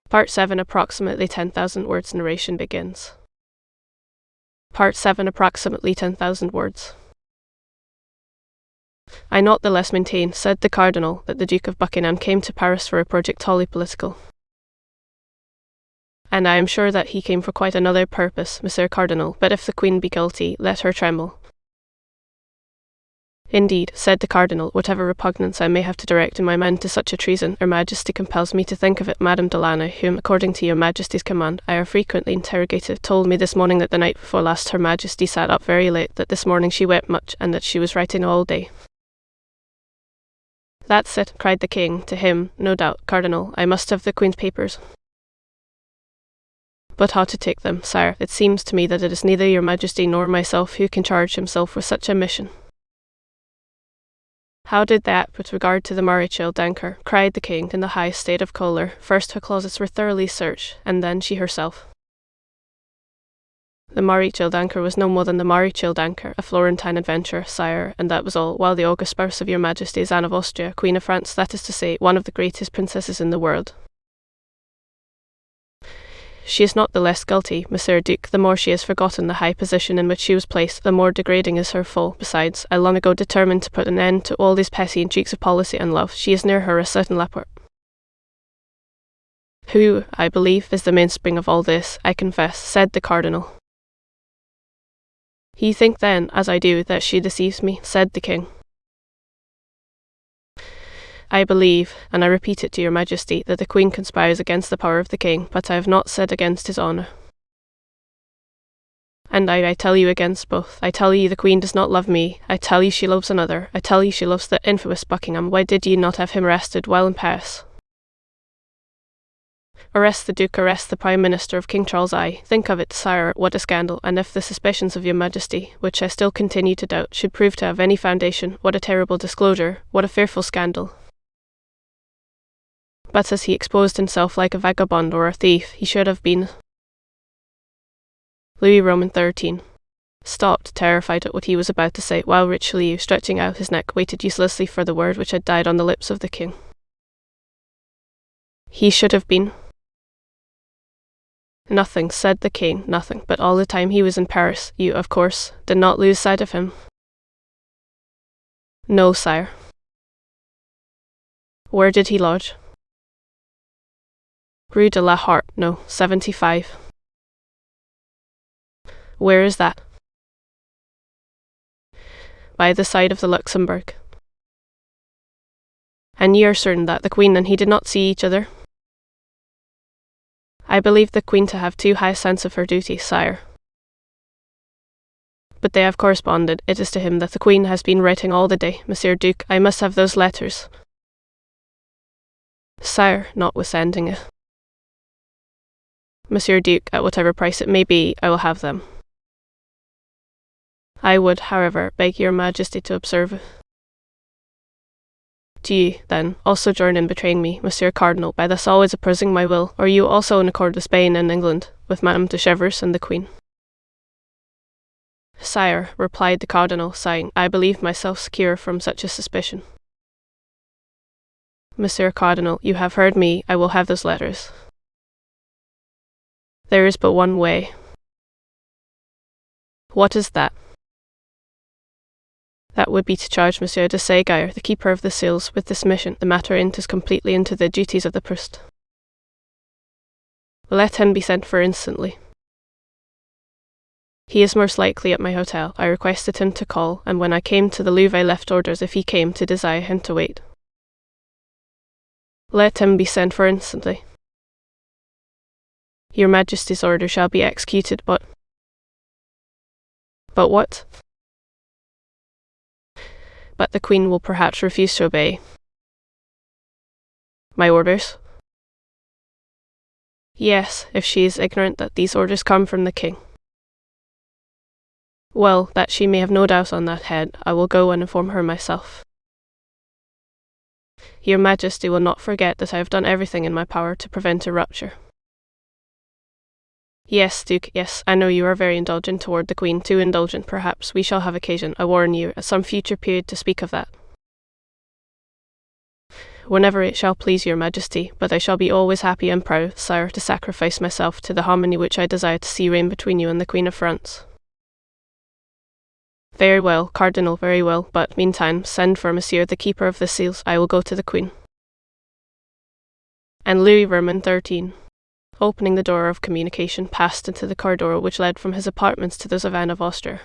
Part 7, approximately 10,000 words narration begins. Part 7, approximately 10,000 words. I not the less maintain, said the Cardinal, that the Duke of Buckingham came to Paris for a project wholly political. And I am sure that he came for quite another purpose, Monsieur Cardinal, but if the Queen be guilty, let her tremble. Indeed, said the Cardinal, whatever repugnance I may have to direct in my mind to such a treason, Her Majesty compels me to think of it. Madame de Lanna, whom, according to your Majesty's command, I have frequently interrogated, told me this morning that the night before last Her Majesty sat up very late, that this morning she wept much, and that she was writing all day. That's it, cried the King, to him, no doubt, Cardinal, I must have the Queen's papers. But how to take them, sire? It seems to me that it is neither your Majesty nor myself who can charge himself with such a mission. How did they act with regard to the Marechal d'Ancre? Cried the King, in the highest state of choler. First her closets were thoroughly searched, and then she herself. The Marechal d'Ancre was no more than the Marechal d'Ancre, a Florentine adventurer, sire, and that was all, while the august spouse of your Majesty is Anne of Austria, Queen of France, that is to say, one of the greatest princesses in the world. She is not the less guilty, Monsieur Duke, the more she has forgotten the high position in which she was placed, the more degrading is her fall. Besides, I long ago determined to put an end to all these petty intrigues of policy and love. She is near her a certain Laporte, who, I believe, is the mainspring of all this, I confess, said the Cardinal. You think then, as I do, that she deceives me, said the King. I believe, and I repeat it to your Majesty, that the Queen conspires against the power of the King, but I have not said against his honour. And I tell you against both. I tell you the Queen does not love me. I tell you she loves another. I tell you she loves the infamous Buckingham. Why did you not have him arrested while in Paris? Arrest the Duke, arrest the Prime Minister of King Charles I. Think of it, sire, what a scandal, and if the suspicions of your Majesty, which I still continue to doubt, should prove to have any foundation, what a terrible disclosure, what a fearful scandal. But as he exposed himself like a vagabond or a thief, he should have been. Louis Roman 13 stopped, terrified at what he was about to say, while Richelieu, stretching out his neck, waited uselessly for the word which had died on the lips of the King. He should have been. Nothing, said the King, nothing, but all the time he was in Paris, you, of course, did not lose sight of him. No, sire. Where did he lodge? Rue de la Harpe, no, 75. Where is that? By the side of the Luxembourg. And you are certain that the Queen and he did not see each other? I believe the Queen to have too high a sense of her duty, sire. But they have corresponded. It is to him that the Queen has been writing all the day. Monsieur Duke, I must have those letters. Sire, notwithstanding it. Monsieur Duke, at whatever price it may be, I will have them. I would, however, beg your Majesty to observe. Do you, then, also join in betraying me, Monsieur Cardinal, by thus always opposing my will, or are you also in accord with Spain and England, with Madame de Chevreuse and the Queen? Sire, replied the Cardinal, sighing, I believe myself secure from such a suspicion. Monsieur Cardinal, you have heard me, I will have those letters. There is but one way. What is that? That would be to charge Monsieur de Séguier, the keeper of the seals, with this mission. The matter enters completely into the duties of the post. Let him be sent for instantly. He is most likely at my hotel. I requested him to call, and when I came to the Louvre I left orders, if he came, to desire him to wait. Let him be sent for instantly. Your Majesty's order shall be executed, but what? But the Queen will perhaps refuse to obey. My orders? Yes, if she is ignorant that these orders come from the King. Well, that she may have no doubt on that head, I will go and inform her myself. Your Majesty will not forget that I have done everything in my power to prevent a rupture. Yes, Duke, yes, I know you are very indulgent toward the Queen, too indulgent, perhaps. We shall have occasion, I warn you, at some future period to speak of that. whenever it shall please your majesty, but I shall be always happy and proud, sire, to sacrifice myself to the harmony which I desire to see reign between you and the Queen of France. Very well, Cardinal, very well, but meantime, send for Monsieur the Keeper of the Seals. I will go to the Queen. And Louis Vermin 13, opening the door of communication, passed into the corridor which led from his apartments to those of Anne of Austria.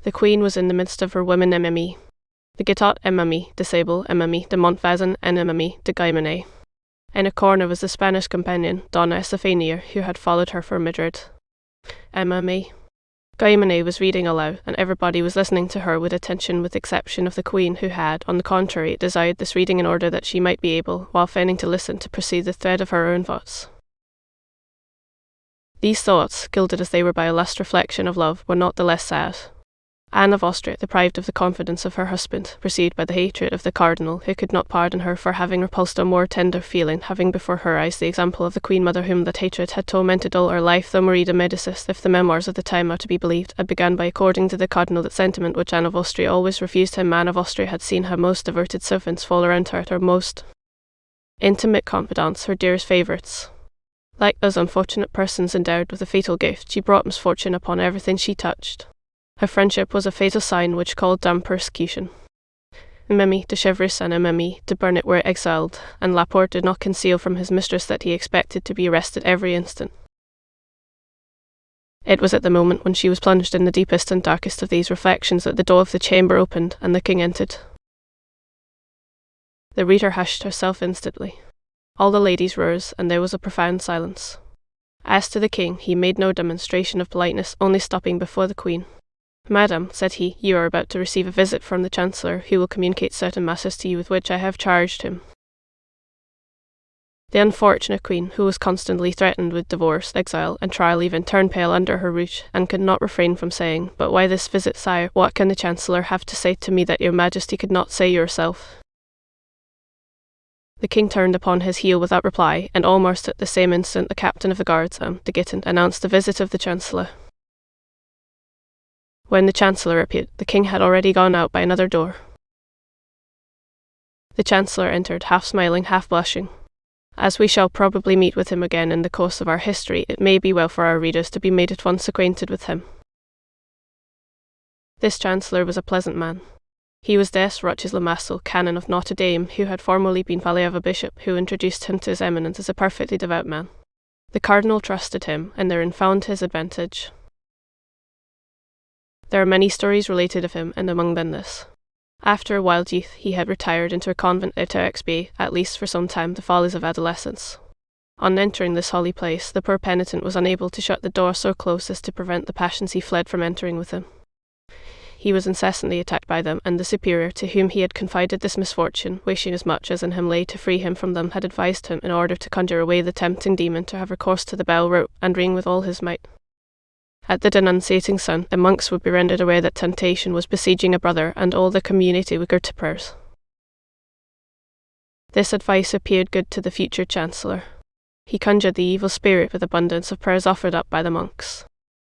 The Queen was in the midst of her women ennemis, the Guitot ennemie, de Sable ennemie, de Montbazon ennemie, de Guimenet. In a corner was the Spanish companion, Donna Estefania, who had followed her from Madrid. Ennemie. Guimenet was reading aloud, and everybody was listening to her with attention, with the exception of the Queen, who had, on the contrary, desired this reading in order that she might be able, while feigning to listen, to pursue the thread of her own thoughts. These thoughts, gilded as they were by a last reflection of love, were not the less sad. Anne of Austria, deprived of the confidence of her husband, pursued by the hatred of the Cardinal, who could not pardon her for having repulsed a more tender feeling, having before her eyes the example of the Queen Mother whom that hatred had tormented all her life, though Marie de Medicis, if the memoirs of the time are to be believed, had begun by according to the Cardinal that sentiment which Anne of Austria always refused him. Anne of Austria had seen her most devoted servants fall around her at her most intimate confidants, her dearest favourites. Like those unfortunate persons endowed with a fatal gift, she brought misfortune upon everything she touched. Her friendship was a fatal sign which called down persecution. Mimi de Chevreuse and Mimi de Burnet were exiled, and Laporte did not conceal from his mistress that he expected to be arrested every instant. It was at the moment when she was plunged in the deepest and darkest of these reflections that the door of the chamber opened, and the king entered. The reader hushed herself instantly. All the ladies rose, and there was a profound silence. As to the king, he made no demonstration of politeness, only stopping before the Queen. "Madam," said he, "you are about to receive a visit from the Chancellor, who will communicate certain matters to you with which I have charged him." The unfortunate Queen, who was constantly threatened with divorce, exile, and trial even, turned pale under her rouge, and could not refrain from saying, "But why this visit, sire? What can the Chancellor have to say to me that your Majesty could not say yourself?" The king turned upon his heel without reply, and almost at the same instant the captain of the guards, de Guiton, announced the visit of the Chancellor. When the Chancellor appeared, the king had already gone out by another door. The Chancellor entered, half smiling, half blushing. As we shall probably meet with him again in the course of our history, it may be well for our readers to be made at once acquainted with him. This Chancellor was a pleasant man. He was Des Roches-le-Massel, canon of Notre Dame, who had formerly been valet of a bishop, who introduced him to his eminence as a perfectly devout man. The Cardinal trusted him, and therein found his advantage. There are many stories related of him, and among them this. After a wild youth, he had retired into a convent at Expiate, at least for some time, the follies of adolescence. On entering this holy place, the poor penitent was unable to shut the door so close as to prevent the passions he fled from entering with him. He was incessantly attacked by them, and the superior, to whom he had confided this misfortune, wishing as much as in him lay to free him from them, had advised him, in order to conjure away the tempting demon, to have recourse to the bell rope, and ring with all his might. At the denunciating sun, the monks would be rendered aware that temptation was besieging a brother, and all the community would go to prayers. This advice appeared good to the future Chancellor. He conjured the evil spirit with abundance of prayers offered up by the monks.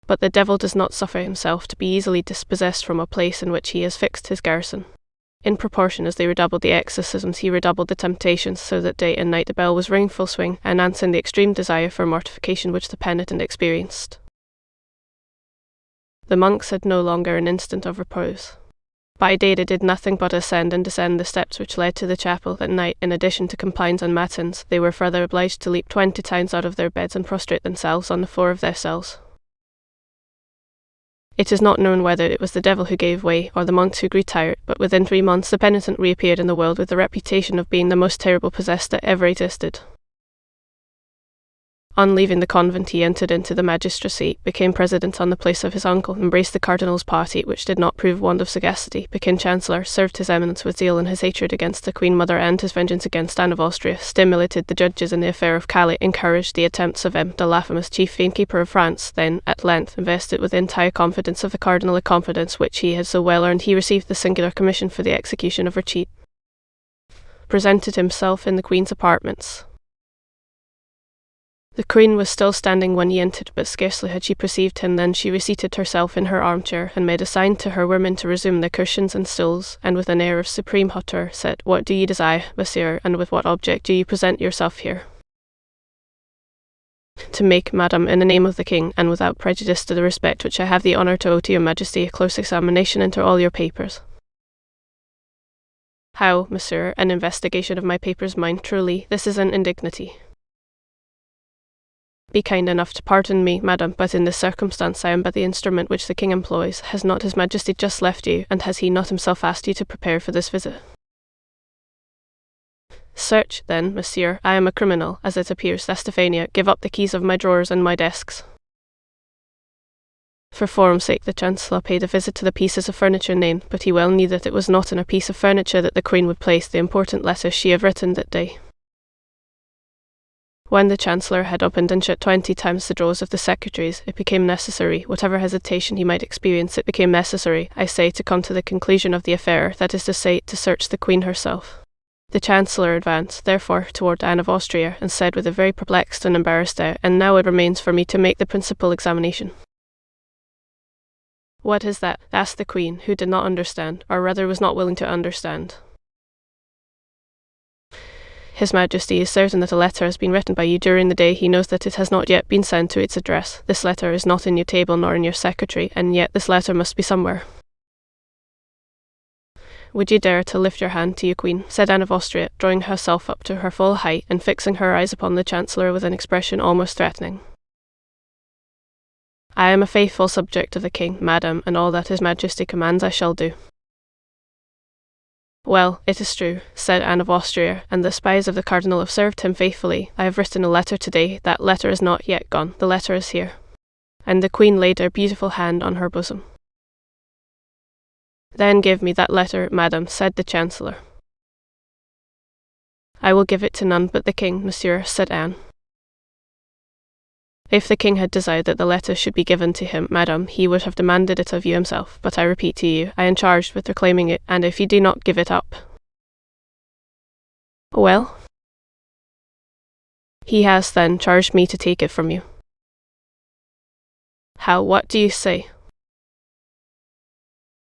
But the devil does not suffer himself to be easily dispossessed from a place in which he has fixed his garrison. In proportion as they redoubled the exorcisms, he redoubled the temptations, so that day and night the bell was ringing full swing, and answering the extreme desire for mortification which the penitent experienced. The monks had no longer an instant of repose. By day they did nothing but ascend and descend the steps which led to the chapel. At night, in addition to complines and matins, they were further obliged to leap 20 times out of their beds and prostrate themselves on the floor of their cells. It is not known whether it was the devil who gave way, or the monks who grew tired, but within 3 months the penitent reappeared in the world with the reputation of being the most terrible possessed that ever existed. On leaving the convent he entered into the magistracy, became president on the place of his uncle, embraced the Cardinal's party, which did not prove want of sagacity, became Chancellor, served his eminence with zeal in his hatred against the Queen Mother and his vengeance against Anne of Austria, stimulated the judges in the affair of Calais, encouraged the attempts of M. de Laffemas, chief gamekeeper of France, then, at length, invested with the entire confidence of the Cardinal, a confidence which he had so well earned, he received the singular commission for the execution of her cheat. Presented himself in the Queen's apartments. The Queen was still standing when he entered, but scarcely had she perceived him than she reseated herself in her armchair, and made a sign to her women to resume their cushions and stools, and with an air of supreme hauteur said, "What do ye desire, monsieur, and with what object do ye present yourself here?" "To make, madam, in the name of the king, and without prejudice to the respect which I have the honour to owe to your majesty, a close examination into all your papers." "How, monsieur, an investigation of my papers mine? Truly, this is an indignity." "Be kind enough to pardon me, madam, but in this circumstance I am but the instrument which the king employs. Has not his majesty just left you, and has he not himself asked you to prepare for this visit?" "Search, then, monsieur. I am a criminal, as it appears. Stephania, give up the keys of my drawers and my desks." For form's sake the Chancellor paid a visit to the pieces of furniture named, but he well knew that it was not in a piece of furniture that the Queen would place the important letters she had written that day. When the Chancellor had opened and shut 20 times the drawers of the secretaries, it became necessary, whatever hesitation he might experience, it became necessary, I say, to come to the conclusion of the affair, that is to say, to search the Queen herself. The Chancellor advanced, therefore, toward Anne of Austria, and said with a very perplexed and embarrassed air, "And now it remains for me to make the principal examination." "What is that?" asked the Queen, who did not understand, or rather was not willing to understand. "His Majesty is certain that a letter has been written by you during the day. He knows that it has not yet been sent to its address. This letter is not in your table nor in your secretary, and yet this letter must be somewhere." "Would you dare to lift your hand to your Queen?" said Anne of Austria, drawing herself up to her full height, and fixing her eyes upon the Chancellor with an expression almost threatening. "I am a faithful subject of the king, madam, and all that his Majesty commands I shall do." "Well, it is true," said Anne of Austria, "and the spies of the Cardinal have served him faithfully. I have written a letter today. That letter is not yet gone. The letter is here." And the Queen laid her beautiful hand on her bosom. "Then give me that letter, madam," said the Chancellor. "I will give it to none but the king, monsieur," said Anne. "If the king had desired that the letter should be given to him, madam, he would have demanded it of you himself, but I repeat to you, I am charged with reclaiming it, and if you do not give it up—" "Well?" "He has, then, charged me to take it from you." "How? What do you say?"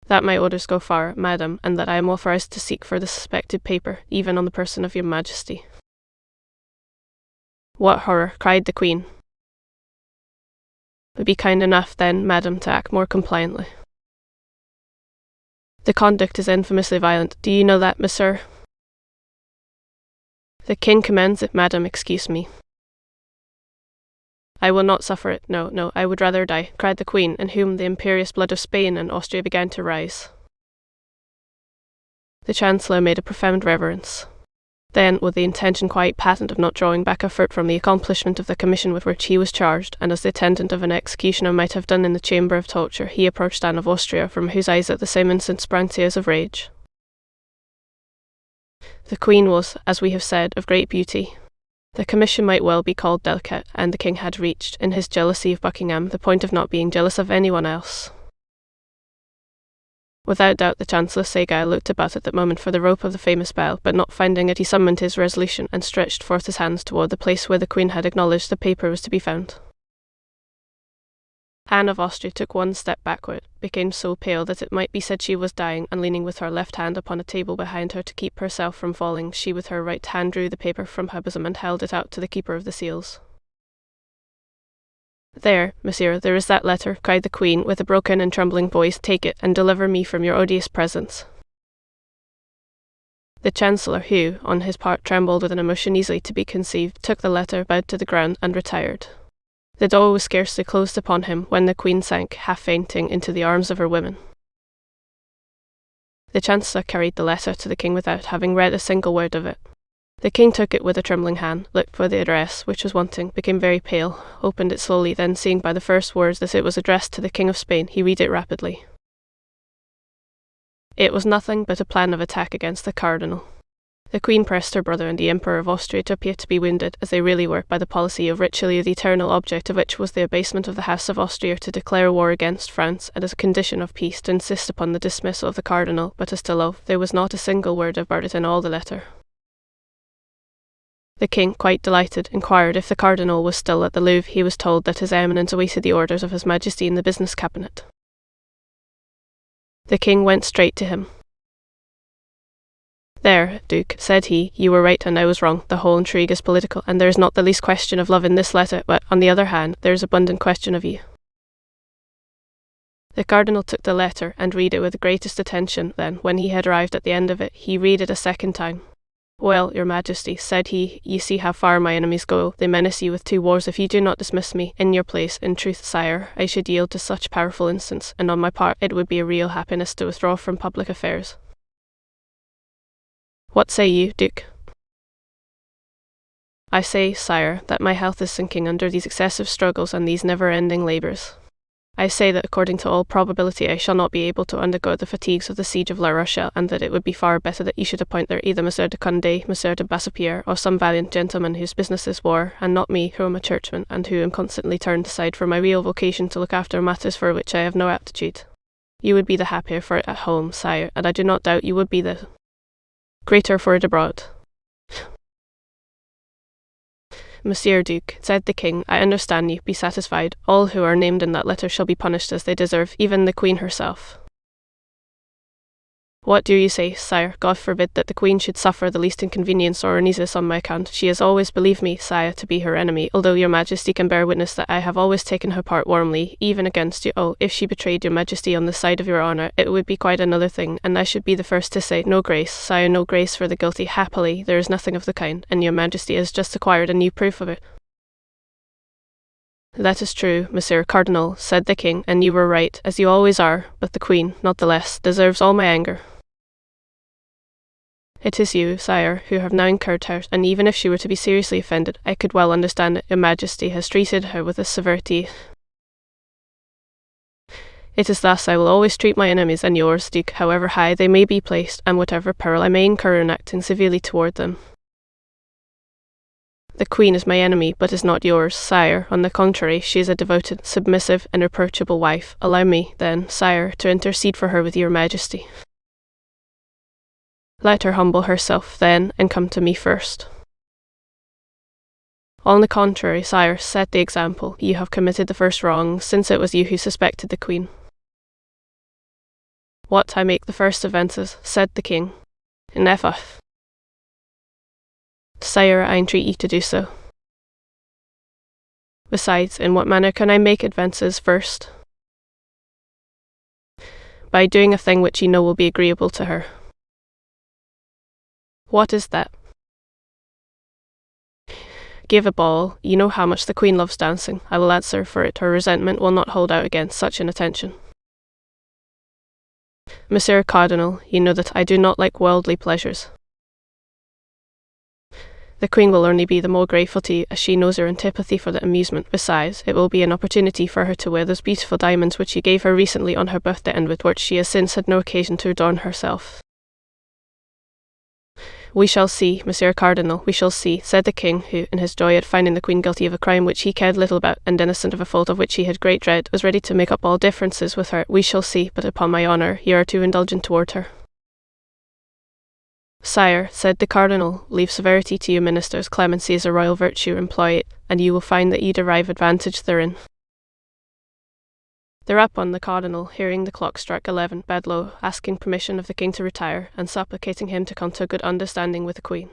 "That my orders go far, madam, and that I am authorized to seek for the suspected paper, even on the person of your Majesty." "What horror!" cried the Queen. "But be kind enough, then, madam, to act more compliantly." "The conduct is infamously violent. Do you know that, monsieur?" "The king commends it, madam, excuse me." "I will not suffer it. No, no, I would rather die," cried the Queen, in whom the imperious blood of Spain and Austria began to rise. The Chancellor made a profound reverence. Then, with the intention quite patent of not drawing back a foot from the accomplishment of the commission with which he was charged, and as the attendant of an executioner might have done in the chamber of torture, he approached Anne of Austria, from whose eyes at the same instant sprang tears of rage. The Queen was, as we have said, of great beauty. The commission might well be called delicate, and the king had reached, in his jealousy of Buckingham, the point of not being jealous of anyone else. Without doubt the Chancellor Ségara looked about at that moment for the rope of the famous bell, but not finding it he summoned his resolution, and stretched forth his hands toward the place where the Queen had acknowledged the paper was to be found. Anne of Austria took one step backward, became so pale that it might be said she was dying, and leaning with her left hand upon a table behind her to keep herself from falling, she with her right hand drew the paper from her bosom and held it out to the keeper of the seals. "There, monsieur, there is that letter," cried the Queen, with a broken and trembling voice. "Take it, and deliver me from your odious presence." The Chancellor, who, on his part, trembled with an emotion easily to be conceived, took the letter, bowed to the ground, and retired. The door was scarcely closed upon him when the Queen sank, half fainting, into the arms of her women. The Chancellor carried the letter to the King without having read a single word of it. The King took it with a trembling hand, looked for the address, which was wanting, became very pale, opened it slowly, then seeing by the first words that it was addressed to the King of Spain, he read it rapidly. It was nothing but a plan of attack against the Cardinal. The Queen pressed her brother and the Emperor of Austria to appear to be wounded, as they really were, by the policy of Richelieu, the eternal object of which was the abasement of the House of Austria, to declare war against France, and as a condition of peace to insist upon the dismissal of the Cardinal, but as to love, there was not a single word about it in all the letter. The king, quite delighted, inquired if the cardinal was still at the Louvre. He was told that his eminence awaited the orders of his majesty in the business cabinet. The king went straight to him. "There, Duke," said he, "you were right and I was wrong. The whole intrigue is political, and there is not the least question of love in this letter, but, on the other hand, there is abundant question of you." The cardinal took the letter and read it with the greatest attention. Then, when he had arrived at the end of it, he read it a second time. "Well, your majesty," said he, "you see how far my enemies go. They menace you with 2 wars if you do not dismiss me. In your place, in truth, sire, I should yield to such powerful instance, and on my part it would be a real happiness to withdraw from public affairs. What say you, Duke?" "I say, sire, that my health is sinking under these excessive struggles and these never-ending labours. I say that according to all probability I shall not be able to undergo the fatigues of the Siege of La Rochelle, and that it would be far better that you should appoint there either Monsieur de Condé, Monsieur de Bassopierre, or some valiant gentleman whose business is war, and not me, who am a churchman, and who am constantly turned aside from my real vocation to look after matters for which I have no aptitude. You would be the happier for it at home, sire, and I do not doubt you would be the greater for it abroad." "Monsieur Duke," said the king, "I understand you. Be satisfied. All who are named in that letter shall be punished as they deserve, even the queen herself." "What do you say, sire? God forbid that the queen should suffer the least inconvenience or uneasiness on my account. She has always believed me, sire, to be her enemy, although your majesty can bear witness that I have always taken her part warmly, even against you. Oh, if she betrayed your majesty on the side of your honour, it would be quite another thing, and I should be the first to say, no grace, sire, no grace for the guilty. Happily, there is nothing of the kind, and your majesty has just acquired a new proof of it." "That is true, Monsieur Cardinal," said the king, "and you were right, as you always are, but the queen, not the less, deserves all my anger. It is you, sire, who have now incurred her, and even if she were to be seriously offended, I could well understand it. Your majesty has treated her with a severity. It is thus I will always treat my enemies and yours, Duke, however high they may be placed, and whatever peril I may incur in acting severely toward them. The queen is my enemy, but is not yours, sire. On the contrary, she is a devoted, submissive, and irreproachable wife. Allow me, then, sire, to intercede for her with your majesty. Let her humble herself, then, and come to me first." "On the contrary, sire, set the example. You have committed the first wrong, since it was you who suspected the queen." "What, I make the first advances," said the king. "In Athos." "Sire, I entreat you to do so." "Besides, in what manner can I make advances first?" "By doing a thing which you know will be agreeable to her." "What is that?" "Give a ball. You know how much the queen loves dancing. I will answer for it her resentment will not hold out against such an attention." "Monsieur Cardinal, you know that I do not like worldly pleasures." "The queen will only be the more grateful to you, as she knows your antipathy for the amusement. Besides, it will be an opportunity for her to wear those beautiful diamonds which you gave her recently on her birthday, and with which she has since had no occasion to adorn herself." "We shall see, Monsieur Cardinal, we shall see," said the king, who, in his joy at finding the queen guilty of a crime which he cared little about, and innocent of a fault of which he had great dread, was ready to make up all differences with her. "We shall see, but upon my honour, you are too indulgent toward her." "Sire," said the cardinal, "leave severity to your ministers. Clemency is a royal virtue. Employ it, and you will find that you derive advantage therein." Thereupon the cardinal, hearing the clock strike 11, bowed low, asking permission of the king to retire, and supplicating him to come to a good understanding with the queen.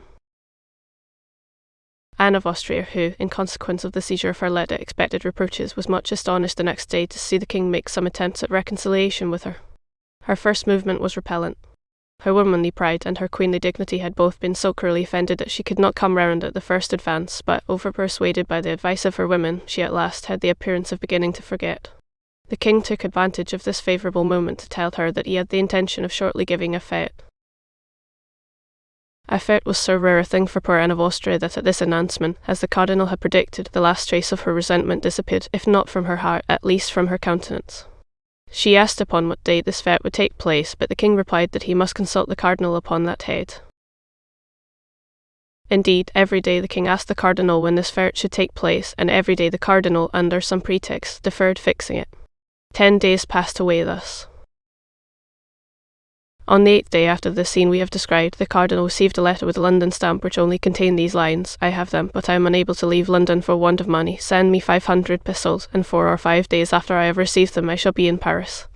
Anne of Austria, who, in consequence of the seizure of her letter, expected reproaches, was much astonished the next day to see the king make some attempts at reconciliation with her. Her first movement was repellent. Her womanly pride and her queenly dignity had both been so cruelly offended that she could not come round at the first advance, but, over-persuaded by the advice of her women, she at last had the appearance of beginning to forget. The king took advantage of this favourable moment to tell her that he had the intention of shortly giving a fête. A fête was so rare a thing for poor Anne of Austria that at this announcement, as the cardinal had predicted, the last trace of her resentment disappeared, if not from her heart, at least from her countenance. She asked upon what day this fête would take place, but the king replied that he must consult the cardinal upon that head. Indeed, every day the king asked the cardinal when this fête should take place, and every day the cardinal, under some pretext, deferred fixing it. 10 days passed away thus. On the 8th day after the scene we have described, the Cardinal received a letter with a London stamp which only contained these lines: I have them, but I am unable to leave London for want of money. Send me 500 pistoles, and 4 or 5 days after I have received them I shall be in Paris.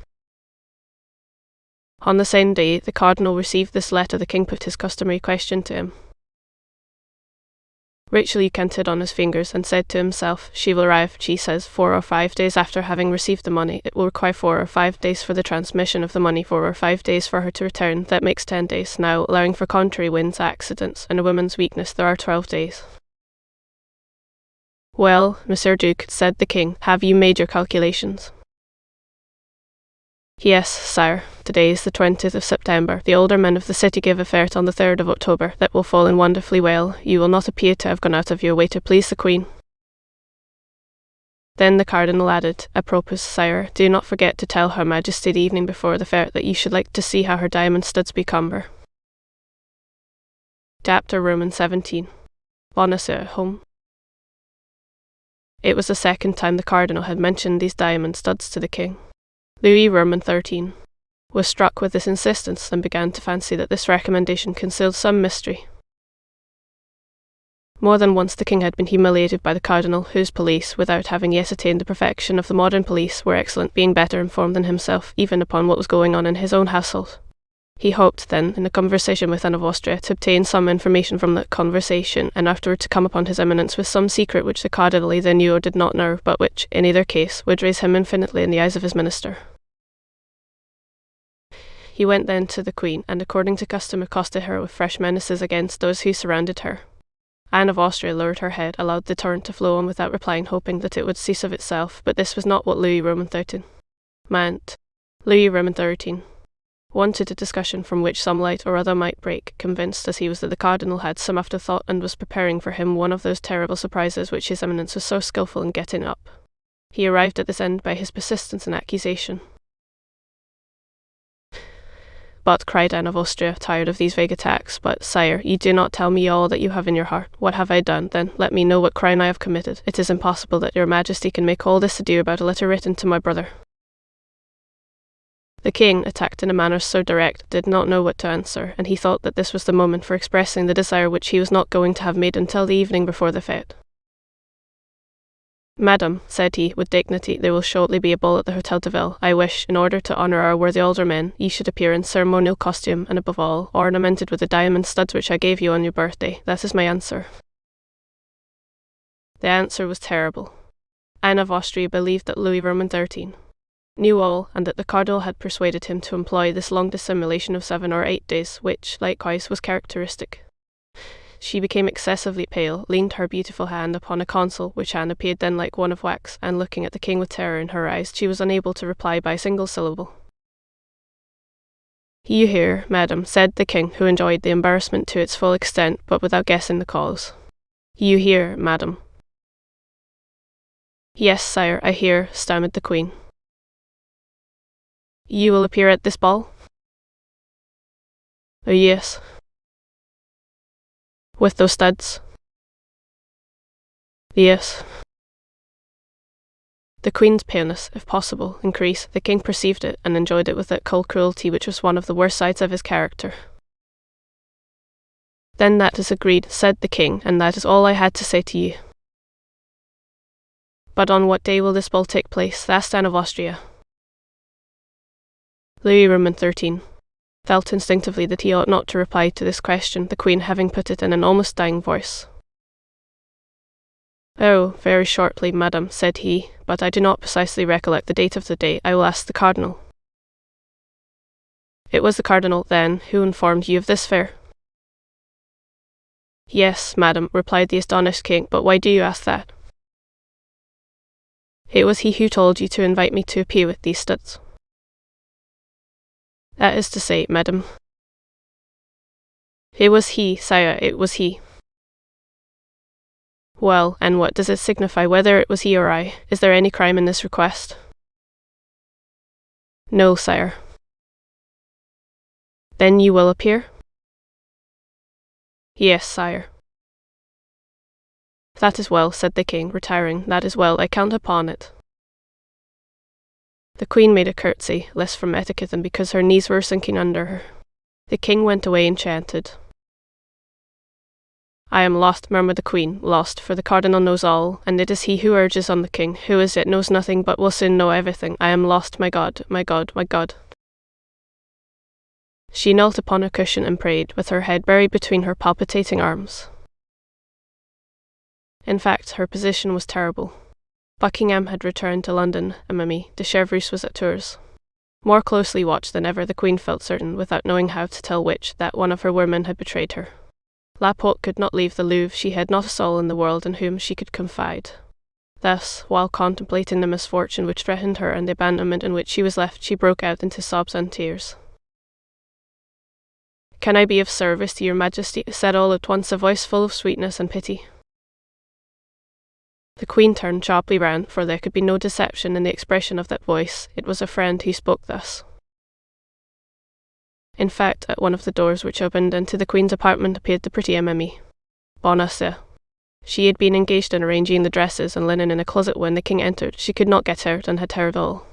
On the same day the Cardinal received this letter, the king put his customary question to him. Richelieu counted on his fingers and said to himself, she will arrive, she says, 4 or 5 days after having received the money. It will require 4 or 5 days for the transmission of the money, 4 or 5 days for her to return. That makes 10 days. Now, allowing for contrary winds, accidents, and a woman's weakness, there are 12 days. Well, Monsieur Duke, said the king, have you made your calculations? Yes, sire. Today is the 20th of September. The older men of the city give a fete on the 3rd of October. That will fall in wonderfully well. You will not appear to have gone out of your way to please the Queen. Then the Cardinal added, apropos, sire, do not forget to tell Her Majesty the evening before the fete that you should like to see how her diamond studs become her. Chapter Roman 17. Bonacieux home. It was the second time the Cardinal had mentioned these diamond studs to the king. Louis Roman XIII was struck with this insistence and began to fancy that this recommendation concealed some mystery. More than once the king had been humiliated by the Cardinal, whose police, without having yet attained the perfection of the modern police, were excellent, being better informed than himself, even upon what was going on in his own household. He hoped, then, in a conversation with Anne of Austria, to obtain some information from that conversation, and afterward to come upon his eminence with some secret which the Cardinal either knew or did not know, but which, in either case, would raise him infinitely in the eyes of his minister. He went then to the Queen, and according to custom accosted her with fresh menaces against those who surrounded her. Anne of Austria lowered her head, allowed the torrent to flow on without replying, hoping that it would cease of itself, but this was not what Louis Roman XIII meant. Louis Roman XIII wanted a discussion from which some light or other might break, convinced as he was that the Cardinal had some afterthought and was preparing for him one of those terrible surprises which his eminence was so skilful in getting up. He arrived at this end by his persistence in accusation. But, cried Anne of Austria, tired of these vague attacks, but, sire, you do not tell me all that you have in your heart. What have I done? Then let me know what crime I have committed. It is impossible that your Majesty can make all this ado about a letter written to my brother. The king, attacked in a manner so direct, did not know what to answer, and he thought that this was the moment for expressing the desire which he was not going to have made until the evening before the fete. Madam, said he, with dignity, there will shortly be a ball at the Hotel de Ville. I wish, in order to honour our worthy aldermen, ye should appear in ceremonial costume, and above all, ornamented with the diamond studs which I gave you on your birthday. That is my answer. The answer was terrible. Anne of Austria believed that Louis Roman XIII knew all, and that the Cardinal had persuaded him to employ this long dissimulation of 7 or 8 days, which, likewise, was characteristic. She became excessively pale, leaned her beautiful hand upon a console, which hand appeared then like one of wax, and looking at the king with terror in her eyes, she was unable to reply by a single syllable. You hear, madam, said the king, who enjoyed the embarrassment to its full extent, but without guessing the cause. You hear, madam. Yes, sire, I hear, stammered the queen. You will appear at this ball? Oh, yes. With those studs? Yes. The queen's paleness, if possible, increased. The king perceived it, and enjoyed it with that cold cruelty which was one of the worst sides of his character. Then that is agreed, said the king, and that is all I had to say to you. But on what day will this ball take place? Asked Anne of Austria. Louis Roman XIII felt instinctively that he ought not to reply to this question, the queen having put it in an almost dying voice. Oh, very shortly, madam, said he, but I do not precisely recollect the date of the day. I will ask the Cardinal. It was the Cardinal, then, who informed you of this affair? Yes, madam, replied the astonished king, but why do you ask that? It was he who told you to invite me to appear with these studs. That is to say, madam. It was he, sire, it was he. Well, and what does it signify whether it was he or I? Is there any crime in this request? No, sire. Then you will appear? Yes, sire. That is well, said the king, retiring. That is well, I count upon it. The queen made a curtsy, less from etiquette than because her knees were sinking under her. The king went away enchanted. I am lost, murmured the queen, lost, for the cardinal knows all, and it is he who urges on the king, who as yet knows nothing but will soon know everything. I am lost, my God, my God, my God. She knelt upon a cushion and prayed, with her head buried between her palpitating arms. In fact, her position was terrible. Buckingham had returned to London, and Mimi de Chevreuse was at Tours. More closely watched than ever, the queen felt certain, without knowing how to tell which, that one of her women had betrayed her. Laporte could not leave the Louvre. She had not a soul in the world in whom she could confide. Thus, while contemplating the misfortune which threatened her and the abandonment in which she was left, she broke out into sobs and tears. "Can I be of service to your Majesty?" said all at once a voice full of sweetness and pity. The queen turned sharply round, for there could be no deception in the expression of that voice. It was a friend who spoke thus. In fact, at one of the doors which opened into the queen's apartment appeared the pretty Mimi. Bonacieux. She had been engaged in arranging the dresses and linen in a closet when the king entered. She could not get out, and had heard all.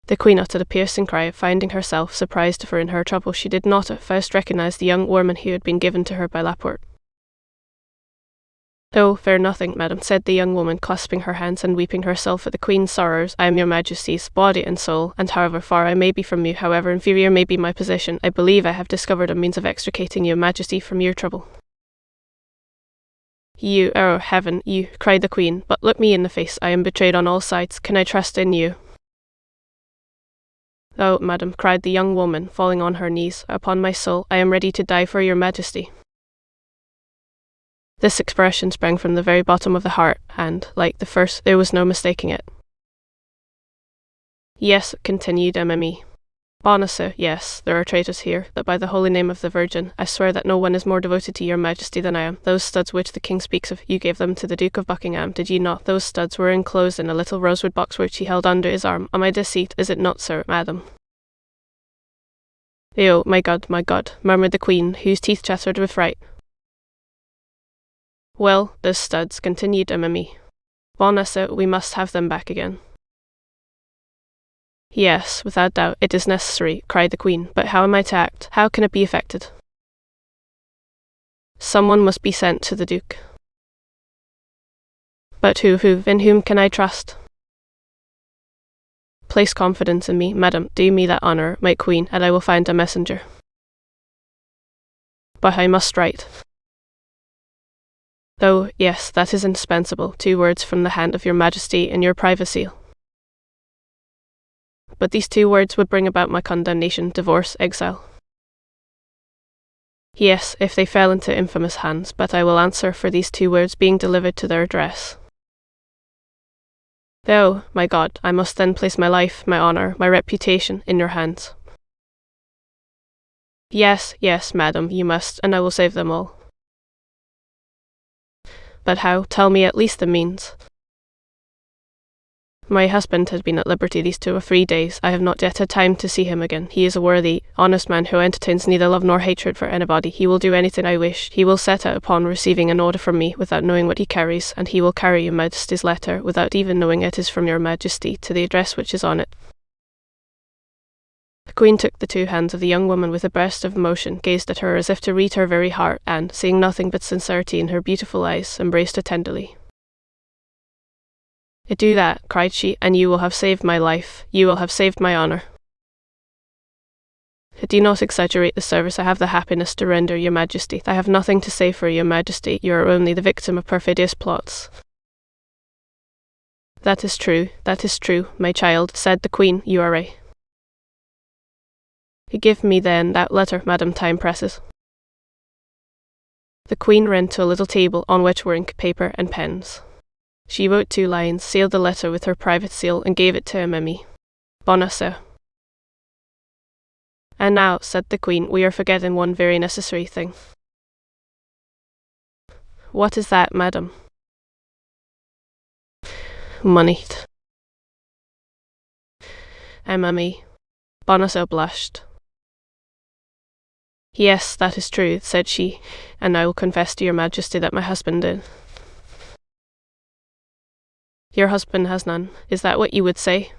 The queen uttered a piercing cry at finding herself surprised, for in her trouble she did not at first recognize the young woman who had been given to her by Laporte. "Oh, fear nothing, madam," said the young woman, clasping her hands and weeping herself at the queen's sorrows. "I am your Majesty's body and soul, and however far I may be from you, however inferior may be my position, I believe I have discovered a means of extricating your Majesty from your trouble." "You, oh heaven, you," cried the queen, "but look me in the face. I am betrayed on all sides. Can I trust in you?" "Oh, madam," cried the young woman, falling on her knees, "upon my soul, I am ready to die for your Majesty." This expression sprang from the very bottom of the heart, and, like the first, there was no mistaking it. "Yes," continued Mimi. "Bonacieux, yes, there are traitors here, that by the holy name of the Virgin, I swear that no one is more devoted to your Majesty than I am. Those studs which the king speaks of, you gave them to the Duke of Buckingham, did you not? Those studs were enclosed in a little rosewood box which he held under his arm. On my deceit, is it not so, madam?" "Oh, my God, murmured the queen, whose teeth chattered with fright. "Well, those studs," continued Mimi. "Bonacieux, we must have them back again." "Yes, without doubt, it is necessary," cried the queen, "but how am I to act? How can it be effected?" "Someone must be sent to the Duke." "But who, in whom can I trust?" "Place confidence in me, madam, do me that honour, my queen, and I will find a messenger." "But I must write." "Oh, yes, that is indispensable, 2 words from the hand of your Majesty in your private seal." "But these 2 words would bring about my condemnation, divorce, exile." "Yes, if they fell into infamous hands, but I will answer for these 2 words being delivered to their address." "Oh, my God, I must then place my life, my honour, my reputation in your hands." Yes, madam, you must, and I will save them all." "But how? Tell me at least the means." "My husband has been at liberty these 2 or 3 days. I have not yet had time to see him again. He is a worthy, honest man who entertains neither love nor hatred for anybody. He will do anything I wish. He will set out upon receiving an order from me without knowing what he carries, and he will carry your Majesty's letter without even knowing it is from your Majesty to the address which is on it." The queen took the 2 hands of the young woman with a burst of emotion, gazed at her as if to read her very heart, and, seeing nothing but sincerity in her beautiful eyes, embraced her tenderly. "Do that," cried she, "and you will have saved my life. You will have saved my honour." "Do not exaggerate the service I have the happiness to render your Majesty. I have nothing to say for your Majesty. You are only the victim of perfidious plots." That is true, my child," said the queen. "You are right." "Give me, then, that letter, madam, time presses." The queen ran to a little table on which were ink, paper, and pens. She wrote 2 lines, sealed the letter with her private seal, and gave it to Mimi. "Bonacieux." "And now," said the queen, "we are forgetting one very necessary thing." "What is that, madam?" "Money." Mimi. Bonacieux blushed. "Yes, that is true," said she, "and I will confess to your Majesty that my husband did." "Your husband has none. Is that what you would say?"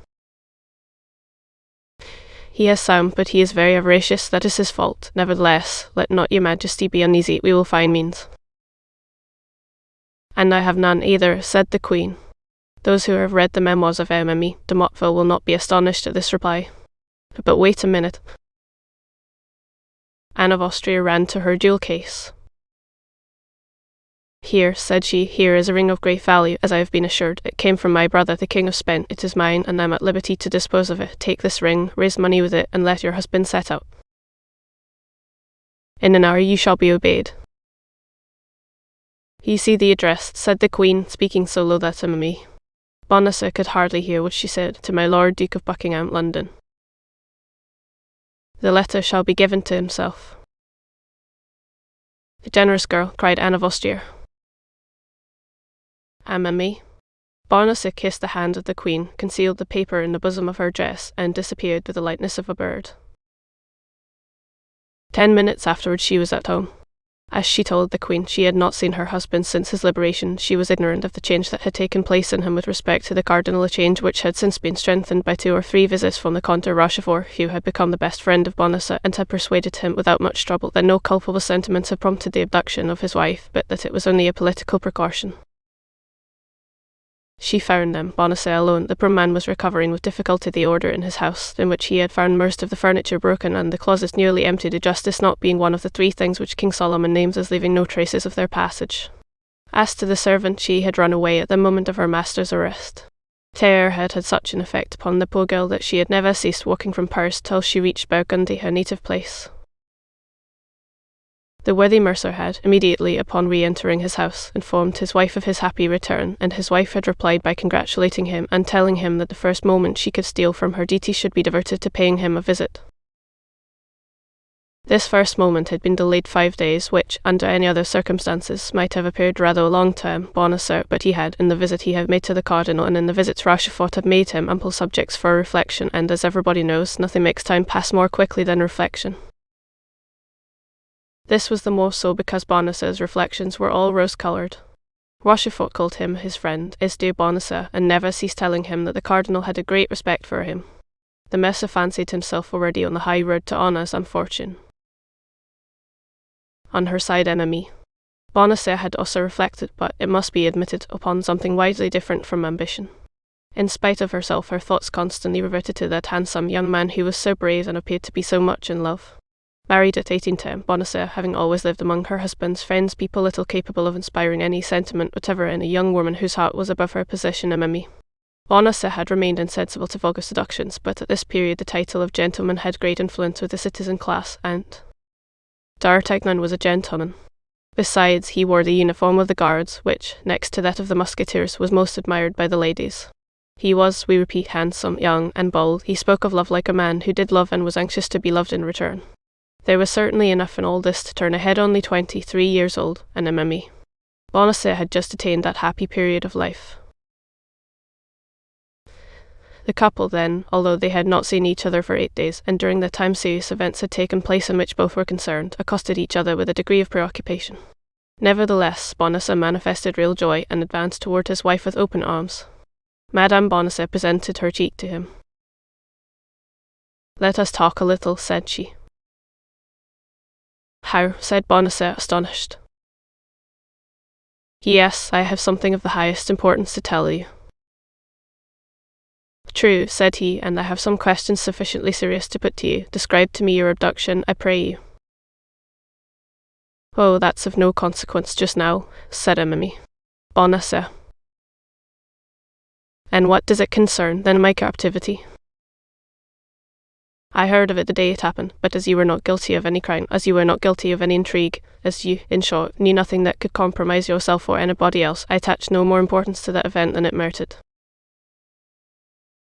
He has some, but he is very avaricious, that is his fault. Nevertheless, let not your majesty be uneasy, we will find means. And I have none either, said the queen. Those who have read the memoirs of Emily de Motteville will not be astonished at this reply. But wait a minute. Anne of Austria ran to her jewel case. Here, said she, here is a ring of great value, as I have been assured. It came from my brother, the King of Spain. It is mine, and I am at liberty to dispose of it. Take this ring, raise money with it, and let your husband set out. In an hour you shall be obeyed. You see the address, said the queen, speaking so low that Emily Bonacieux could hardly hear what she said. To my Lord Duke of Buckingham, London. The letter shall be given to himself. The generous girl, cried Anne of Austria. Emily. Bonacieux kissed the hand of the queen, concealed the paper in the bosom of her dress, and disappeared with the lightness of a bird. 10 minutes afterwards she was at home. As she told the queen, she had not seen her husband since his liberation. She was ignorant of the change that had taken place in him with respect to the Cardinal, a change which had since been strengthened by 2 or 3 visits from the Comte de Rochefort, who had become the best friend of Bonacieux, and had persuaded him without much trouble that no culpable sentiments had prompted the abduction of his wife, but that it was only a political precaution. She found them, Bonacieux alone. The poor man was recovering with difficulty the order in his house, in which he had found most of the furniture broken and the closets nearly emptied, justice not being one of the 3 things which King Solomon names as leaving no traces of their passage. As to the servant, she had run away at the moment of her master's arrest. Terror had had such an effect upon the poor girl that she had never ceased walking from Paris till she reached Burgundy, her native place. The worthy mercer had, immediately upon re-entering his house, informed his wife of his happy return, and his wife had replied by congratulating him and telling him that the first moment she could steal from her duty should be diverted to paying him a visit. This first moment had been delayed 5 days, which, under any other circumstances, might have appeared rather a long term, Bonacieux, but he had, in the visit he had made to the Cardinal, and in the visits Rochefort had made him, ample subjects for reflection, and, as everybody knows, nothing makes time pass more quickly than reflection. This was the more so because Bonacieux's reflections were all rose-coloured. Rochefort called him his friend, his dear Bonacieux, and never ceased telling him that the Cardinal had a great respect for him. The mercer fancied himself already on the high road to honours and fortune. On her side, Emily Bonacieux had also reflected, but it must be admitted, upon something widely different from ambition. In spite of herself, her thoughts constantly reverted to that handsome young man who was so brave and appeared to be so much in love. Married at 1810, Bonacieux, having always lived among her husband's friends, people little capable of inspiring any sentiment whatever in a young woman whose heart was above her position in Emily. Bonacieux had remained insensible to vulgar seductions, but at this period the title of gentleman had great influence with the citizen class, and D'Artagnan was a gentleman. Besides, he wore the uniform of the Guards, which, next to that of the Musketeers, was most admired by the ladies. He was, we repeat, handsome, young, and bold. He spoke of love like a man who did love and was anxious to be loved in return. There was certainly enough in all this to turn a head only 23 years old, and a Emily. Bonacieux had just attained that happy period of life. The couple then, although they had not seen each other for 8 days, and during that time serious events had taken place in which both were concerned, accosted each other with a degree of preoccupation. Nevertheless, Bonacieux manifested real joy, and advanced toward his wife with open arms. Madame Bonacieux presented her cheek to him. "Let us talk a little," said she. "How?" said Bonacieux, astonished. "Yes, I have something of the highest importance to tell you." "True," said he, "and I have some questions sufficiently serious to put to you. Describe to me your abduction, I pray you." "Oh, that's of no consequence just now," said Emily. Bonacieux. "And what does it concern, then, my captivity?" "I heard of it the day it happened, but as you were not guilty of any crime, as you were not guilty of any intrigue, as you, in short, knew nothing that could compromise yourself or anybody else, I attached no more importance to that event than it merited."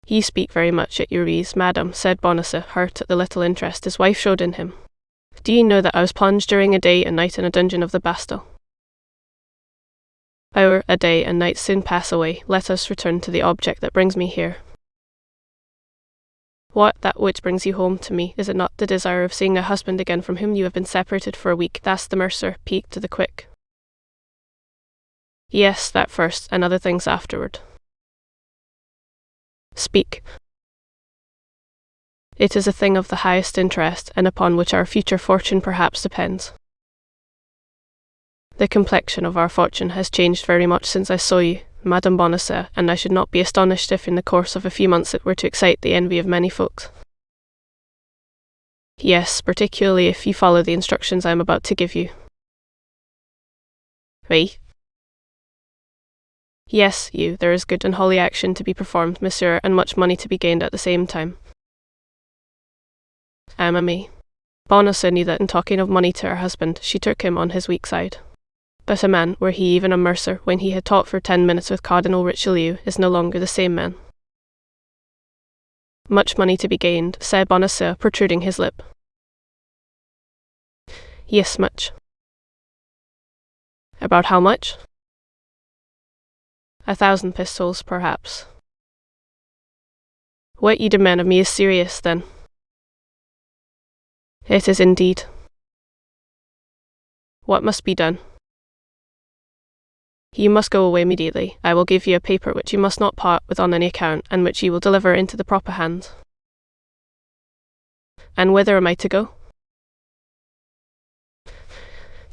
"You speak very much at your ease, madam," said Bonacieux, hurt at the little interest his wife showed in him. "Do you know that I was plunged during a day and night in a dungeon of the Bastille?" "Hour, a day, and night soon pass away. Let us return to the object that brings me here." "What, that which brings you home to me? Is it not the desire of seeing a husband again from whom you have been separated for a week?" asked the mercer, piqued to the quick. "Yes, that first, and other things afterward." "Speak." It is a thing of the highest interest, and upon which our future fortune perhaps depends. The complexion of our fortune has changed very much since I saw you, Madame Bonacieux, and I should not be astonished if in the course of a few months it were to excite the envy of many folks. Yes, particularly if you follow the instructions I am about to give you. Oui. Yes, you. There is good and holy action to be performed, monsieur, and much money to be gained at the same time. Me. Bonacieux knew that in talking of money to her husband, she took him on his weak side. But a man, were he even a mercer, when he had talked for 10 minutes with Cardinal Richelieu, is no longer the same man. Much money to be gained, said Bonacieux, protruding his lip. Yes, much. About how much? 1,000 pistoles, perhaps. What you demand of me is serious, then. It is indeed. What must be done? You must go away immediately. I will give you a paper which you must not part with on any account, and which you will deliver into the proper hands. And whither am I to go?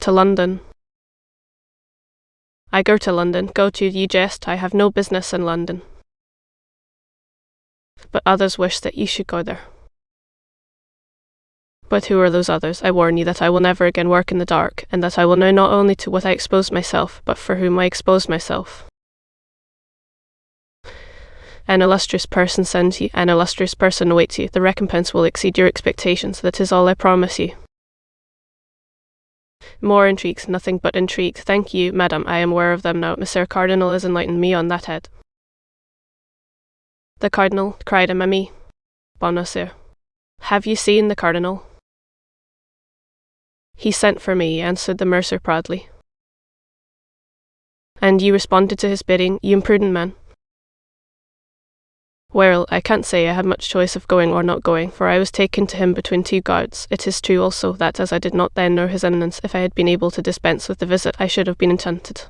To London. I go to London. Go to, you jest, I have no business in London. But others wish that you should go there. But who are those others? I warn you that I will never again work in the dark, and that I will know not only to what I expose myself, but for whom I expose myself. An illustrious person sends you, an illustrious person awaits you. The recompense will exceed your expectations, that is all I promise you. More intrigues, nothing but intrigue. Thank you, madam, I am aware of them now. Monsieur Cardinal has enlightened me on that head. The Cardinal, cried Ami. Bonacieux. Have you seen the Cardinal? He sent for me, answered the mercer proudly. And you responded to his bidding, you imprudent man? Well, I can't say I had much choice of going or not going, for I was taken to him between two guards. It is true also that, as I did not then know his eminence, if I had been able to dispense with the visit, I should have been enchanted.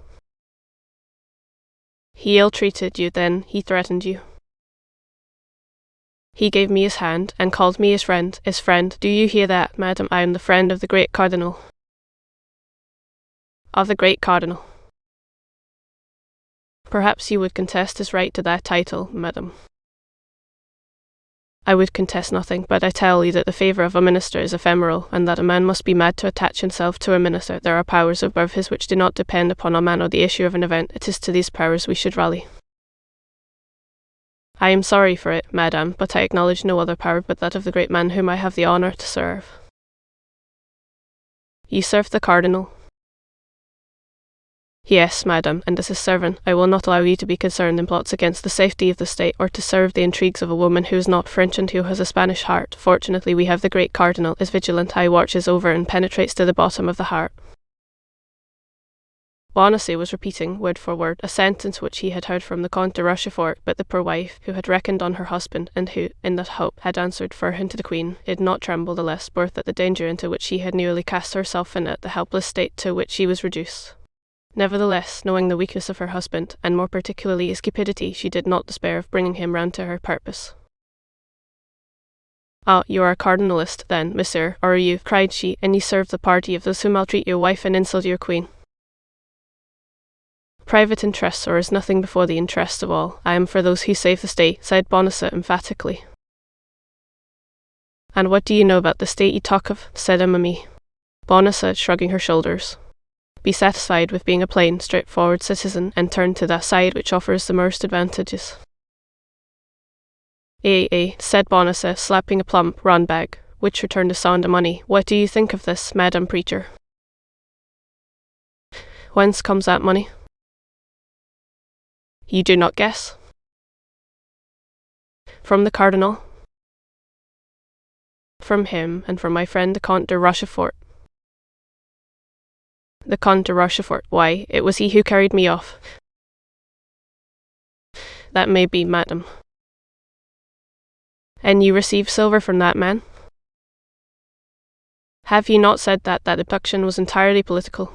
He ill-treated you, then he threatened you. He gave me his hand, and called me his friend. His friend, do you hear that, madam? I am the friend of the great Cardinal. Of the great Cardinal. Perhaps you would contest his right to that title, madam. I would contest nothing, but I tell you that the favour of a minister is ephemeral, and that a man must be mad to attach himself to a minister. There are powers above his which do not depend upon a man or the issue of an event. It is to these powers we should rally. I am sorry for it, madam, but I acknowledge no other power but that of the great man whom I have the honour to serve. You serve the Cardinal? Yes, madam, and as his servant, I will not allow you to be concerned in plots against the safety of the state, or to serve the intrigues of a woman who is not French and who has a Spanish heart. Fortunately, we have the great Cardinal, is vigilant, he watches over and penetrates to the bottom of the heart. Bonacieux was repeating, word for word, a sentence which he had heard from the Comte de Rochefort, but the poor wife, who had reckoned on her husband, and who, in that hope, had answered for him to the Queen, did not tremble the less, both at the danger into which she had nearly cast herself and at the helpless state to which she was reduced. Nevertheless, knowing the weakness of her husband, and more particularly his cupidity, she did not despair of bringing him round to her purpose. Ah, you are a cardinalist, then, monsieur, or are you, cried she, and you serve the party of those who maltreat your wife and insult your queen. Private interests are as nothing before the interests of all. I am for those who save the state, said Bonacieux emphatically. And what do you know about the state you talk of? Said Ami. Bonacieux, shrugging her shoulders. Be satisfied with being a plain, straightforward citizen, and turn to that side which offers the most advantages. Said Bonacieux, slapping a plump, round bag, which returned a sound of money. What do you think of this, Madam Preacher? Whence comes that money? You do not guess? From the Cardinal? From him, and from my friend the Comte de Rochefort. The Comte de Rochefort, why, it was he who carried me off. That may be, madam. And you received silver from that man? Have you not said that abduction was entirely political?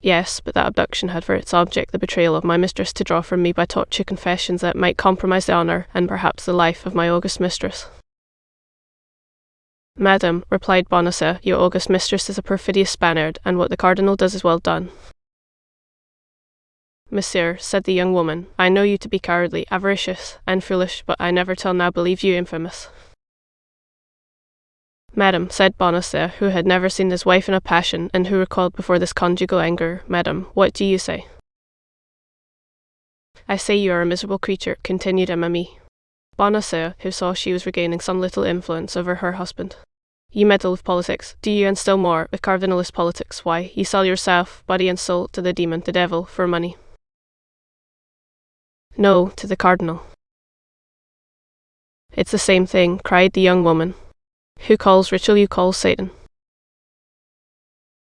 Yes, but that abduction had for its object the betrayal of my mistress to draw from me by torture confessions that might compromise the honour and perhaps the life of my august mistress. Madam, replied Bonacieux, your august mistress is a perfidious Spaniard, and what the Cardinal does is well done. Monsieur, said the young woman, I know you to be cowardly, avaricious, and foolish, but I never till now believed you infamous. Madam, said Bonacieux, who had never seen his wife in a passion, and who recalled before this conjugal anger, Madam, what do you say? I say you are a miserable creature, continued Emily. Bonacieux, who saw she was regaining some little influence over her husband. You meddle with politics, do you, and still more, with cardinalist politics, why, you sell yourself, body and soul, to the demon, the devil, for money. No, to the cardinal. It's the same thing, cried the young woman. Who calls Richelieu calls Satan.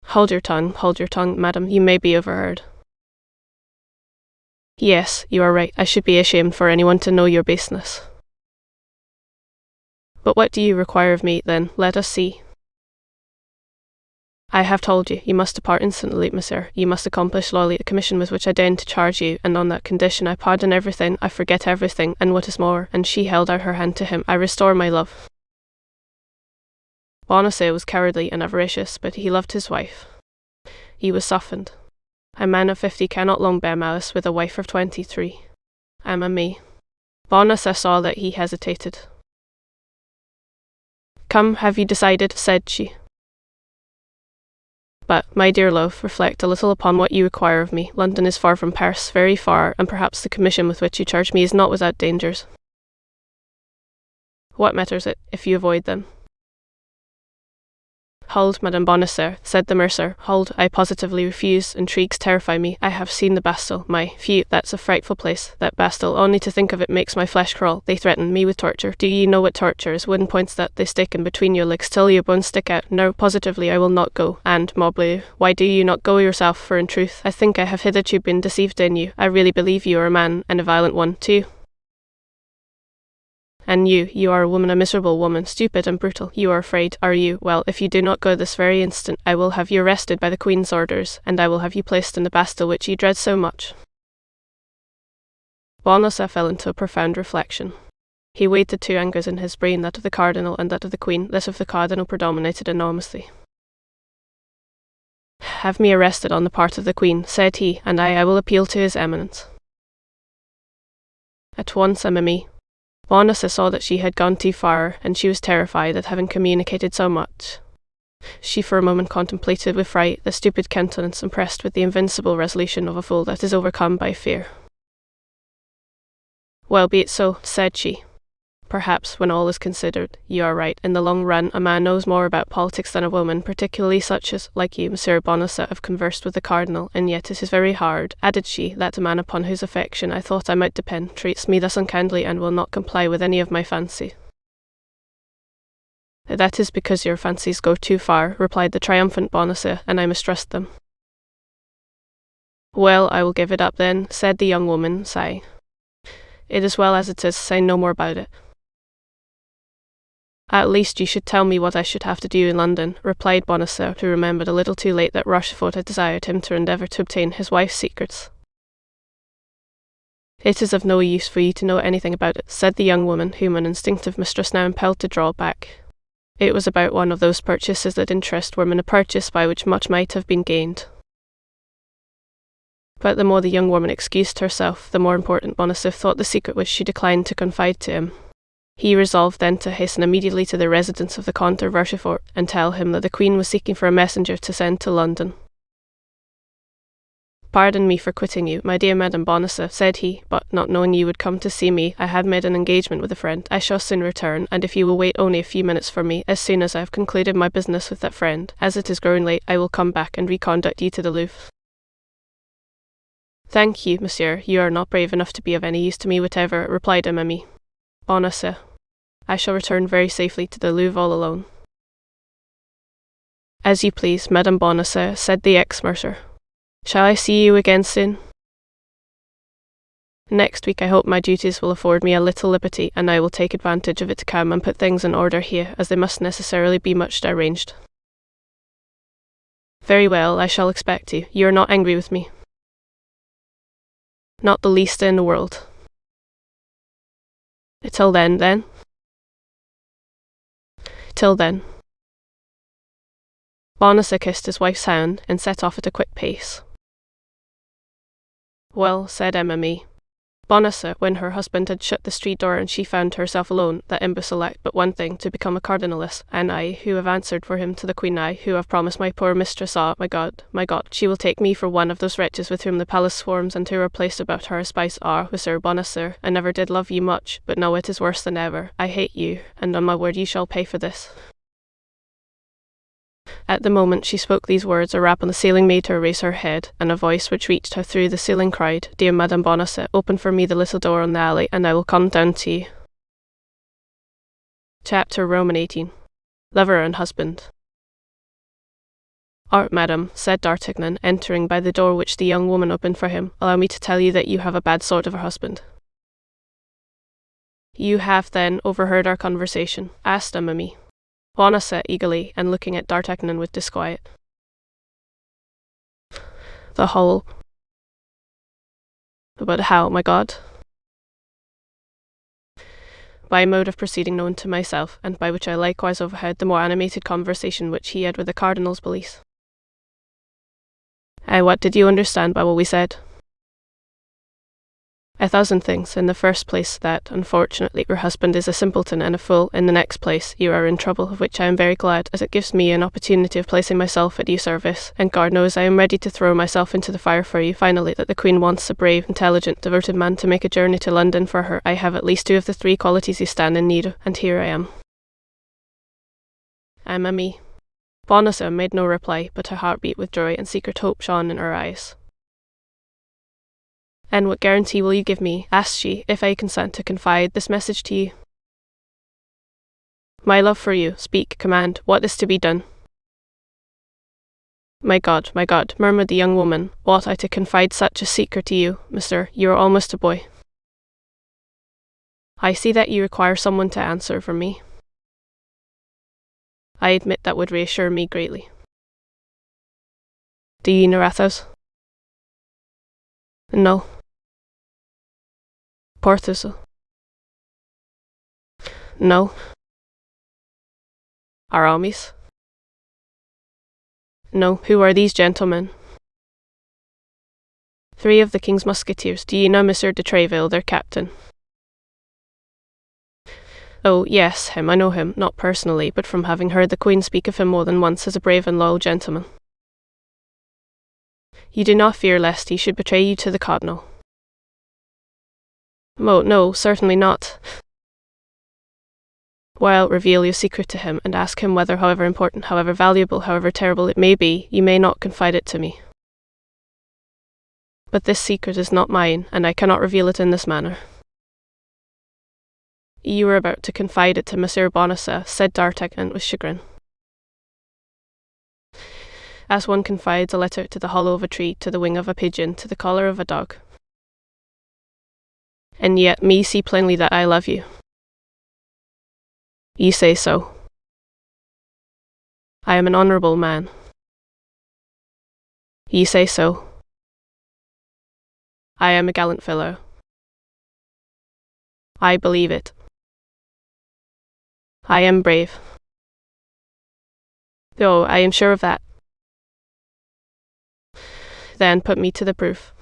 Hold your tongue, madam, you may be overheard. Yes, you are right, I should be ashamed for anyone to know your baseness. But what do you require of me, then? Let us see. I have told you, you must depart instantly, monsieur. You must accomplish loyally the commission with which I deign to charge you, and on that condition I pardon everything, I forget everything, and what is more, and she held out her hand to him, I restore my love. Bonacieux was cowardly and avaricious, but he loved his wife. He was softened. A man of 50 cannot long bear malice with a wife of 23. Me. Bonacieux saw that he hesitated. Come, have you decided? Said she. But, my dear love, reflect a little upon what you require of me. London is far from Paris, very far, and perhaps the commission with which you charge me is not without dangers. What matters it, if you avoid them? Hold, Madame Bonacieux, said the mercer, hold, I positively refuse, intrigues terrify me, I have seen the Bastille, phew, that's a frightful place, that Bastille, only to think of it makes my flesh crawl, they threaten me with torture, do ye know what torture is, wooden points that they stick in between your legs till your bones stick out, no, positively I will not go, and, morbleu, why do you not go yourself, for in truth, I think I have hitherto been deceived in you, I really believe you are a man, and a violent one, too. And you are a woman, a miserable woman, stupid and brutal. You are afraid, are you? Well, if you do not go this very instant, I will have you arrested by the Queen's orders, and I will have you placed in the Bastille which you dread so much. Bonacieux fell into a profound reflection. He weighed the two angers in his brain, that of the Cardinal and that of the Queen. That of the Cardinal predominated enormously. Have me arrested on the part of the Queen, said he, and I will appeal to his eminence. At once, Emily. Bonacieux saw that she had gone too far, and she was terrified at having communicated so much. She for a moment contemplated with fright the stupid countenance impressed with the invincible resolution of a fool that is overcome by fear. Well, be it so, said she. Perhaps, when all is considered, you are right. In the long run, a man knows more about politics than a woman, particularly such as, like you, Monsieur Bonacieux, have conversed with the Cardinal, and yet it is very hard, added she, that a man upon whose affection I thought I might depend treats me thus unkindly and will not comply with any of my fancy. That is because your fancies go too far, replied the triumphant Bonacieux, and I mistrust them. Well, I will give it up then, said the young woman, sighing. It is well as it is, say no more about it. At least you should tell me what I should have to do in London, replied Bonacieux, who remembered a little too late that Rochefort had desired him to endeavour to obtain his wife's secrets. It is of no use for you to know anything about it, said the young woman, whom an instinctive mistress now impelled to draw back. It was about one of those purchases that interest women, a purchase by which much might have been gained. But the more the young woman excused herself, the more important Bonacieux thought the secret which she declined to confide to him. He resolved then to hasten immediately to the residence of the Count of Rochefort, and tell him that the Queen was seeking for a messenger to send to London. Pardon me for quitting you, my dear Madame Bonacieux, said he, but not knowing you would come to see me, I had made an engagement with a friend. I shall soon return, and if you will wait only a few minutes for me, as soon as I have concluded my business with that friend, as it is growing late, I will come back and reconduct you to the Louvre. Thank you, monsieur, you are not brave enough to be of any use to me whatever, replied Emily. Bonacieux, I shall return very safely to the Louvre all alone. As you please, Madame Bonacieux, said the ex-mercer. Shall I see you again soon? Next week I hope my duties will afford me a little liberty, and I will take advantage of it to come and put things in order here, as they must necessarily be much arranged. Very well, I shall expect you. You are not angry with me. Not the least in the world. Till then? Till then. Bonacieux kissed his wife's hand and set off at a quick pace. Well, said Emma. Bonacieux, when her husband had shut the street door and she found herself alone, that imbecile lacked but one thing, to become a cardinaless, and I, who have answered for him to the queen, I, who have promised my poor mistress, my God, she will take me for one of those wretches with whom the palace swarms, and who are placed about her as spies are, with Sir Bonacieux. I never did love you much, but now it is worse than ever. I hate you, and on my word you shall pay for this. At the moment she spoke these words, a rap on the ceiling made her raise her head, and a voice which reached her through the ceiling cried, Dear Madame Bonacieux, open for me the little door on the alley, and I will come down to you. Chapter Roman 18. Lover and Husband. Art, madam, said D'Artagnan, entering by the door which the young woman opened for him, allow me to tell you that you have a bad sort of a husband. You have, then, overheard our conversation? Asked Emma. Bonacieux eagerly, and looking at D'Artagnan with disquiet. The whole. But how, my God? By a mode of proceeding known to myself, and by which I likewise overheard the more animated conversation which he had with the cardinal's police. What did you understand by what we said? 1,000 things. In the first place, that, unfortunately, your husband is a simpleton and a fool. In the next place, you are in trouble, of which I am very glad, as it gives me an opportunity of placing myself at your service, and God knows I am ready to throw myself into the fire for you. Finally, that the Queen wants a brave, intelligent, devoted man to make a journey to London for her. I have at least 2 of the 3 qualities you stand in need of, and here I am. Emma. Bonacieux made no reply, but her heart beat with joy, and secret hope shone in her eyes. And what guarantee will you give me, asked she, if I consent to confide this message to you? My love for you. Speak, command, what is to be done? My God, murmured the young woman, ought I to confide such a secret to you, monsieur? You are almost a boy. I see that you require someone to answer for me. I admit that would reassure me greatly. Do you know Athos? No. Porthos? No. Aramis? No. Who are these gentlemen? 3 of the King's Musketeers. Do you know Monsieur de Treville, their captain? Oh, yes, him. I know him, not personally, but from having heard the Queen speak of him more than once as a brave and loyal gentleman. You do not fear lest he should betray you to the Cardinal? Oh, no, certainly not. Well, reveal your secret to him, and ask him whether, however important, however valuable, however terrible it may be, you may not confide it to me. But this secret is not mine, and I cannot reveal it in this manner. You were about to confide it to Monsieur Bonacieux, said D'Artagnan with chagrin. As one confides a letter to the hollow of a tree, to the wing of a pigeon, to the collar of a dog. And yet me see plainly that I love you. You say so. I am an honourable man. You say so. I am a gallant fellow. I believe it. I am brave. Oh, I am sure of that. Then put me to the proof.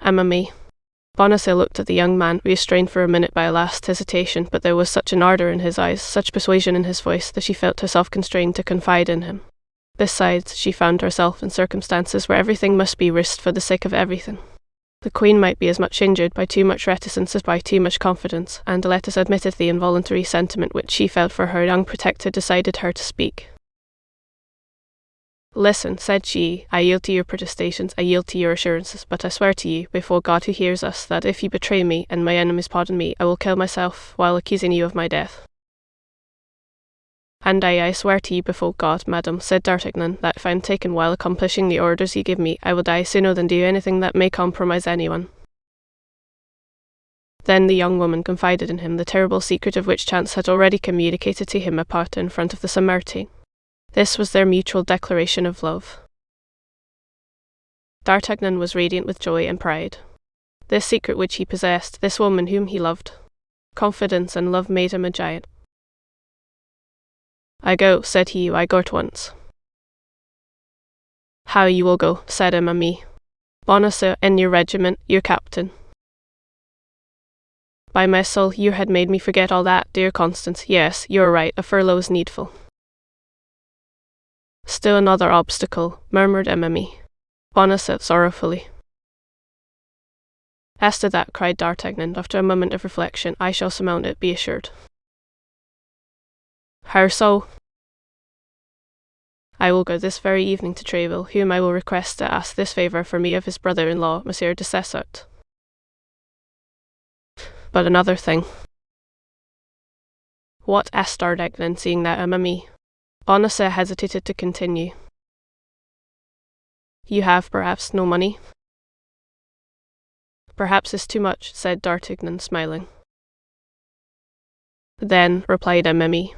Emma. Bonacieux looked at the young man, restrained for a minute by a last hesitation, but there was such an ardour in his eyes, such persuasion in his voice, that she felt herself constrained to confide in him. Besides, she found herself in circumstances where everything must be risked for the sake of everything. The Queen might be as much injured by too much reticence as by too much confidence, and let us admit the involuntary sentiment which she felt for her young protector decided her to speak. Listen, said she, I yield to your protestations, I yield to your assurances, but I swear to you, before God who hears us, that if you betray me, and my enemies pardon me, I will kill myself while accusing you of my death. And I swear to you before God, madam, said D'Artagnan, that if I am taken while accomplishing the orders you give me, I will die sooner than do anything that may compromise anyone. Then the young woman confided in him the terrible secret of which chance had already communicated to him apart in front of the Samaritaine. This was their mutual declaration of love. D'Artagnan was radiant with joy and pride. This secret which he possessed, this woman whom he loved. Confidence and love made him a giant. "I go," said he, "I go at once." "How you will go," said Aramis. "Bonacieux in your regiment, your captain." "By my soul, you had made me forget all that, dear Constance. Yes, you are right, a furlough is needful." "Still another obstacle," murmured Aramis. Bonacieux sorrowfully. "As to that," cried D'Artagnan, after a moment of reflection, "I shall surmount it, be assured." "How so?" "I will go this very evening to Tréville, whom I will request to ask this favour for me of his brother-in-law, Monsieur de Cessart. But another thing." "What?" asked D'Artagnan, seeing that Aramis. Bonacieux hesitated to continue. "You have, perhaps, no money?" "Perhaps is too much," said D'Artagnan, smiling. "Then," replied Aramis.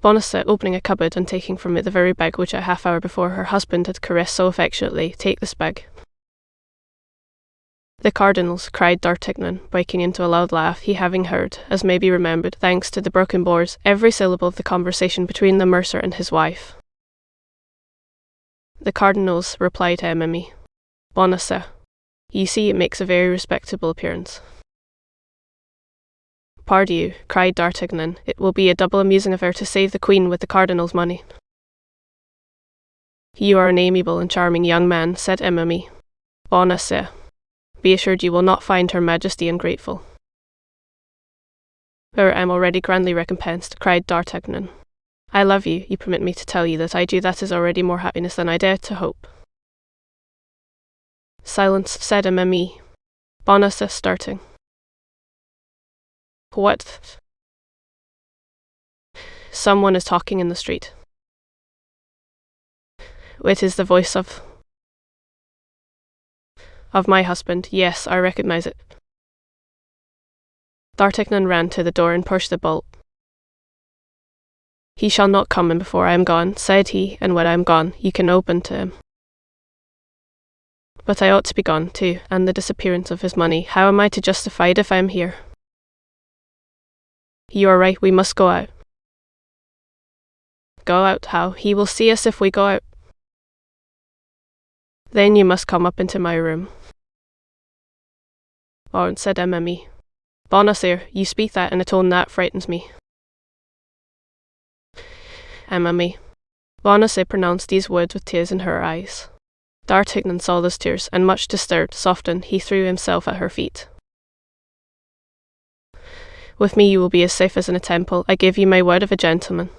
Bonacieux, opening a cupboard and taking from it the very bag which a half-hour before her husband had caressed so affectionately, "Take this bag." "The Cardinal's," cried D'Artagnan, breaking into a loud laugh, he having heard, as may be remembered, thanks to the broken boards, every syllable of the conversation between the mercer and his wife. "The Cardinal's," replied Aramis. "Bonacieux. You see, it makes a very respectable appearance." "Pardieu," cried D'Artagnan, "it will be a double amusing affair to save the Queen with the Cardinal's money." "You are an amiable and charming young man," said Aramis. "Bonacieux. Be assured you will not find Her Majesty ungrateful." "I am already grandly recompensed," cried D'Artagnan. "I love you. You permit me to tell you that I do. That is already more happiness than I dared to hope." "Silence," said Aramis. Bonacieux starting. "What?" "Someone is talking in the street." "It is the voice of my husband. Yes, I recognize it." D'Artagnan ran to the door and pushed the bolt. "He shall not come in before I am gone," said he, "and when I am gone, you can open to him." "But I ought to be gone, too, and the disappearance of his money, how am I to justify it if I am here?" "You are right, we must go out." "Go out? How? He will see us if we go out." "Then you must come up into my room." "Oh," said Aramis. "Bonacieux, you speak that in a tone that frightens me." Aramis. Bonacieux pronounced these words with tears in her eyes. D'Artagnan saw those tears, and much disturbed, softened, he threw himself at her feet. "With me you will be as safe as in a temple. I give you my word of a gentleman."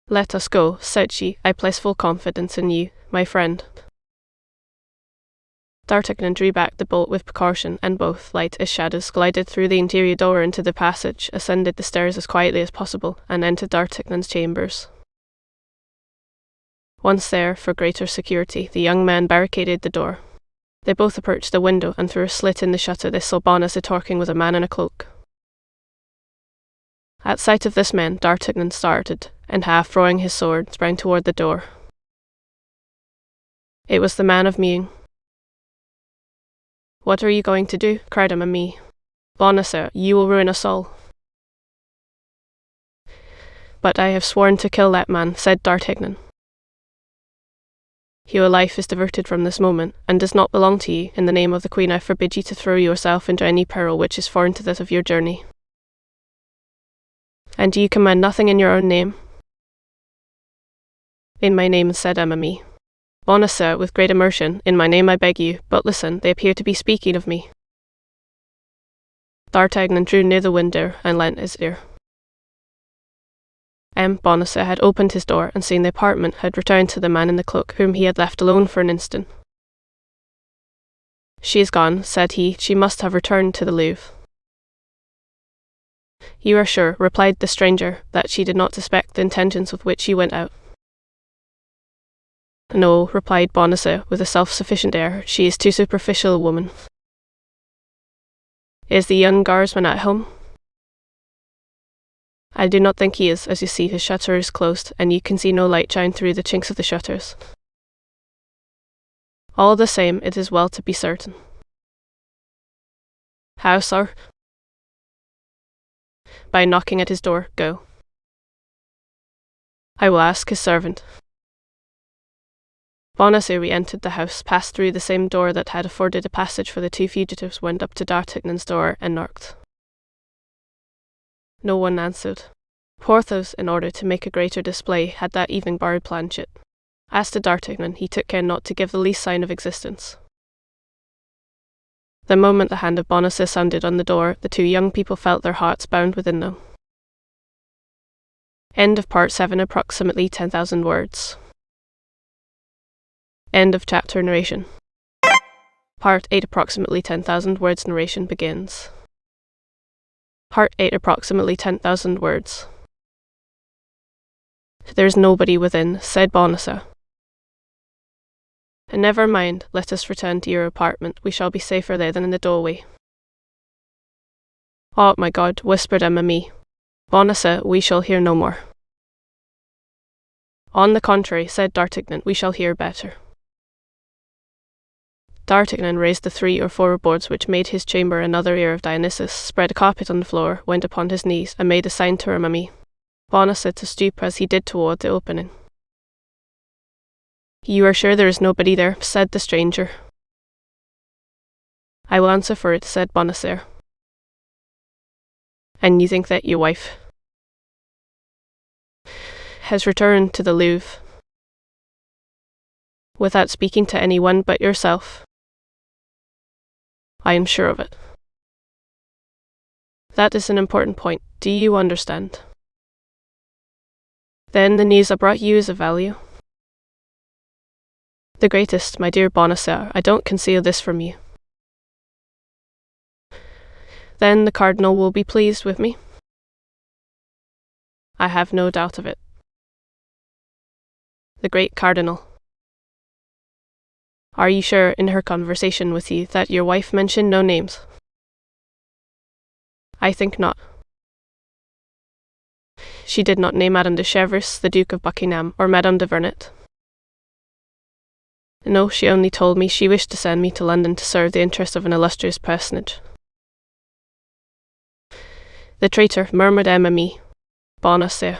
"Let us go," said she. "I place full confidence in you, my friend." D'Artagnan drew back the bolt with precaution, and both, light as shadows, glided through the interior door into the passage, ascended the stairs as quietly as possible, and entered D'Artagnan's chambers. Once there, for greater security, the young man barricaded the door. They both approached the window, and through a slit in the shutter they saw Bonacieux talking with a man in a cloak. At sight of this man, D'Artagnan started, and half drawing his sword, sprang toward the door. It was the man of Meung. "What are you going to do?" cried Aramis. "Bonacieux, you will ruin us all." "But I have sworn to kill that man," said D'Artagnan. "Your life is diverted from this moment, and does not belong to you. In the name of the Queen, I forbid you to throw yourself into any peril which is foreign to that of your journey." "And do you command nothing in your own name?" "In my name," said Aramis. "Bonacieux, with great immersion, in my name I beg you, but listen, they appear to be speaking of me." D'Artagnan drew near the window and lent his ear. Bonacieux had opened his door and seeing the apartment had returned to the man in the cloak whom he had left alone for an instant. "She is gone," said he. "She must have returned to the Louvre." "You are sure," replied the stranger, "that she did not suspect the intentions with which you went out?" "No," replied Bonacieux, with a self-sufficient air. "She is too superficial a woman." "Is the young guardsman at home?" I do not think he is. As you see, his shutter is closed, and you can see no light shine through the chinks of the shutters. All the same, it is well to be certain. How, sir? By knocking at his door. Go. I will ask his servant. Bonacieux re-entered the house, passed through the same door that had afforded a passage for the two fugitives, went up to D'Artagnan's door, and knocked. No one answered. Porthos, in order to make a greater display, had that evening borrowed Planchet. As to D'Artagnan, he took care not to give the least sign of existence. The moment the hand of Bonacieux sounded on the door, the two young people felt their hearts bound within them. End of part 7, approximately 10,000 words. End of chapter narration. Part 8, approximately 10,000 words narration begins. Part 8, approximately 10,000 words. There's nobody within, said Bonacieux. Never mind, let us return to your apartment. We shall be safer there than in the doorway. Oh, my God, whispered Emma. Bonacieux, we shall hear no more. On the contrary, said D'Artagnan, we shall hear better. D'Artagnan raised the 3 or 4 boards which made his chamber another ear of Dionysus, spread a carpet on the floor, went upon his knees, and made a sign to Aramis, Bonacieux to stoop as he did toward the opening. You are sure there is nobody there, said the stranger. I will answer for it, said Bonacieux. And you think that your wife has returned to the Louvre without speaking to anyone but yourself? I am sure of it. That is an important point. Do you understand? Then the news I brought you is of value. The greatest, my dear Bonacieux. I don't conceal this from you. Then the Cardinal will be pleased with me? I have no doubt of it. The great Cardinal. Are you sure in her conversation with you that your wife mentioned no names? I think not. She did not name Madame de Chevreuse, the Duke of Buckingham, or Madame de Vernet. No, she only told me she wished to send me to London to serve the interests of an illustrious personage. The traitor, murmured Emma. Bonacieux.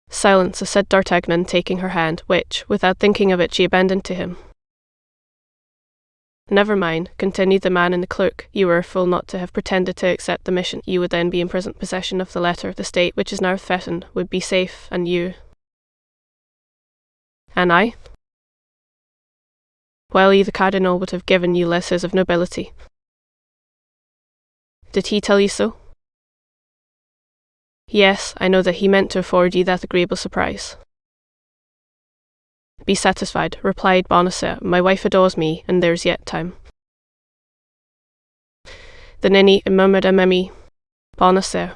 Silence, said D'Artagnan, taking her hand, which, without thinking of it, she abandoned to him. Never mind, continued the man in the cloak. You were a fool not to have pretended to accept the mission. You would then be in present possession of the letter. The state, which is now threatened, would be safe, and you... And I? Well, the Cardinal would have given you letters of nobility. Did he tell you so? Yes, I know that he meant to afford you that agreeable surprise. Be satisfied, replied Bonacieux. My wife adores me, and there is yet time. The ninny, murmured Emma. Bonacieux.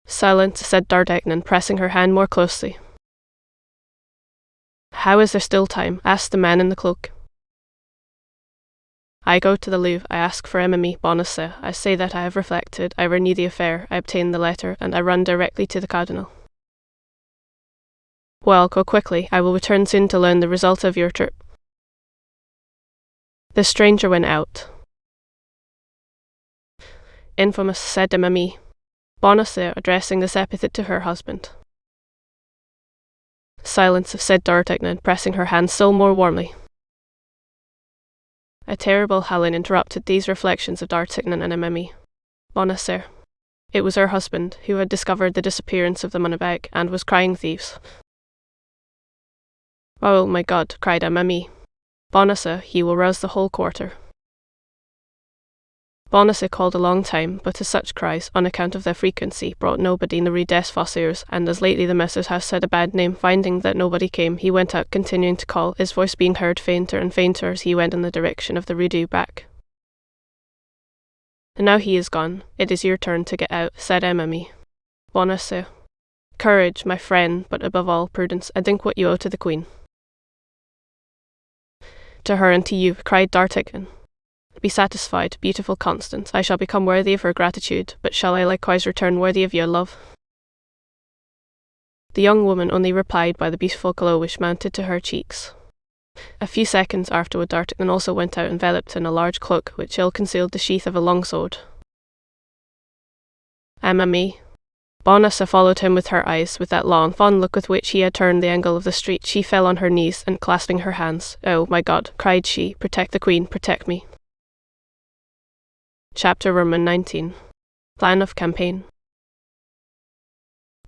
Silence, said D'Artagnan, pressing her hand more closely. How is there still time? Asked the man in the cloak. I go to the Louvre, I ask for Emma, Bonacieux. I say that I have reflected, I renew the affair, I obtain the letter, and I run directly to the Cardinal. Well, go quickly, I will return soon to learn the result of your trip. The stranger went out. Infamous, said Emma. Bonacieux, addressing this epithet to her husband. Silence, said D'Artagnan, pressing her hand still more warmly. A terrible howling interrupted these reflections of D'Artagnan and Emma. Bonacieux. It was her husband, who had discovered the disappearance of the money bag, and was crying thieves. Oh, my God, cried Emma. Bonacieux, he will rouse the whole quarter. Bonacieux called a long time, but as such cries, on account of their frequency, brought nobody in the Rue des Fosseurs, and as lately the Messer's house had a bad name, finding that nobody came, he went out continuing to call, his voice being heard fainter and fainter as he went in the direction of the Rue du Bac. And now he is gone. It is your turn to get out, said Emma. Bonacieux. Courage, my friend, but above all, prudence, and think what you owe to the Queen. To her and to you, cried D'Artagnan. Be satisfied, beautiful Constance, I shall become worthy of her gratitude, but shall I likewise return worthy of your love?" The young woman only replied by the beautiful glow which mounted to her cheeks. A few seconds afterward D'Artagnan also went out enveloped in a large cloak which ill concealed the sheath of a long sword. "Ami." Bonacieux followed him with her eyes. With that long, fond look with which he had turned the angle of the street, she fell on her knees, and clasping her hands, "Oh, my God," cried she, "protect the Queen, protect me." Chapter Roman 19. Plan of Campaign.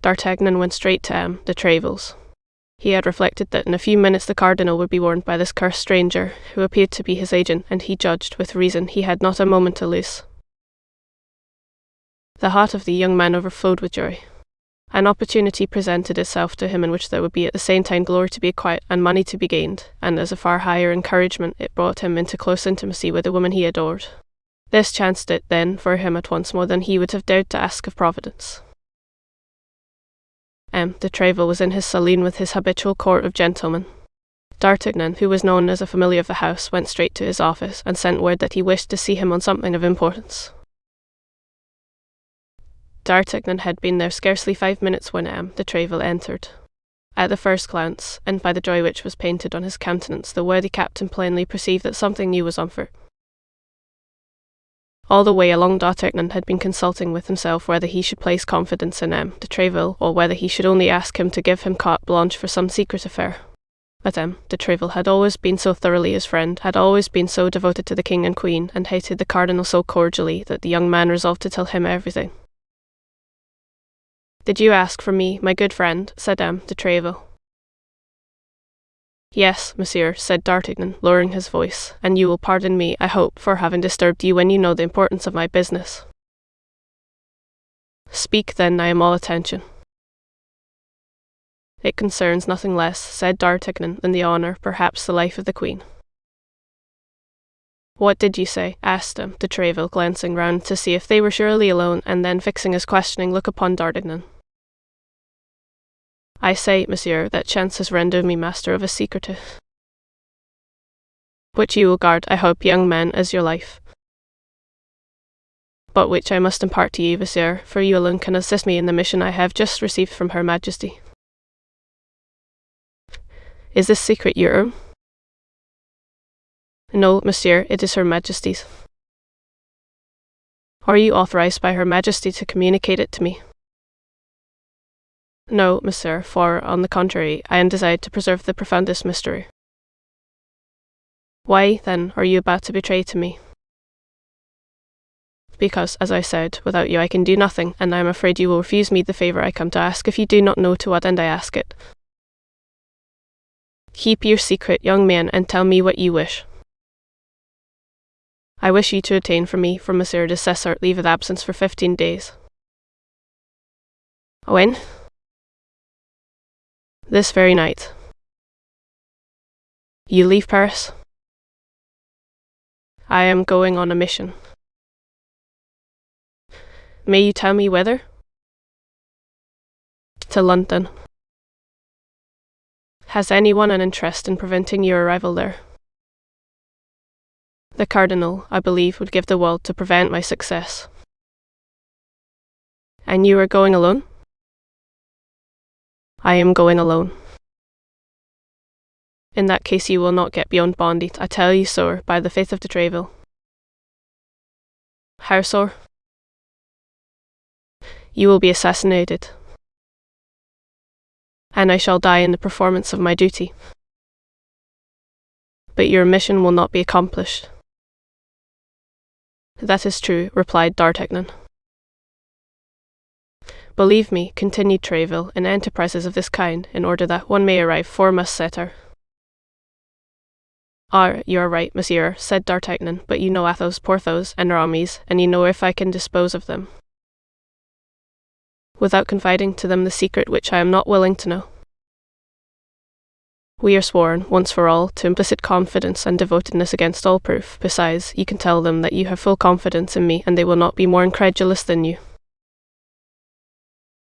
D'Artagnan went straight to de Tréville's. He had reflected that in a few minutes the Cardinal would be warned by this cursed stranger, who appeared to be his agent, and he judged, with reason, he had not a moment to lose. The heart of the young man overflowed with joy. An opportunity presented itself to him in which there would be at the same time glory to be acquired and money to be gained, and as a far higher encouragement it brought him into close intimacy with the woman he adored. This chanced it, then, for him at once more than he would have dared to ask of Providence. De Tréville was in his saloon with his habitual court of gentlemen. D'Artagnan, who was known as a familiar of the house, went straight to his office, and sent word that he wished to see him on something of importance. D'Artagnan had been there scarcely 5 minutes when de Tréville entered. At the first glance, and by the joy which was painted on his countenance, the worthy captain plainly perceived that something new was on foot. All the way along D'Artagnan had been consulting with himself whether he should place confidence in de Tréville, or whether he should only ask him to give him carte blanche for some secret affair. But de Tréville had always been so thoroughly his friend, had always been so devoted to the king and queen, and hated the Cardinal so cordially, that the young man resolved to tell him everything. "Did you ask for me, my good friend?" said de Tréville. "Yes, monsieur," said D'Artagnan, lowering his voice, "and you will pardon me, I hope, for having disturbed you when you know the importance of my business." "Speak, then, I am all attention." "It concerns nothing less," said D'Artagnan, "than the honour, perhaps the life of the Queen." "What did you say?" asked de Tréville, glancing round to see if they were surely alone, and then fixing his questioning look upon D'Artagnan. "I say, monsieur, that chance has rendered me master of a secret, which you will guard, I hope, young man, as your life, but which I must impart to you, monsieur, for you alone can assist me in the mission I have just received from Her Majesty." "Is this secret your own?" "No, monsieur, it is Her Majesty's." "Are you authorized by Her Majesty to communicate it to me?" "No, monsieur, for, on the contrary, I am desired to preserve the profoundest mystery." "Why, then, are you about to betray to me?" "Because, as I said, without you I can do nothing, and I am afraid you will refuse me the favour I come to ask if you do not know to what end I ask it." "Keep your secret, young man, and tell me what you wish." "I wish you to obtain for me, from Monsieur de Cessart, leave of absence for 15 days. "When?" "This very night." "You leave Paris?" "I am going on a mission." "May you tell me whither?" "To London." "Has anyone an interest in preventing your arrival there?" "The Cardinal, I believe, would give the world to prevent my success." "And you are going alone?" "I am going alone." "In that case you will not get beyond Bondy, I tell you so, by the faith of de Tréville." "How so?" "You will be assassinated." "And I shall die in the performance of my duty." "But your mission will not be accomplished." "That is true," replied D'Artagnan. "Believe me," continued Tréville, "in enterprises of this kind, in order that one may arrive, 4 must set out." "Ah, you are right, monsieur," said D'Artagnan, "but you know Athos, Porthos, and Aramis, and you know if I can dispose of them, without confiding to them the secret which I am not willing to know. We are sworn, once for all, to implicit confidence and devotedness against all proof. Besides, you can tell them that you have full confidence in me, and they will not be more incredulous than you."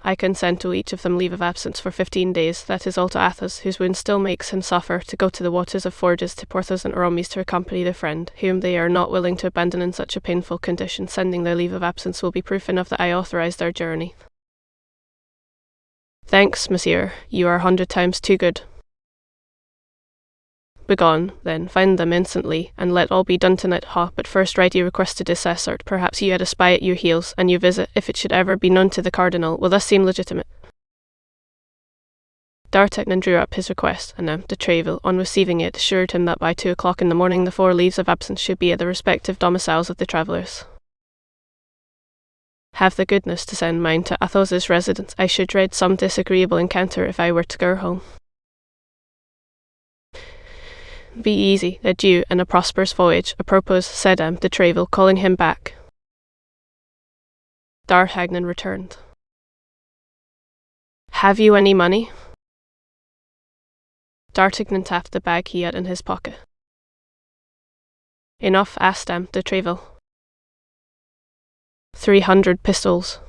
I consent to each of them leave of absence for 15 days, that is all to Athos, whose wound still makes him suffer, to go to the waters of Forges, to Porthos and Aramis to accompany their friend, whom they are not willing to abandon in such a painful condition. Sending their leave of absence will be proof enough that I authorise their journey. Thanks, monsieur, you are 100 times too good. Begone, then, find them instantly, and let all be done tonight. But first write your request to Dessessart. Perhaps you had a spy at your heels, and your visit, if it should ever be known to the Cardinal, will thus seem legitimate. D'Artagnan drew up his request, and de Tréville, on receiving it, assured him that by 2 o'clock in the morning the 4 leaves of absence should be at the respective domiciles of the travellers. Have the goodness to send mine to Athos's residence. I should dread some disagreeable encounter if I were to go home. Be easy, adieu, and a prosperous voyage. Apropos, said de Tréville, calling him back. D'Artagnan returned. Have you any money? D'Artagnan tapped the bag he had in his pocket. Enough, asked de Tréville. 300 pistoles.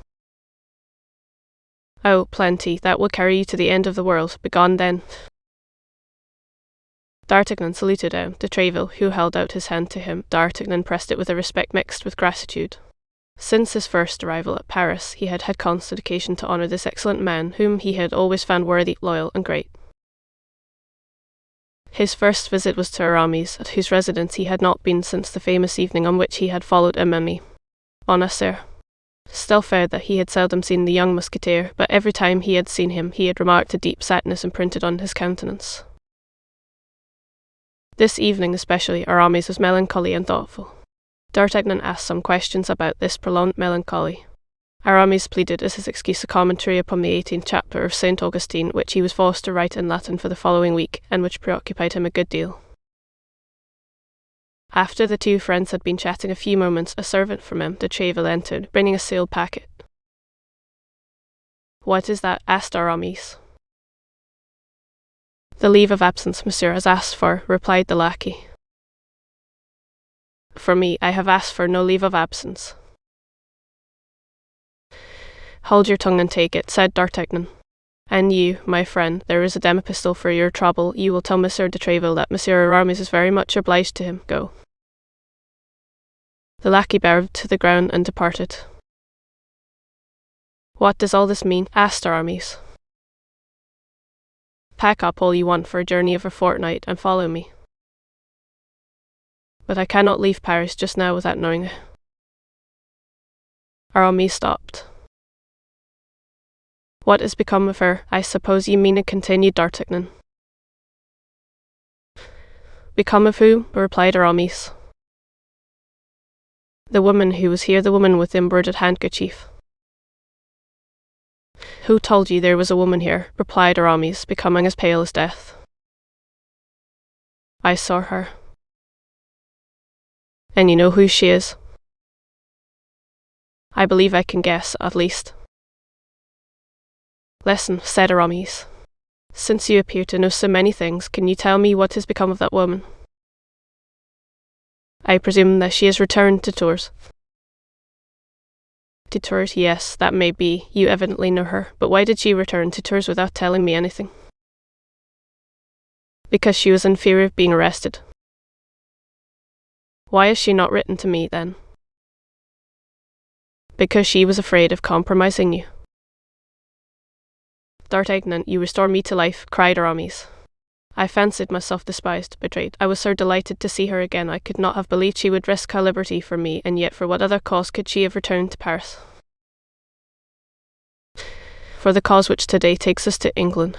Oh, plenty. That will carry you to the end of the world. Begone then. D'Artagnan saluted de Tréville, who held out his hand to him. D'Artagnan pressed it with a respect mixed with gratitude. Since his first arrival at Paris, he had had constant occasion to honour this excellent man, whom he had always found worthy, loyal, and great. His first visit was to Aramis, at whose residence he had not been since the famous evening on which he had followed Emmeline on Auxerre. Still fair that he had seldom seen the young musketeer, but every time he had seen him he had remarked a deep sadness imprinted on his countenance. This evening especially, Aramis was melancholy and thoughtful. D'Artagnan asked some questions about this prolonged melancholy. Aramis pleaded as his excuse a commentary upon the 18th chapter of St. Augustine, which he was forced to write in Latin for the following week, and which preoccupied him a good deal. After the 2 friends had been chatting a few moments, a servant from de Tréville entered, bringing a sealed packet. What is that? Asked Aramis. The leave of absence monsieur has asked for, replied the lackey. For me, I have asked for no leave of absence. Hold your tongue and take it, said D'Artagnan. And you, my friend, there is a demi-pistole for your trouble. You will tell Monsieur de Tréville that Monsieur Aramis is very much obliged to him. Go. The lackey bowed to the ground and departed. What does all this mean? Asked Aramis. Pack up all you want for a journey of a fortnight and follow me. But I cannot leave Paris just now without knowing it. Aramis stopped. What has become of her? I suppose you mean it, continued D'Artagnan. Become of who? Replied Aramis. The woman who was here, the woman with the embroidered handkerchief. Who told you there was a woman here? Replied Aramis, becoming as pale as death. I saw her. And you know who she is? I believe I can guess, at least. Listen, said Aramis. Since you appear to know so many things, can you tell me what has become of that woman? I presume that she has returned to Tours. To Tours, yes, that may be. You evidently know her. But why did she return to Tours without telling me anything? Because she was in fear of being arrested. Why has she not written to me, then? Because she was afraid of compromising you. D'Artagnan, you restore me to life, cried Aramis. I fancied myself despised, betrayed. I was so delighted to see her again. I could not have believed she would risk her liberty for me, and yet for what other cause could she have returned to Paris? For the cause which today takes us to England.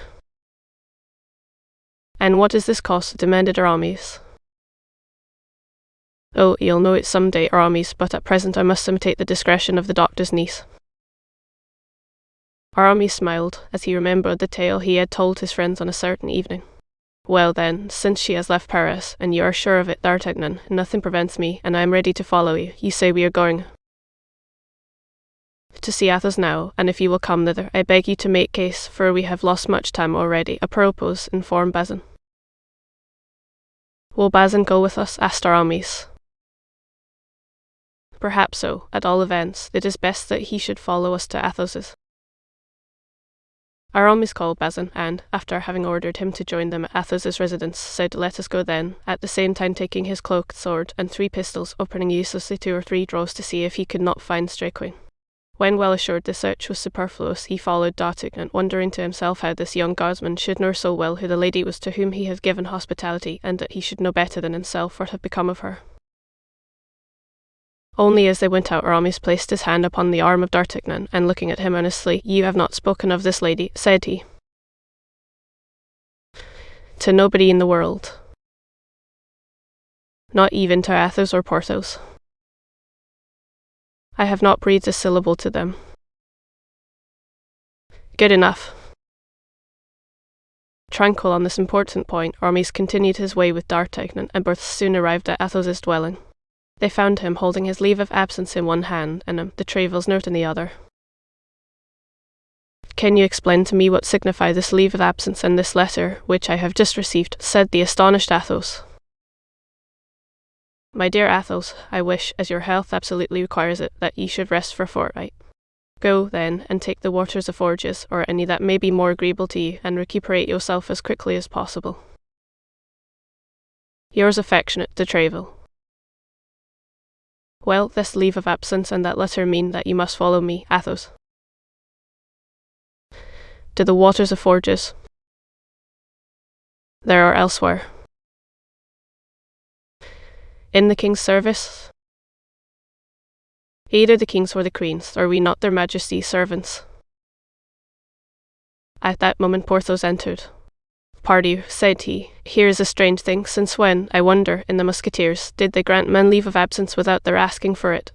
And what is this cause? Demanded Aramis. Oh, you'll know it some day, Aramis, but at present I must imitate the discretion of the doctor's niece. Aramis smiled as he remembered the tale he had told his friends on a certain evening. Well then, since she has left Paris, and you are sure of it, D'Artagnan, nothing prevents me, and I am ready to follow you. You say we are going to see Athos now, and if you will come thither, I beg you to make case, for we have lost much time already. Apropos, inform Bazin. Will Bazin go with us? Asked Aramis. Perhaps so. At all events, it is best that he should follow us to Athos's. Aramis called Bazin, and, after having ordered him to join them at Athos's residence, said, "Let us go then," at the same time taking his cloak, sword, and 3 pistols, opening uselessly 2 or 3 drawers to see if he could not find Stracoin. When well assured the search was superfluous, he followed D'Artagnan, wondering to himself how this young guardsman should know so well who the lady was to whom he had given hospitality, and that he should know better than himself what had become of her. Only as they went out, Aramis placed his hand upon the arm of D'Artagnan, and looking at him earnestly, "You have not spoken of this lady," said he. "To nobody in the world. Not even to Athos or Porthos. I have not breathed a syllable to them." "Good enough." Tranquil on this important point, Aramis continued his way with D'Artagnan, and both soon arrived at Athos's dwelling. They found him holding his leave of absence in one hand and de Tréville's note in the other. "Can you explain to me what signify this leave of absence and this letter, which I have just received?" said the astonished Athos. "My dear Athos, I wish, as your health absolutely requires it, that you should rest for a fortnight. Go, then, and take the waters of Forges, or any that may be more agreeable to you, and recuperate yourself as quickly as possible. Yours affectionate, de Tréville." "Well, this leave of absence and that letter mean that you must follow me, Athos." "To the waters of Forges." "There or elsewhere?" "In the king's service?" "Either the king's or the queen's. Are we not their majesty's servants?" At that moment Porthos entered. "Pardieu," said he, "here is a strange thing. Since when, I wonder, in the Musketeers, did they grant men leave of absence without their asking for it?"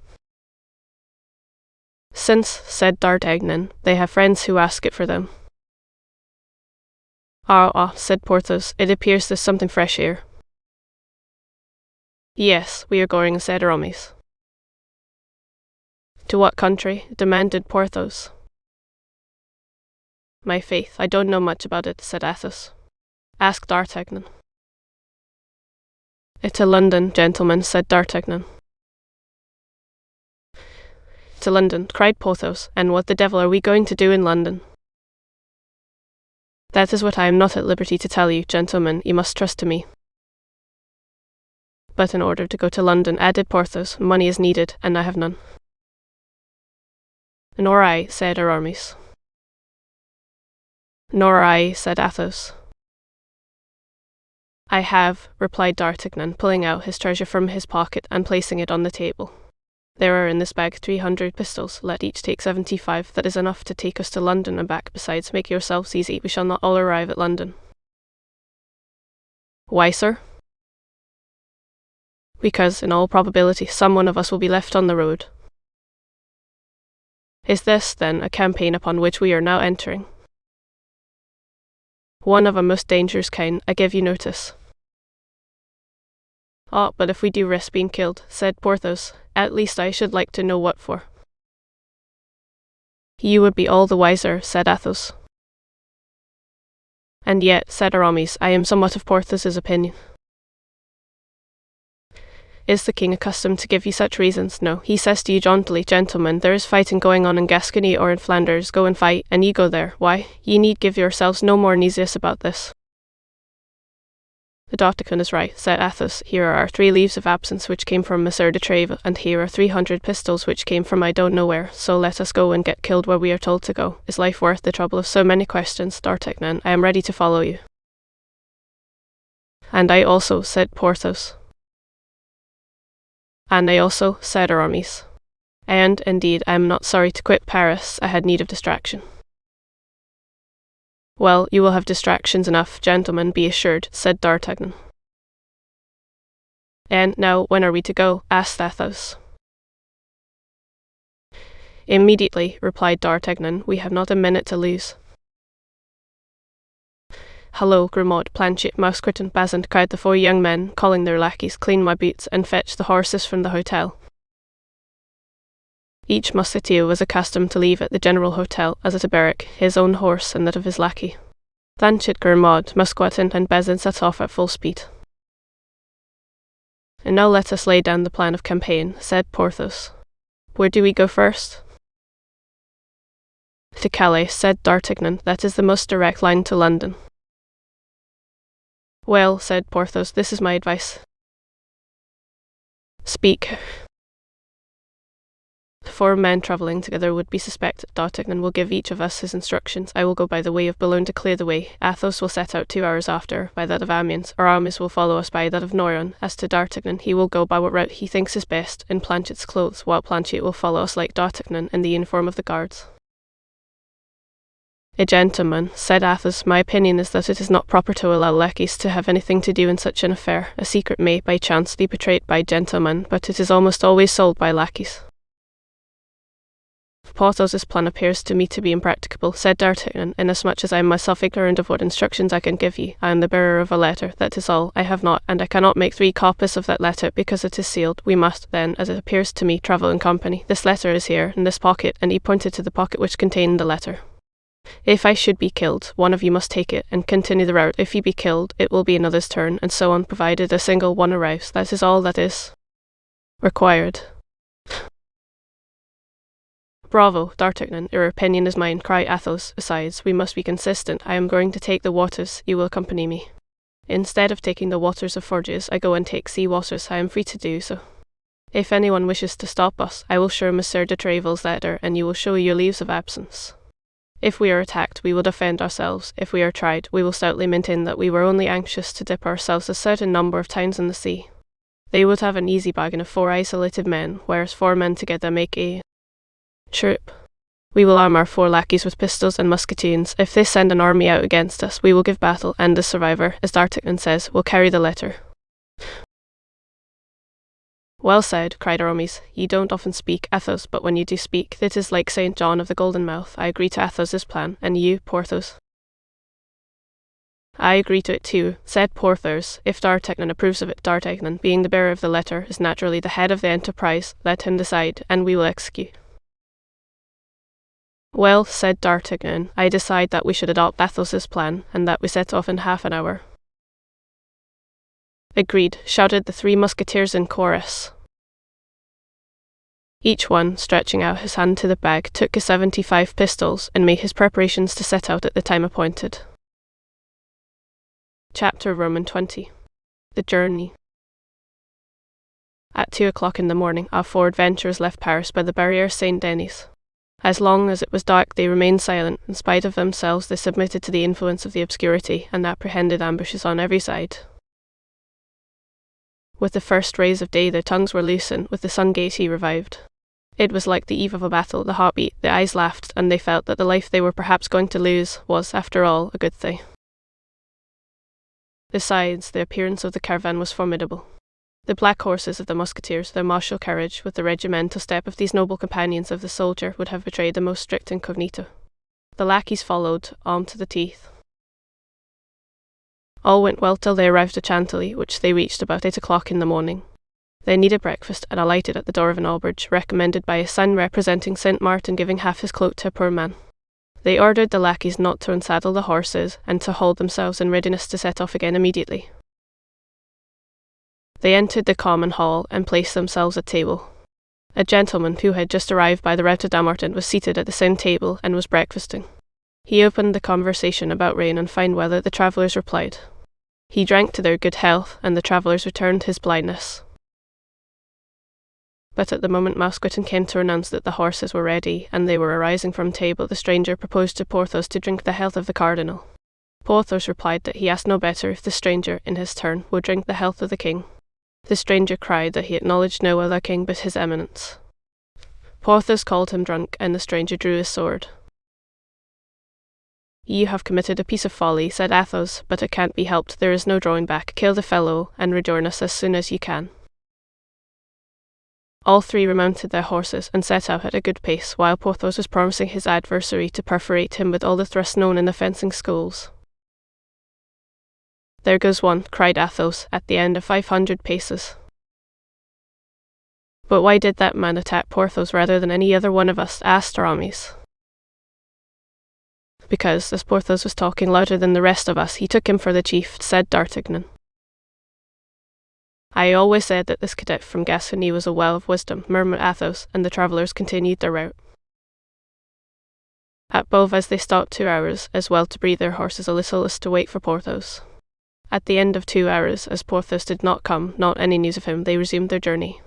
"Since," said D'Artagnan, "they have friends who ask it for them." Ah, said Porthos, "it appears there's something fresh here." "Yes, we are going," said Aramis. "To what country?" demanded Porthos. "My faith, I don't know much about it," said Athos. "Ask D'Artagnan." "To London, gentlemen," said D'Artagnan. "To London," cried Porthos, "and what the devil are we going to do in London?" "That is what I am not at liberty to tell you, gentlemen. You must trust to me." "But in order to go to London," added Porthos, "money is needed, and I have none." "Nor I," said Aramis. "Nor I," said Athos. "I have," replied D'Artagnan, pulling out his treasure from his pocket and placing it on the table. "There are in this bag 300 pistols. Let each take 75. That is enough to take us to London and back. Besides, make yourselves easy. We shall not all arrive at London." "Why, sir?" "Because, in all probability, some one of us will be left on the road." "Is this, then, a campaign upon which we are now entering?" "One of a most dangerous kind, I give you notice." "Ah, but if we do risk being killed," said Porthos, "at least I should like to know what for." "You would be all the wiser," said Athos. "And yet," said Aramis, "I am somewhat of Porthos's opinion." "Is the king accustomed to give you such reasons? No, he says to you jauntily, 'Gentlemen, there is fighting going on in Gascony or in Flanders, go and fight,' and ye go there. Why, ye need give yourselves no more uneasiness about this." "The D'Artagnan is right," said Athos. "Here are 3 leaves of absence which came from Monsieur de Tréville, and here are 300 pistols which came from I don't know where, so let us go and get killed where we are told to go. Is life worth the trouble of so many questions? D'Artagnan, I am ready to follow you." "And I also," said Porthos. "And I also," said Aramis. "And, indeed, I am not sorry to quit Paris. I had need of distraction." "Well, you will have distractions enough, gentlemen, be assured," said D'Artagnan. "And now, when are we to go?" asked Athos. "Immediately," replied D'Artagnan. "We have not a minute to lose." "Hullo, Grimaud, Planchet, Mousquet, and Bazin," cried the 4 young men, calling their lackeys, "clean my boots, and fetch the horses from the hotel." Each musketeer was accustomed to leave at the general hotel, as at a barrack, his own horse and that of his lackey. Planchet, Grimaud, Mousquet, and Bazin set off at full speed. "And now let us lay down the plan of campaign," said Porthos. "Where do we go first?" To Calais, said D'Artagnan, that is the most direct line to London. Well, said Porthos, this is my advice. Speak. 4 men travelling together would be suspected. D'Artagnan will give each of us his instructions. I will go by the way of Boulogne to clear the way. Athos will set out 2 hours after, by that of Amiens. Aramis will follow us by that of Noyon. As to D'Artagnan, he will go by what route he thinks is best, in Planchet's clothes, while Planchet will follow us like D'Artagnan in the uniform of the guards. A gentleman, said Athos, my opinion is that it is not proper to allow lackeys to have anything to do in such an affair. A secret may, by chance, be betrayed by gentlemen, but it is almost always sold by lackeys. Porthos's plan appears to me to be impracticable, said D'Artagnan, inasmuch as I am myself ignorant of what instructions I can give you. I am the bearer of a letter, that is all. I have not, and I cannot make 3 copies of that letter, because it is sealed. We must, then, as it appears to me, travel in company. This letter is here, in this pocket, and he pointed to the pocket which contained the letter. If I should be killed, one of you must take it, and continue the route. If you be killed, it will be another's turn, and so on, provided a single one arrives. That is all that is required. Bravo, D'Artagnan, your opinion is mine, cried Athos. Besides, we must be consistent. I am going to take the waters, you will accompany me. Instead of taking the waters of Forges, I go and take sea waters. I am free to do so. If anyone wishes to stop us, I will show Monsieur de Treville's letter, and you will show your leaves of absence. If we are attacked, we will defend ourselves. If we are tried, we will stoutly maintain that we were only anxious to dip ourselves a certain number of times in the sea. They would have an easy bargain of 4 isolated men, whereas 4 men together make a troop. We will arm our 4 lackeys with pistols and musketoons. If they send an army out against us, we will give battle, and the survivor, as D'Artagnan says, will carry the letter. Well said, cried Aramis. You don't often speak, Athos, but when you do speak, it is like St. John of the Golden Mouth. I agree to Athos's plan, and you, Porthos? I agree to it too, said Porthos. If D'Artagnan approves of it, D'Artagnan, being the bearer of the letter, is naturally the head of the enterprise. Let him decide, and we will execute. Well, said D'Artagnan, I decide that we should adopt Athos's plan, and that we set off in half an hour. Agreed, shouted the 3 Musketeers in chorus. Each one, stretching out his hand to the bag, took his 75 pistols, and made his preparations to set out at the time appointed. Chapter Roman 20. The Journey. At 2 o'clock in the morning, our 4 adventurers left Paris by the Barrière Saint-Denis. As long as it was dark, they remained silent. In spite of themselves, they submitted to the influence of the obscurity, and apprehended ambushes on every side. With the first rays of day, their tongues were loosened, with the sun gaiety revived. It was like the eve of a battle. The heart beat, the eyes laughed, and they felt that the life they were perhaps going to lose was, after all, a good thing. Besides, the appearance of the caravan was formidable. The black horses of the musketeers, their martial carriage, with the regimental step of these noble companions of the soldier, would have betrayed the most strict incognito. The lackeys followed, armed to the teeth. All went well till they arrived at Chantilly, which they reached about 8 o'clock in the morning. They needed breakfast, and alighted at the door of an auberge, recommended by a sign representing St. Martin giving half his cloak to a poor man. They ordered the lackeys not to unsaddle the horses, and to hold themselves in readiness to set off again immediately. They entered the common hall, and placed themselves at table. A gentleman who had just arrived by the route of Dammartin was seated at the same table, and was breakfasting. He opened the conversation about rain and fine weather. The travellers replied. He drank to their good health, and the travellers returned his blindness. But at the moment Mousqueton came to announce that the horses were ready, and they were arising from table, the stranger proposed to Porthos to drink the health of the Cardinal. Porthos replied that he asked no better if the stranger, in his turn, would drink the health of the king. The stranger cried that he acknowledged no other king but his eminence. Porthos called him drunk, and the stranger drew his sword. You have committed a piece of folly, said Athos, but it can't be helped. There is no drawing back. Kill the fellow, and rejoin us as soon as you can. All 3 remounted their horses, and set out at a good pace, while Porthos was promising his adversary to perforate him with all the thrusts known in the fencing schools. There goes one, cried Athos, at the end of 500 paces. But why did that man attack Porthos rather than any other one of us? Asked Aramis. Because, as Porthos was talking louder than the rest of us, he took him for the chief, said D'Artagnan. I always said that this cadet from Gascony was a well of wisdom, murmured Athos, and the travellers continued their route. At Beauvais they stopped 2 hours, as well to breathe their horses a little as to wait for Porthos. At the end of 2 hours, as Porthos did not come, not any news of him, they resumed their journey.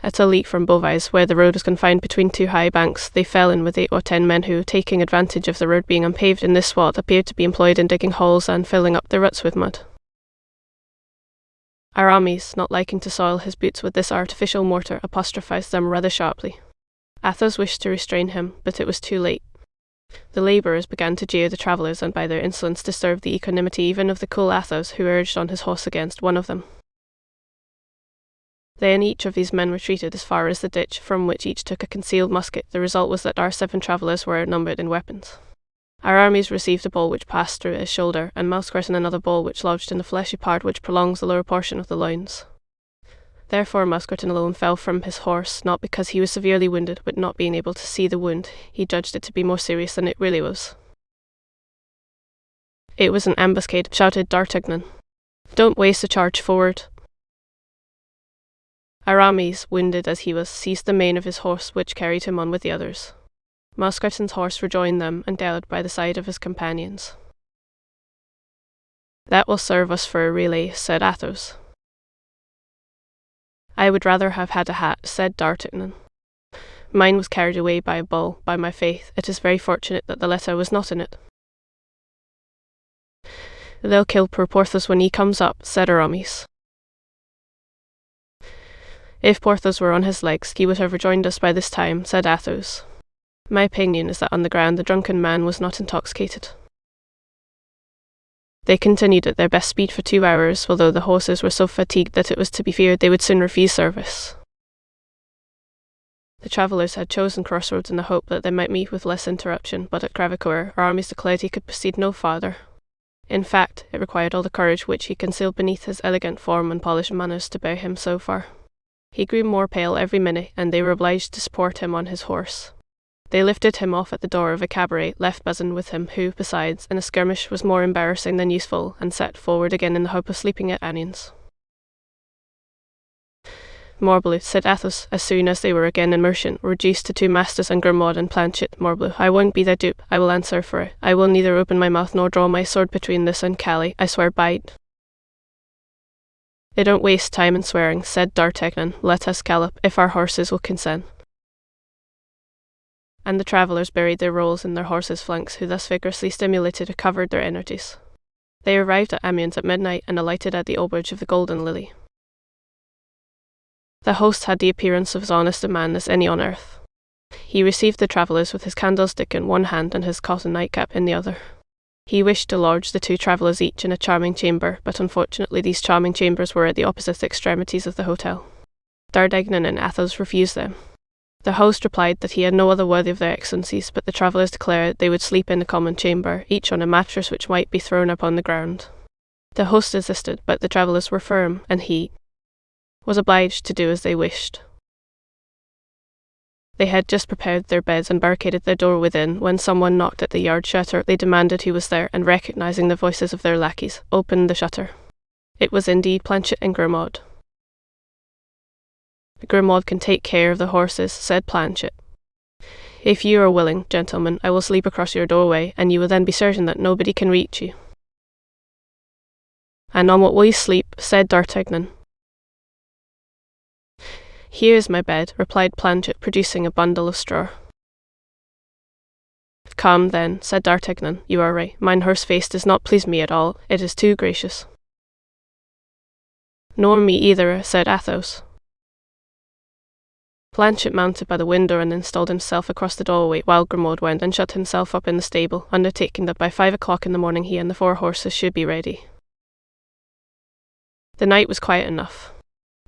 At a league from Beauvais, where the road was confined between 2 high banks, they fell in with 8 or 10 men who, taking advantage of the road being unpaved in this spot, appeared to be employed in digging holes and filling up the ruts with mud. Aramis, not liking to soil his boots with this artificial mortar, apostrophized them rather sharply. Athos wished to restrain him, but it was too late. The labourers began to jeer the travellers, and by their insolence disturbed the equanimity even of the cool Athos, who urged on his horse against one of them. Then each of these men retreated as far as the ditch, from which each took a concealed musket. The result was that our 7 travellers were outnumbered in weapons. Aramis received a ball which passed through his shoulder, and Mousqueton another ball which lodged in the fleshy part which prolongs the lower portion of the loins. Therefore Mousqueton alone fell from his horse, not because he was severely wounded, but not being able to see the wound, he judged it to be more serious than it really was. "It was an ambuscade," shouted D'Artagnan. "Don't waste a charge forward." Aramis, wounded as he was, seized the mane of his horse, which carried him on with the others. Mousqueton's horse rejoined them, and galloped by the side of his companions. "That will serve us for a relay," said Athos. "I would rather have had a hat," said D'Artagnan. "Mine was carried away by a ball. By my faith, it is very fortunate that the letter was not in it." "They'll kill poor Porthos when he comes up," said Aramis. "If Porthos were on his legs, he would have rejoined us by this time," said Athos. "My opinion is that on the ground the drunken man was not intoxicated." They continued at their best speed for 2 hours, although the horses were so fatigued that it was to be feared they would soon refuse service. The travellers had chosen crossroads in the hope that they might meet with less interruption, but at Crèvecoeur, Aramis declared he could proceed no farther. In fact, it required all the courage which he concealed beneath his elegant form and polished manners to bear him so far. He grew more pale every minute, and they were obliged to support him on his horse. They lifted him off at the door of a cabaret, left Bazin with him, who, besides, in a skirmish was more embarrassing than useful, and set forward again in the hope of sleeping at Amiens. "Morbleu," said Athos, as soon as they were again in motion, reduced to 2 masters and Grimaud and Planchet. "Morbleu, I won't be their dupe, I will answer for it. I will neither open my mouth nor draw my sword between this and Calais, I swear by it." "They don't waste time in swearing," said D'Artagnan. "Let us gallop, if our horses will consent." And the travellers buried their rowels in their horses' flanks, who thus vigorously stimulated recovered their energies. They arrived at Amiens at midnight, and alighted at the auberge of the Golden Lily. The host had the appearance of as honest a man as any on earth. He received the travellers with his candlestick in one hand and his cotton nightcap in the other. He wished to lodge the 2 travellers each in a charming chamber, but unfortunately these charming chambers were at the opposite extremities of the hotel. D'Artagnan and Athos refused them. The host replied that he had no other worthy of their excellencies, but the travellers declared they would sleep in a common chamber, each on a mattress which might be thrown upon the ground. The host insisted, but the travellers were firm, and he was obliged to do as they wished. They had just prepared their beds and barricaded their door within, when someone knocked at the yard shutter. They demanded who was there, and recognizing the voices of their lackeys, opened the shutter. It was indeed Planchet and Grimaud. "Grimaud can take care of the horses," said Planchet. "If you are willing, gentlemen, I will sleep across your doorway, and you will then be certain that nobody can reach you." "And on what will you sleep?" said D'Artagnan. "Here is my bed," replied Planchet, producing a bundle of straw. "Come, then," said D'Artagnan, "you are right. Mine horse face does not please me at all. It is too gracious." "Nor me either," said Athos. Planchet mounted by the window and installed himself across the doorway, while Grimaud went and shut himself up in the stable, undertaking that by 5 o'clock in the morning he and the 4 horses should be ready. The night was quiet enough.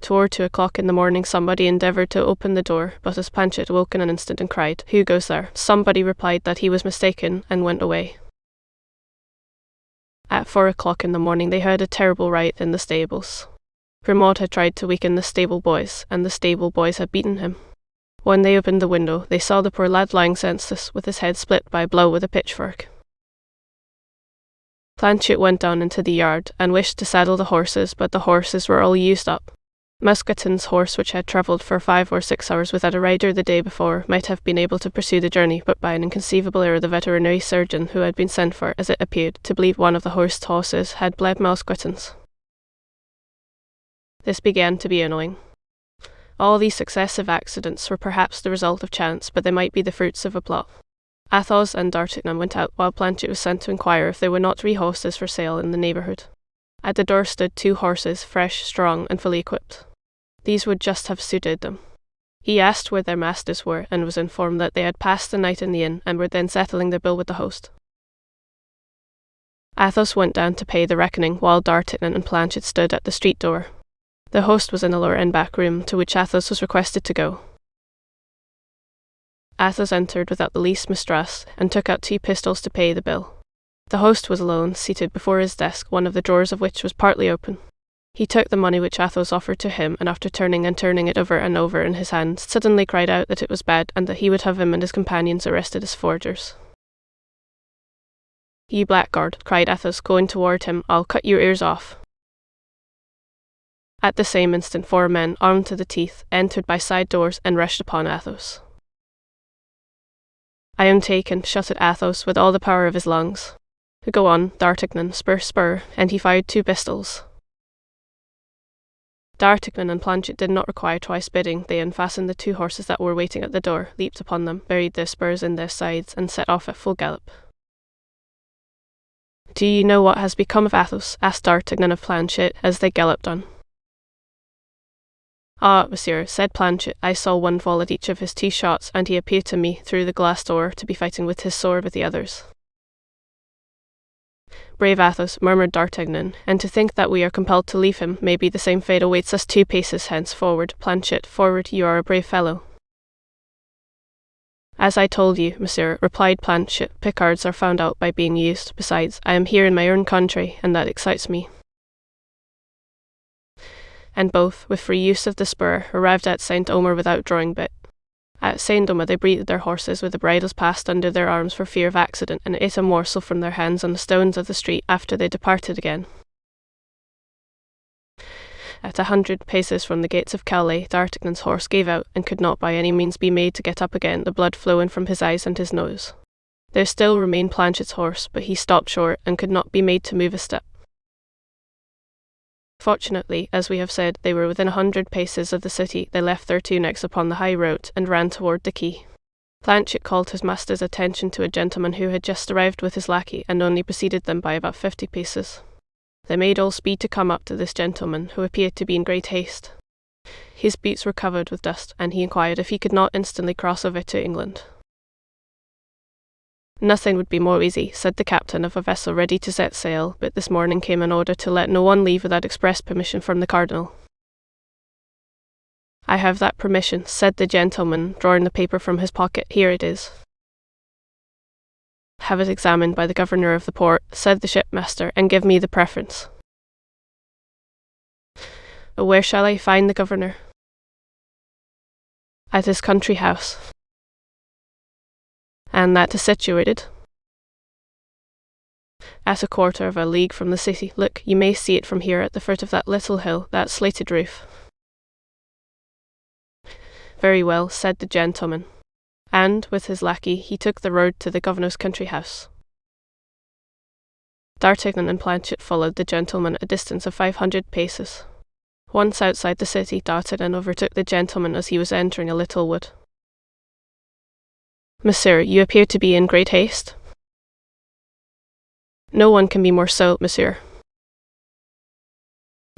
Toward 2 o'clock in the morning somebody endeavoured to open the door, but as Planchet awoke in an instant and cried, "Who goes there?" somebody replied that he was mistaken, and went away. At 4 o'clock in the morning they heard a terrible riot in the stables. Grimaud had tried to waken the stable boys, and the stable boys had beaten him. When they opened the window, they saw the poor lad lying senseless, with his head split by a blow with a pitchfork. Planchet went down into the yard, and wished to saddle the horses, but the horses were all used up. Mousqueton's horse, which had travelled for 5 or 6 hours without a rider the day before, might have been able to pursue the journey, but by an inconceivable error the veterinary surgeon, who had been sent for, as it appeared, to bleed one of the horses, had bled Mousqueton's. This began to be annoying. All these successive accidents were perhaps the result of chance, but they might be the fruits of a plot. Athos and D'Artagnan went out, while Planchet was sent to inquire if there were not 3 horses for sale in the neighbourhood. At the door stood 2 horses, fresh, strong, and fully equipped. These would just have suited them. He asked where their masters were, and was informed that they had passed the night in the inn, and were then settling their bill with the host. Athos went down to pay the reckoning, while D'Artagnan and Planchet stood at the street door. The host was in a lower and back room, to which Athos was requested to go. Athos entered without the least mistrust, and took out 2 pistols to pay the bill. The host was alone, seated before his desk, one of the drawers of which was partly open. He took the money which Athos offered to him, and after turning it over and over in his hands, suddenly cried out that it was bad, and that he would have him and his companions arrested as forgers. "You blackguard," cried Athos, going toward him, "I'll cut your ears off." At the same instant 4 men, armed to the teeth, entered by side doors and rushed upon Athos. "I am taken," shouted Athos with all the power of his lungs. "Go on, D'Artagnan, spur, spur," and he fired 2 pistols. D'Artagnan and Planchet did not require twice bidding. They unfastened the 2 horses that were waiting at the door, leaped upon them, buried their spurs in their sides, and set off at full gallop. "Do you know what has become of Athos?" asked D'Artagnan of Planchet, as they galloped on. "Ah, monsieur," said Planchet, "I saw one fall at each of his 2 shots, and he appeared to me, through the glass door, to be fighting with his sword with the others." "Brave Athos," murmured D'Artagnan, "and to think that we are compelled to leave him. Maybe the same fate awaits us 2 paces hence. Forward, Planchet, forward, you are a brave fellow." "As I told you, monsieur," replied Planchet, "Picards are found out by being used. Besides, I am here in my own country, and that excites me." And both, with free use of the spur, arrived at Saint Omer without drawing bit. At Saint Omer they breathed their horses with the bridles passed under their arms for fear of accident, and ate a morsel from their hands on the stones of the street after they departed again. At 100 paces from the gates of Calais, D'Artagnan's horse gave out, and could not by any means be made to get up again, the blood flowing from his eyes and his nose. There still remained Planchet's horse, but he stopped short, and could not be made to move a step. Fortunately, as we have said, they were within 100 paces of the city. They left their tunics upon the high road, and ran toward the quay. Planchet called his master's attention to a gentleman who had just arrived with his lackey, and only preceded them by about 50 paces. They made all speed to come up to this gentleman, who appeared to be in great haste. His boots were covered with dust, and he inquired if he could not instantly cross over to England. "Nothing would be more easy," said the captain of a vessel ready to set sail, but this morning came an order to let no one leave without express permission from the Cardinal. "I have that permission," said the gentleman, drawing the paper from his pocket. "Here it is." "Have it examined by the governor of the port," said the shipmaster, "and give me the preference." "Where shall I find the governor?" "At his country house." "And that is situated?" "At a quarter of a league from the city. Look, you may see it from here at the foot of that little hill, that slated roof." "Very well," said the gentleman. And, with his lackey, he took the road to the governor's country house. D'Artagnan and Planchet followed the gentleman at a distance of 500 paces. Once outside the city, D'Artagnan overtook the gentleman as he was entering a little wood. "Monsieur, you appear to be in great haste." "No one can be more so, monsieur."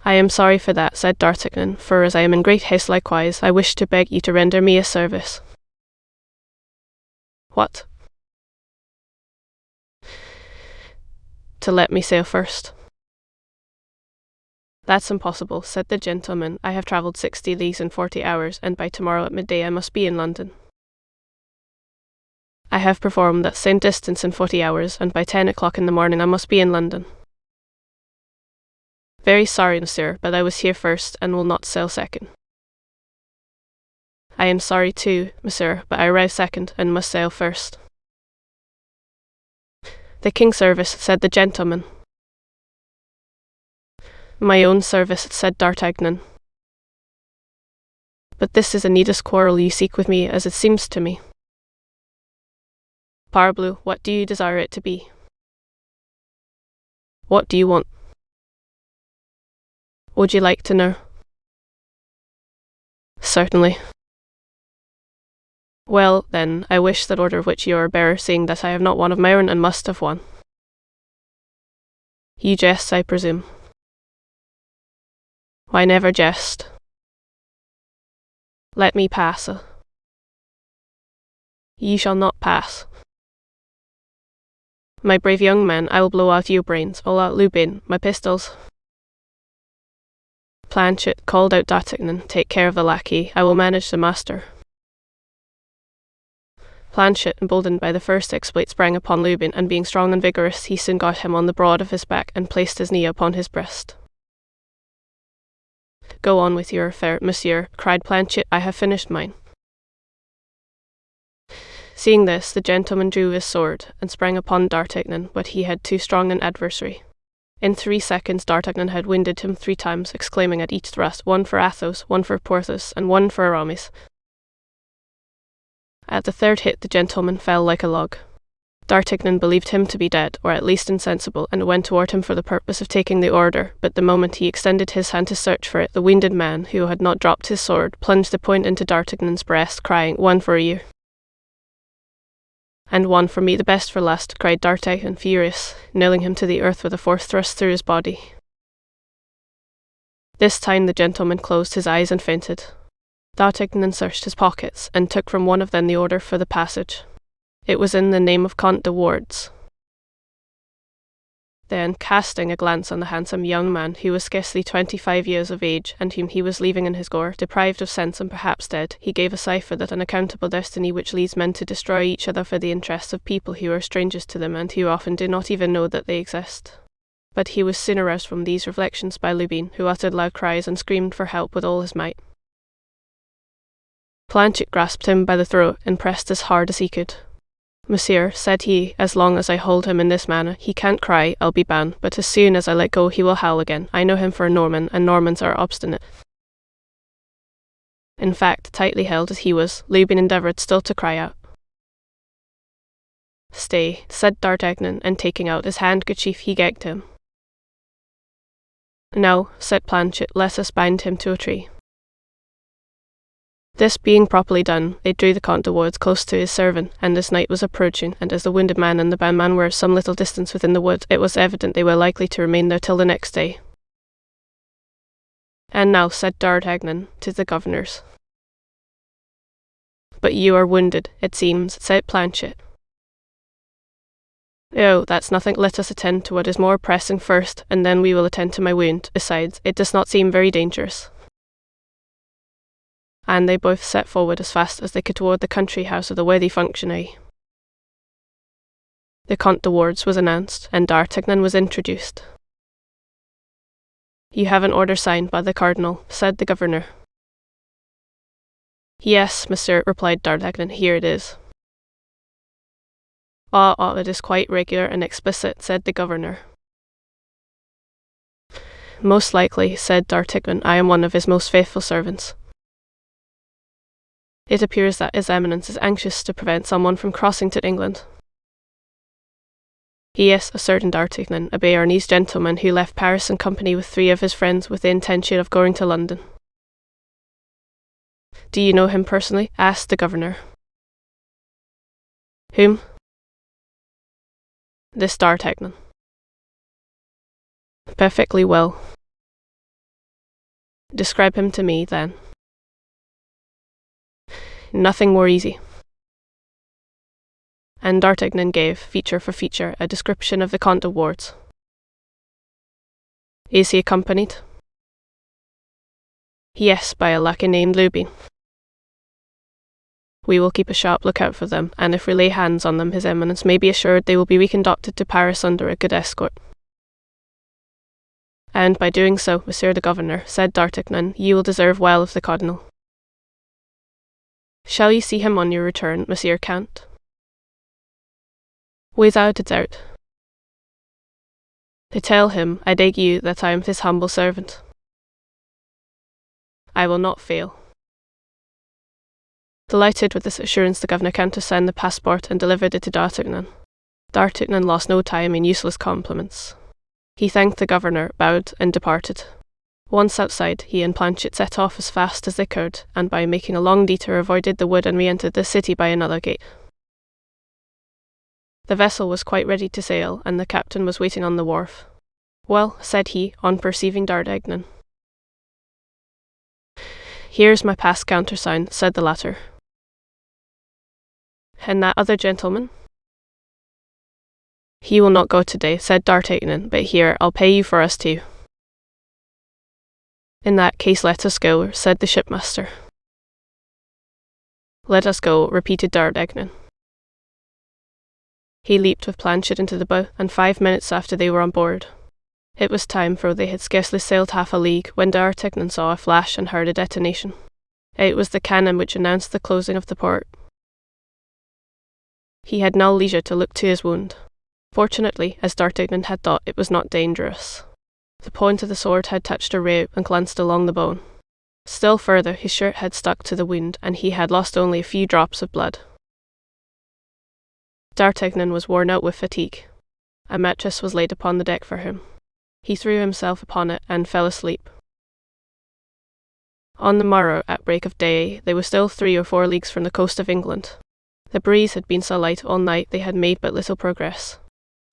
"I am sorry for that," said D'Artagnan, "for as I am in great haste likewise, I wish to beg you to render me a service." "What?" "To let me sail first." "That's impossible," said the gentleman. "I have travelled 60 leagues in 40 hours, and by tomorrow at midday I must be in London." "I have performed that same distance in 40 hours, and by 10 o'clock in the morning I must be in London." "Very sorry, monsieur, but I was here first, and will not sail second." "I am sorry too, monsieur, but I arrived second, and must sail first." "The king's service," said the gentleman. "My own service," said D'Artagnan. but this is a needless quarrel you seek with me, as it seems to me. Parbleu, what do you desire it to be? What do you want? Would you like to know? Certainly. Well, then, I wish that order of which you are a bearer, seeing that I have not one of my own and must have one. You jest, I presume. Why never jest? Let me pass. Ye shall not pass. My brave young man, I will blow out your brains, all out Lubin, my pistols. Planchet, called out D'Artagnan, take care of the lackey, I will manage the master. Planchet, emboldened by the first exploit, sprang upon Lubin, and being strong and vigorous, he soon got him on the broad of his back, and placed his knee upon his breast. Go on with your affair, monsieur, cried Planchet, I have finished mine. Seeing this, the gentleman drew his sword, and sprang upon D'Artagnan, but he had too strong an adversary. In 3 seconds D'Artagnan had winded him 3 times, exclaiming at each thrust, one for Athos, one for Porthos, and one for Aramis. At the third hit the gentleman fell like a log. D'Artagnan believed him to be dead, or at least insensible, and went toward him for the purpose of taking the order, but the moment he extended his hand to search for it, the wounded man, who had not dropped his sword, plunged the point into D'Artagnan's breast, crying, "One for you." "And one for me, the best for last," cried D'Artagnan, furious, nailing him to the earth with a 4th thrust through his body. This time the gentleman closed his eyes and fainted. D'Artagnan searched his pockets, and took from one of them the order for the passage. It was in the name of Comte de Wardes. Then, casting a glance on the handsome young man, who was scarcely 25 years of age, and whom he was leaving in his gore, deprived of sense and perhaps dead, he gave a sigh for that unaccountable destiny which leads men to destroy each other for the interests of people who are strangers to them, and who often do not even know that they exist. But he was soon aroused from these reflections by Lubin, who uttered loud cries and screamed for help with all his might. Planchet grasped him by the throat, and pressed as hard as he could. "Monsieur," said he, "as long as I hold him in this manner, he can't cry, I'll be bound, but as soon as I let go he will howl again. I know him for a Norman, and Normans are obstinate." In fact, tightly held as he was, Lubin endeavoured still to cry out. "Stay," said D'Artagnan, and taking out his handkerchief he gagged him. "Now," said Planchet, "let us bind him to a tree." This being properly done, they drew the Comte de Wardes close to his servant, and as night was approaching, and as the wounded man and the bound man were some little distance within the wood, it was evident they were likely to remain there till the next day. "And now," said D'Artagnan to the governors. "But you are wounded, it seems," said Planchet. "Oh, that's nothing. Let us attend to what is more pressing first, and then we will attend to my wound. Besides, it does not seem very dangerous." And they both set forward as fast as they could toward the country house of the worthy functionary. The Comte de Wardes was announced, and D'Artagnan was introduced. "You have an order signed by the Cardinal," said the governor. "Yes, monsieur," replied D'Artagnan, "here it is." Ah, it is quite regular and explicit," said the governor. "Most likely," said D'Artagnan, "I am one of his most faithful servants." "It appears that His Eminence is anxious to prevent someone from crossing to England." "Yes," asserted D'Artagnan, "a Béarnese gentleman who left Paris in company with 3 of his friends with the intention of going to London." "Do you know him personally?" asked the governor. "Whom?" "This D'Artagnan." "Perfectly well." "Describe him to me, then." "Nothing more easy." And D'Artagnan gave, feature for feature, a description of the Comte de Wardes. "Is he accompanied?" "Yes, by a lackey named Lubin." "We will keep a sharp lookout for them, and if we lay hands on them, His Eminence may be assured they will be reconducted to Paris under a good escort." "And by doing so, Monsieur the Governor," said D'Artagnan, "you will deserve well of the Cardinal." "Shall you see him on your return, Monsieur Count?" "Without a doubt." "To tell him, I beg you, that I am his humble servant." "I will not fail." Delighted with this assurance, the governor countersigned the passport and delivered it to D'Artagnan. D'Artagnan lost no time in useless compliments. He thanked the governor, bowed, and departed. Once outside, he and Planchet set off as fast as they could, and by making a long detour avoided the wood and re-entered the city by another gate. The vessel was quite ready to sail, and the captain was waiting on the wharf. "Well," said he, on perceiving D'Artagnan. "Here's my pass countersign," said the latter. "And that other gentleman?" "He will not go today," said D'Artagnan, "but here, I'll pay you for us too." "In that case, let us go," said the shipmaster. "Let us go," repeated D'Artagnan. He leaped with Planchet into the bow, and 5 minutes after they were on board. It was time, for they had scarcely sailed half a league, when D'Artagnan saw a flash and heard a detonation. It was the cannon which announced the closing of the port. He had now leisure to look to his wound. Fortunately, as D'Artagnan had thought, it was not dangerous. The point of the sword had touched a rib and glanced along the bone. Still further, his shirt had stuck to the wound, and he had lost only a few drops of blood. D'Artagnan was worn out with fatigue. A mattress was laid upon the deck for him. He threw himself upon it and fell asleep. On the morrow, at break of day, they were still 3 or 4 leagues from the coast of England. The breeze had been so light all night they had made but little progress.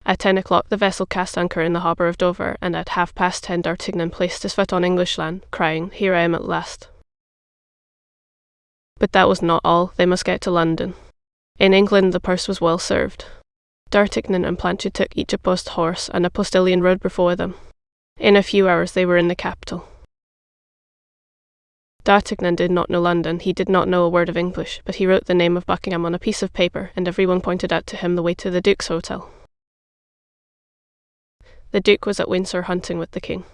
At 10 o'clock the vessel cast anchor in the harbour of Dover, and at 10:30 D'Artagnan placed his foot on English land, crying, "Here I am at last." But that was not all. They must get to London. In England the purse was well served. D'Artagnan and Planchet took each a post horse, and a postillion rode before them. In a few hours they were in the capital. D'Artagnan did not know London, he did not know a word of English, but he wrote the name of Buckingham on a piece of paper, and everyone pointed out to him the way to the Duke's hotel. The Duke was at Windsor hunting with the King.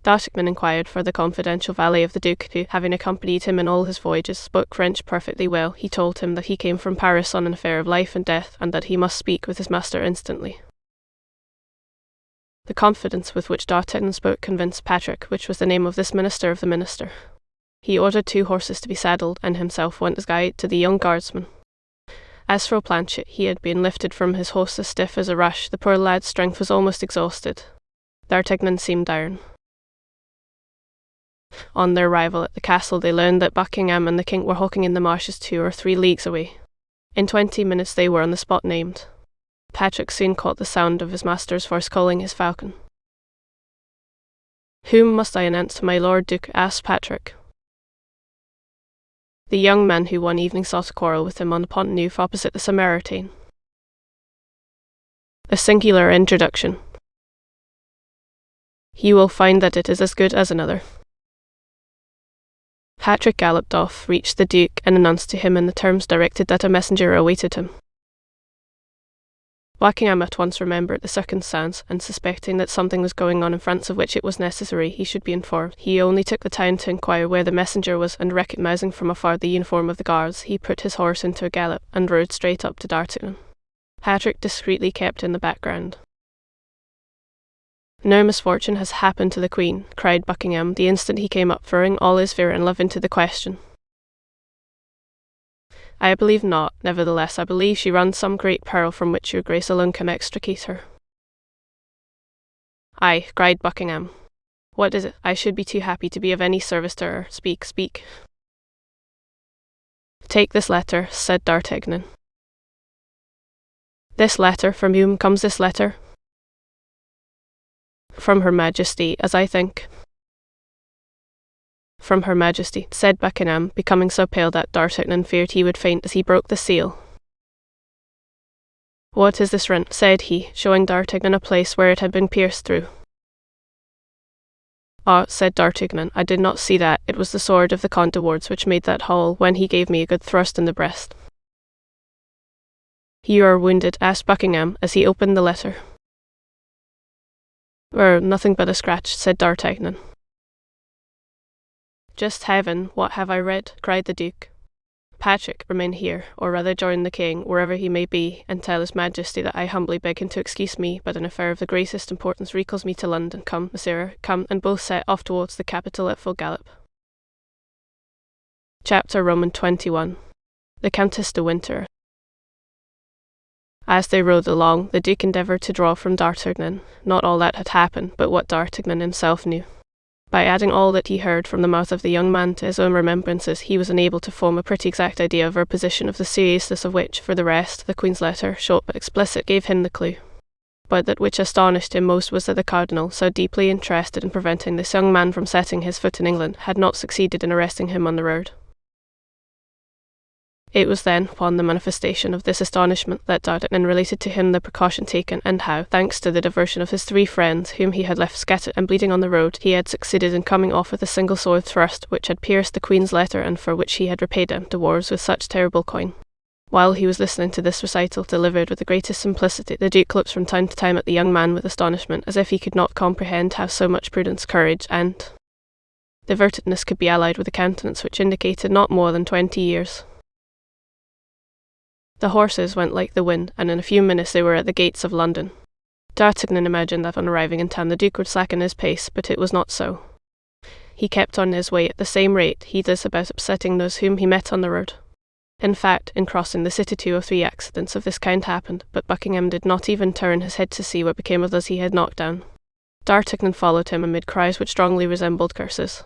D'Artagnan inquired for the confidential valet of the Duke, who, having accompanied him in all his voyages, spoke French perfectly well. He told him that he came from Paris on an affair of life and death, and that he must speak with his master instantly. The confidence with which D'Artagnan spoke convinced Patrick, which was the name of this minister of the minister. He ordered 2 horses to be saddled, and himself went as guide to the young guardsman. As for Planchet, he had been lifted from his horse as stiff as a rush. The poor lad's strength was almost exhausted. D'Artagnan seemed iron. On their arrival at the castle, they learned that Buckingham and the King were hawking in the marshes 2 or 3 leagues away. In 20 minutes they were on the spot named. Patrick soon caught the sound of his master's voice calling his falcon. "Whom must I announce to my Lord Duke?" asked Patrick. "The young man who one evening sought to quarrel with him on the Pont Neuf opposite the Samaritaine." A singular introduction. "You will find that it is as good as another." Patrick galloped off, reached the Duke, and announced to him in the terms directed that a messenger awaited him. Buckingham at once remembered the circumstance, and suspecting that something was going on in France of which it was necessary he should be informed, he only took the time to inquire where the messenger was, and recognizing from afar the uniform of the guards, he put his horse into a gallop, and rode straight up to D'Artagnan. Patrick discreetly kept in the background. "No misfortune has happened to the Queen," cried Buckingham the instant he came up, throwing all his fear and love into the question. "I believe not. Nevertheless, I believe she runs some great peril from which your Grace alone can extricate her." "Aye," cried Buckingham. "What is it? I should be too happy to be of any service to her. Speak, speak." "Take this letter," said D'Artagnan. "This letter? From whom comes this letter?" "From Her Majesty, as I think." "From Her Majesty," said Buckingham, becoming so pale that D'Artagnan feared he would faint as he broke the seal. "What is this rent?" said he, showing D'Artagnan a place where it had been pierced through. "Ah," said D'Artagnan, "I did not see that. It was the sword of the Comte de Wardes which made that hole when he gave me a good thrust in the breast." "You are wounded?" asked Buckingham, as he opened the letter. Nothing but a scratch," said D'Artagnan. "Just heaven, what have I read?" cried the Duke. "Patrick, remain here, or rather join the King, wherever he may be, and tell His Majesty that I humbly beg him to excuse me, but an affair of the greatest importance recalls me to London. Come, monsieur, come," and both set off towards the capital at full gallop. Chapter Roman 21. the Countess de Winter. As they rode along, the Duke endeavoured to draw from D'Artagnan not all that had happened, but what D'Artagnan himself knew. By adding all that he heard from the mouth of the young man to his own remembrances, he was enabled to form a pretty exact idea of her position, of the seriousness of which, for the rest, the Queen's letter, short but explicit, gave him the clue. But that which astonished him most was that the Cardinal, so deeply interested in preventing this young man from setting his foot in England, had not succeeded in arresting him on the road. It was then, upon the manifestation of this astonishment, that D'Artagnan related to him the precaution taken, and how, thanks to the diversion of his 3 friends, whom he had left scattered and bleeding on the road, he had succeeded in coming off with a single sword thrust which had pierced the Queen's letter, and for which he had repaid him, De Wardes, with such terrible coin. While he was listening to this recital, delivered with the greatest simplicity, the Duke looked from time to time at the young man with astonishment, as if he could not comprehend how so much prudence, courage, and divertedness could be allied with a countenance which indicated not more than 20 years. The horses went like the wind, and in a few minutes they were at the gates of London. D'Artagnan imagined that on arriving in town the Duke would slacken his pace, but it was not so. He kept on his way at the same rate, heedless about upsetting those whom he met on the road. In fact, in crossing the city 2 or 3 accidents of this kind happened, but Buckingham did not even turn his head to see what became of those he had knocked down. D'Artagnan followed him amid cries which strongly resembled curses.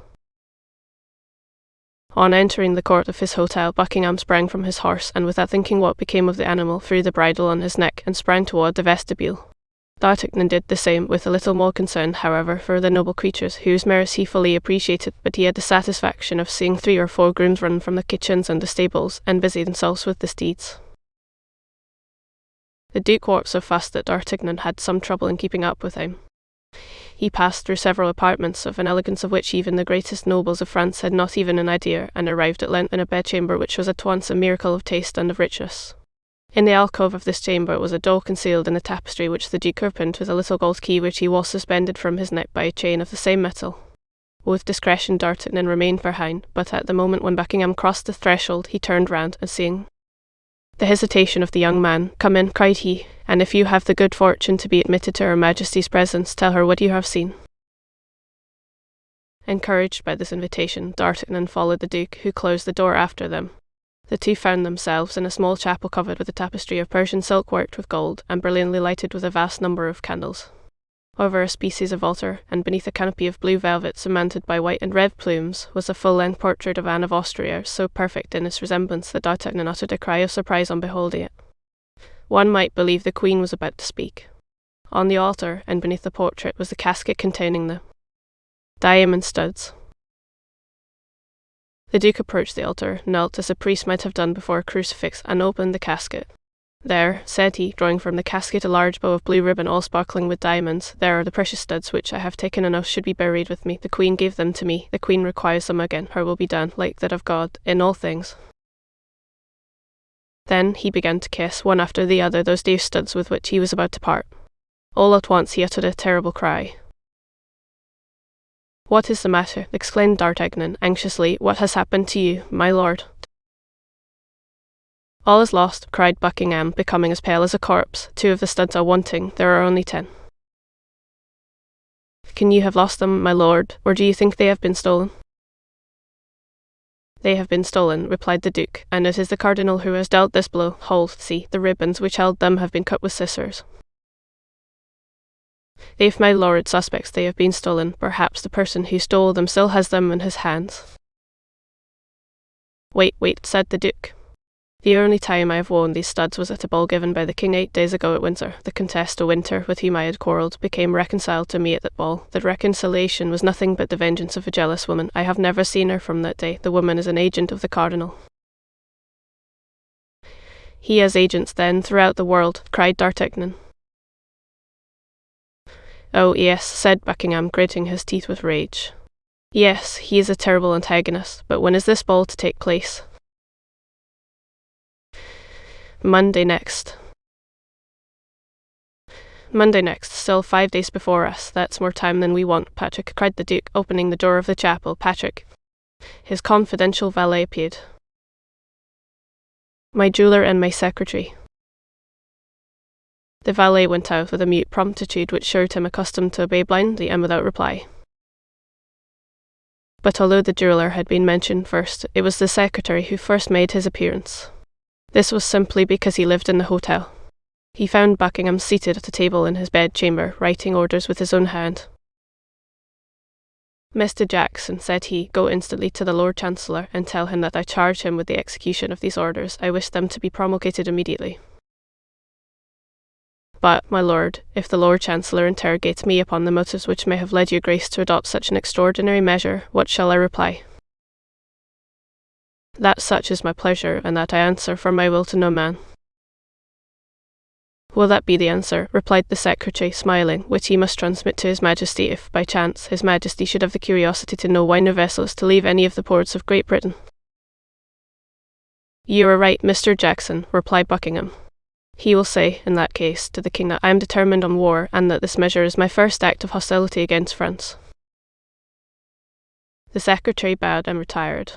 On entering the court of his hotel, Buckingham sprang from his horse, and without thinking what became of the animal, threw the bridle on his neck, and sprang toward the vestibule. D'Artagnan did the same, with a little more concern, however, for the noble creatures, whose merits he fully appreciated, but he had the satisfaction of seeing 3 or 4 grooms run from the kitchens and the stables, and busy themselves with the steeds. The Duke walked so fast that D'Artagnan had some trouble in keeping up with him. He passed through several apartments, of an elegance of which even the greatest nobles of France had not even an idea, and arrived at length in a bedchamber which was at once a miracle of taste and of richness. In the alcove of this chamber was a doll concealed in a tapestry which the Duke opened with a little gold key which he wore suspended from his neck by a chain of the same metal. With discretion D'Artagnan remained behind, but at the moment when Buckingham crossed the threshold he turned round, and seeing the hesitation of the young man, "Come in," cried he, "and if you have the good fortune to be admitted to her Majesty's presence, tell her what you have seen." Encouraged by this invitation, D'Artagnan followed the Duke, who closed the door after them. The 2 found themselves in a small chapel covered with a tapestry of Persian silk worked with gold, and brilliantly lighted with a vast number of candles. Over a species of altar, and beneath a canopy of blue velvet surmounted by white and red plumes, was a full-length portrait of Anne of Austria, so perfect in its resemblance that D'Artagnan uttered a cry of surprise on beholding it. One might believe the Queen was about to speak. On the altar, and beneath the portrait, was the casket containing the diamond studs. The Duke approached the altar, knelt as a priest might have done before a crucifix, and opened the casket. "There," said he, drawing from the casket a large bow of blue ribbon all sparkling with diamonds, "there are the precious studs which I have taken an oath should be buried with me. The Queen gave them to me. The Queen requires them again. Her will be done, like that of God, in all things." Then he began to kiss, one after the other, those dear studs with which he was about to part. All at once he uttered a terrible cry. "What is the matter?" exclaimed D'Artagnan, anxiously. "What has happened to you, my lord?" "All is lost," cried Buckingham, becoming as pale as a corpse. "2 of the studs are wanting. There are only 10. "Can you have lost them, my lord, or do you think they have been stolen?" "They have been stolen," replied the Duke, "and it is the Cardinal who has dealt this blow. Hold, see, the ribbons which held them have been cut with scissors. If my lord suspects they have been stolen, perhaps the person who stole them still has them in his hands." Wait," said the Duke. "The only time I have worn these studs was at a ball given by the King 8 days ago at Windsor. The Countess de Winter, with whom I had quarrelled, became reconciled to me at that ball. The reconciliation was nothing but the vengeance of a jealous woman. I have never seen her from that day. The woman is an agent of the Cardinal." "He has agents, then, throughout the world," cried D'Artagnan. "Oh, yes," said Buckingham, gritting his teeth with rage. "Yes, he is a terrible antagonist. But when is this ball to take place?" "Monday next." "Monday next, still 5 days before us. That's more time than we want, Patrick," cried the Duke, opening the door of the chapel. "Patrick." His confidential valet appeared. "My jeweller and my secretary." The valet went out with a mute promptitude which showed him accustomed to obey blindly and without reply. But although the jeweller had been mentioned first, it was the secretary who first made his appearance. This was simply because he lived in the hotel. He found Buckingham seated at a table in his bedchamber, writing orders with his own hand. "Mr. Jackson," said he, "go instantly to the Lord Chancellor, and tell him that I charge him with the execution of these orders. I wish them to be promulgated immediately." "But, my lord, if the Lord Chancellor interrogates me upon the motives which may have led your Grace to adopt such an extraordinary measure, what shall I reply?" "That such is my pleasure, and that I answer for my will to no man." "Will that be the answer?" replied the secretary, smiling, "which he must transmit to His Majesty if, by chance, His Majesty should have the curiosity to know why no vessel is to leave any of the ports of Great Britain?" "You are right, Mr. Jackson," replied Buckingham. "He will say, in that case, to the king that I am determined on war, and that this measure is my first act of hostility against France." The secretary bowed and retired.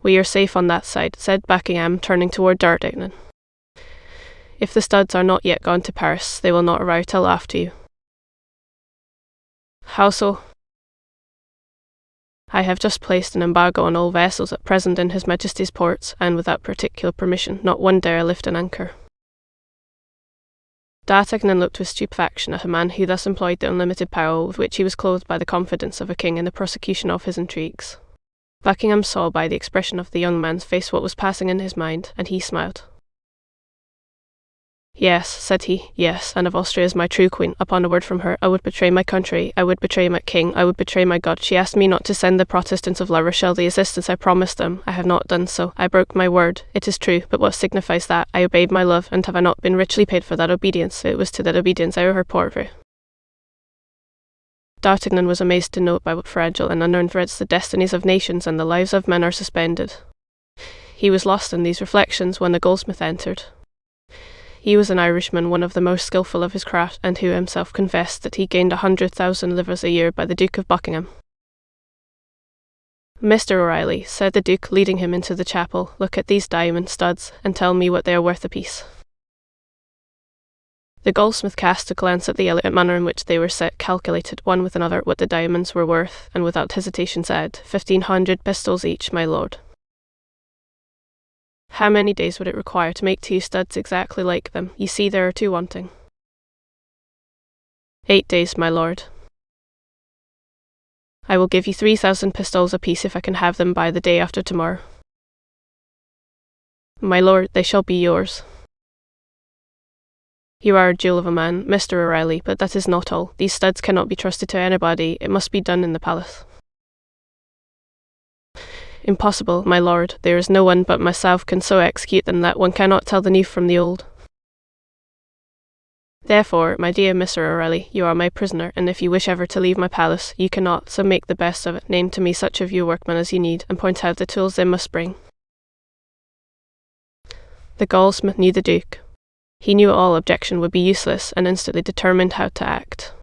"We are safe on that side," said Buckingham, turning toward D'Artagnan. "If the studs are not yet gone to Paris, they will not arrive till after you." "How so?" "I have just placed an embargo on all vessels at present in His Majesty's ports, and without particular permission, not one dare lift an anchor." D'Artagnan looked with stupefaction at a man who thus employed the unlimited power with which he was clothed by the confidence of a king in the prosecution of his intrigues. Buckingham saw by the expression of the young man's face what was passing in his mind, and he smiled. "Yes," said he, "yes, and if Austria is my true queen, upon a word from her, I would betray my country, I would betray my king, I would betray my God. She asked me not to send the Protestants of La Rochelle the assistance I promised them. I have not done so. I broke my word. It is true, but what signifies that? I obeyed my love, and have I not been richly paid for that obedience? It was to that obedience I owe her poverty." D'Artagnan was amazed to note by what fragile and unknown threads the destinies of nations and the lives of men are suspended. He was lost in these reflections when the goldsmith entered. He was an Irishman, one of the most skilful of his craft, and who himself confessed that he gained 100,000 livres a year by the Duke of Buckingham. "Mr. O'Reilly," said the Duke, leading him into the chapel, "look at these diamond studs, and tell me what they are worth apiece." The goldsmith cast a glance at the elegant manner in which they were set, calculated, one with another, what the diamonds were worth, and without hesitation said, 1,500 pistoles each, my lord." "How many days would it require to make 2 studs exactly like them? You see there are 2 wanting." 8 days, my lord." "I will give you 3,000 pistoles apiece if I can have them by the day after tomorrow." "My lord, they shall be yours." "You are a jewel of a man, Mr. O'Reilly, but that is not all. These studs cannot be trusted to anybody. It must be done in the palace." "Impossible, my lord. There is no one but myself can so execute them that one cannot tell the new from the old." "Therefore, my dear Mr. O'Reilly, you are my prisoner, and if you wish ever to leave my palace, you cannot, so make the best of it. Name to me such of your workmen as you need, and point out the tools they must bring." The goldsmith knew the Duke. He knew all objection would be useless, and instantly determined how to act.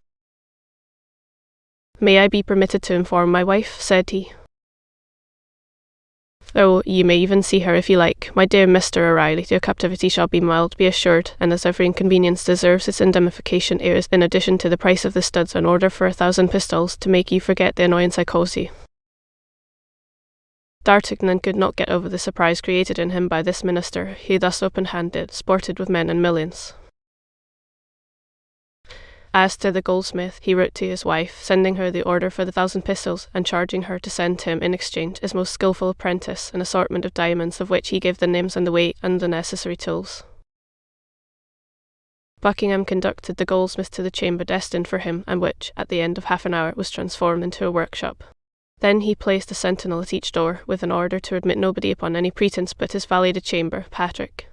"May I be permitted to inform my wife?" said he. "Oh, you may even see her if you like. My dear Mr. O'Reilly, your captivity shall be mild, be assured, and as every inconvenience deserves its indemnification, it is, in addition to the price of the studs, an order for 1,000 pistoles, to make you forget the annoyance I cause you." D'Artagnan could not get over the surprise created in him by this minister, who thus open-handed sported with men and millions. As to the goldsmith, he wrote to his wife, sending her the order for the 1,000 pistoles, and charging her to send him, in exchange, his most skilful apprentice, an assortment of diamonds, of which he gave the names and the weight, and the necessary tools. Buckingham conducted the goldsmith to the chamber destined for him, and which, at the end of half an hour, was transformed into a workshop. Then he placed a sentinel at each door, with an order to admit nobody upon any pretence but his valet de chamber, Patrick.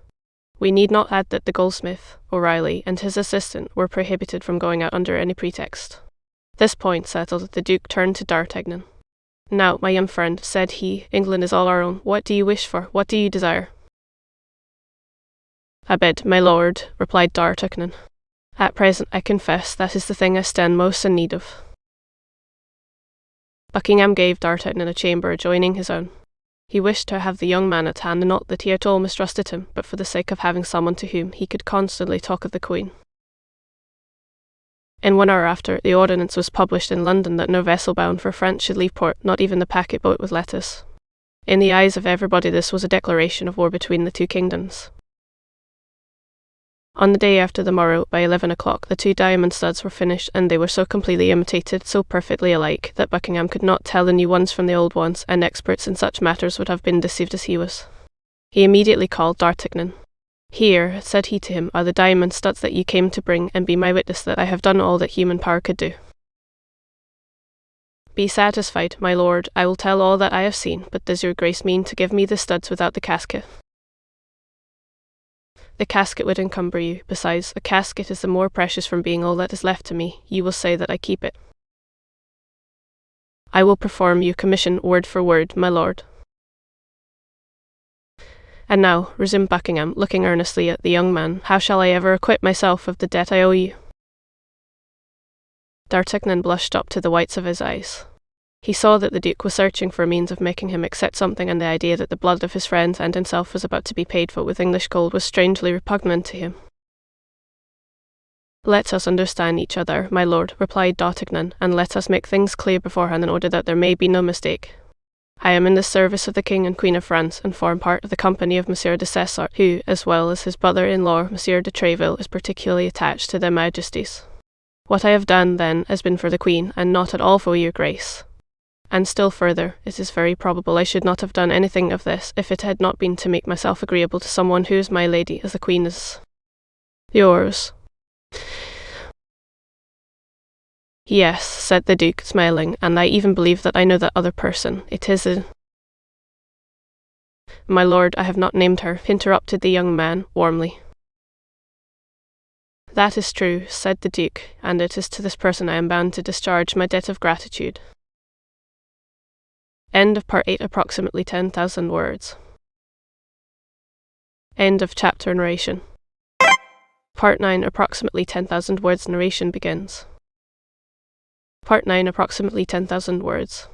We need not add that the goldsmith, O'Reilly, and his assistant were prohibited from going out under any pretext. This point settled, the Duke turned to D'Artagnan. "Now, my young friend," said he, "England is all our own. What do you wish for? What do you desire?" "A bed, my lord," replied D'Artagnan. "At present, I confess, that is the thing I stand most in need of." Buckingham gave D'Artagnan a chamber adjoining his own. He wished to have the young man at hand, and not that he at all mistrusted him, but for the sake of having someone to whom he could constantly talk of the Queen. In 1 hour after, the ordinance was published in London that no vessel bound for France should leave port, not even the packet boat with letters. In the eyes of everybody this was a declaration of war between the two kingdoms. On the day after the morrow, by 11 o'clock, the 2 diamond studs were finished, and they were so completely imitated, so perfectly alike, that Buckingham could not tell the new ones from the old ones, and experts in such matters would have been deceived as he was. He immediately called D'Artagnan. "Here," said he to him, "are the diamond studs that you came to bring, and be my witness that I have done all that human power could do." "Be satisfied, my lord, I will tell all that I have seen, but does your grace mean to give me the studs without the casket?" "The casket would encumber you. Besides, a casket is the more precious from being all that is left to me. You will say that I keep it." "I will perform your commission word for word, my lord." "And now," resumed Buckingham, looking earnestly at the young man, "how shall I ever acquit myself of the debt I owe you?" D'Artagnan blushed up to the whites of his eyes. He saw that the Duke was searching for a means of making him accept something, and the idea that the blood of his friends and himself was about to be paid for with English gold was strangely repugnant to him. "Let us understand each other, my lord," replied D'Artagnan, "and let us make things clear beforehand in order that there may be no mistake. I am in the service of the King and Queen of France, and form part of the company of Monsieur de Cessart, who, as well as his brother-in-law, Monsieur de Treville, is particularly attached to their majesties. What I have done, then, has been for the Queen, and not at all for your grace. And still further, it is very probable I should not have done anything of this if it had not been to make myself agreeable to someone who is my lady, as the Queen is yours." "Yes," said the Duke, smiling, "and I even believe that I know that other person. It is a—" "My lord, I have not named her," interrupted the young man, warmly. "That is true," said the Duke, "and it is to this person I am bound to discharge my debt of gratitude." End of Part 8, approximately 10,000 words. End of chapter narration. Part 9, approximately 10,000 words narration begins. Part 9, approximately 10,000 words.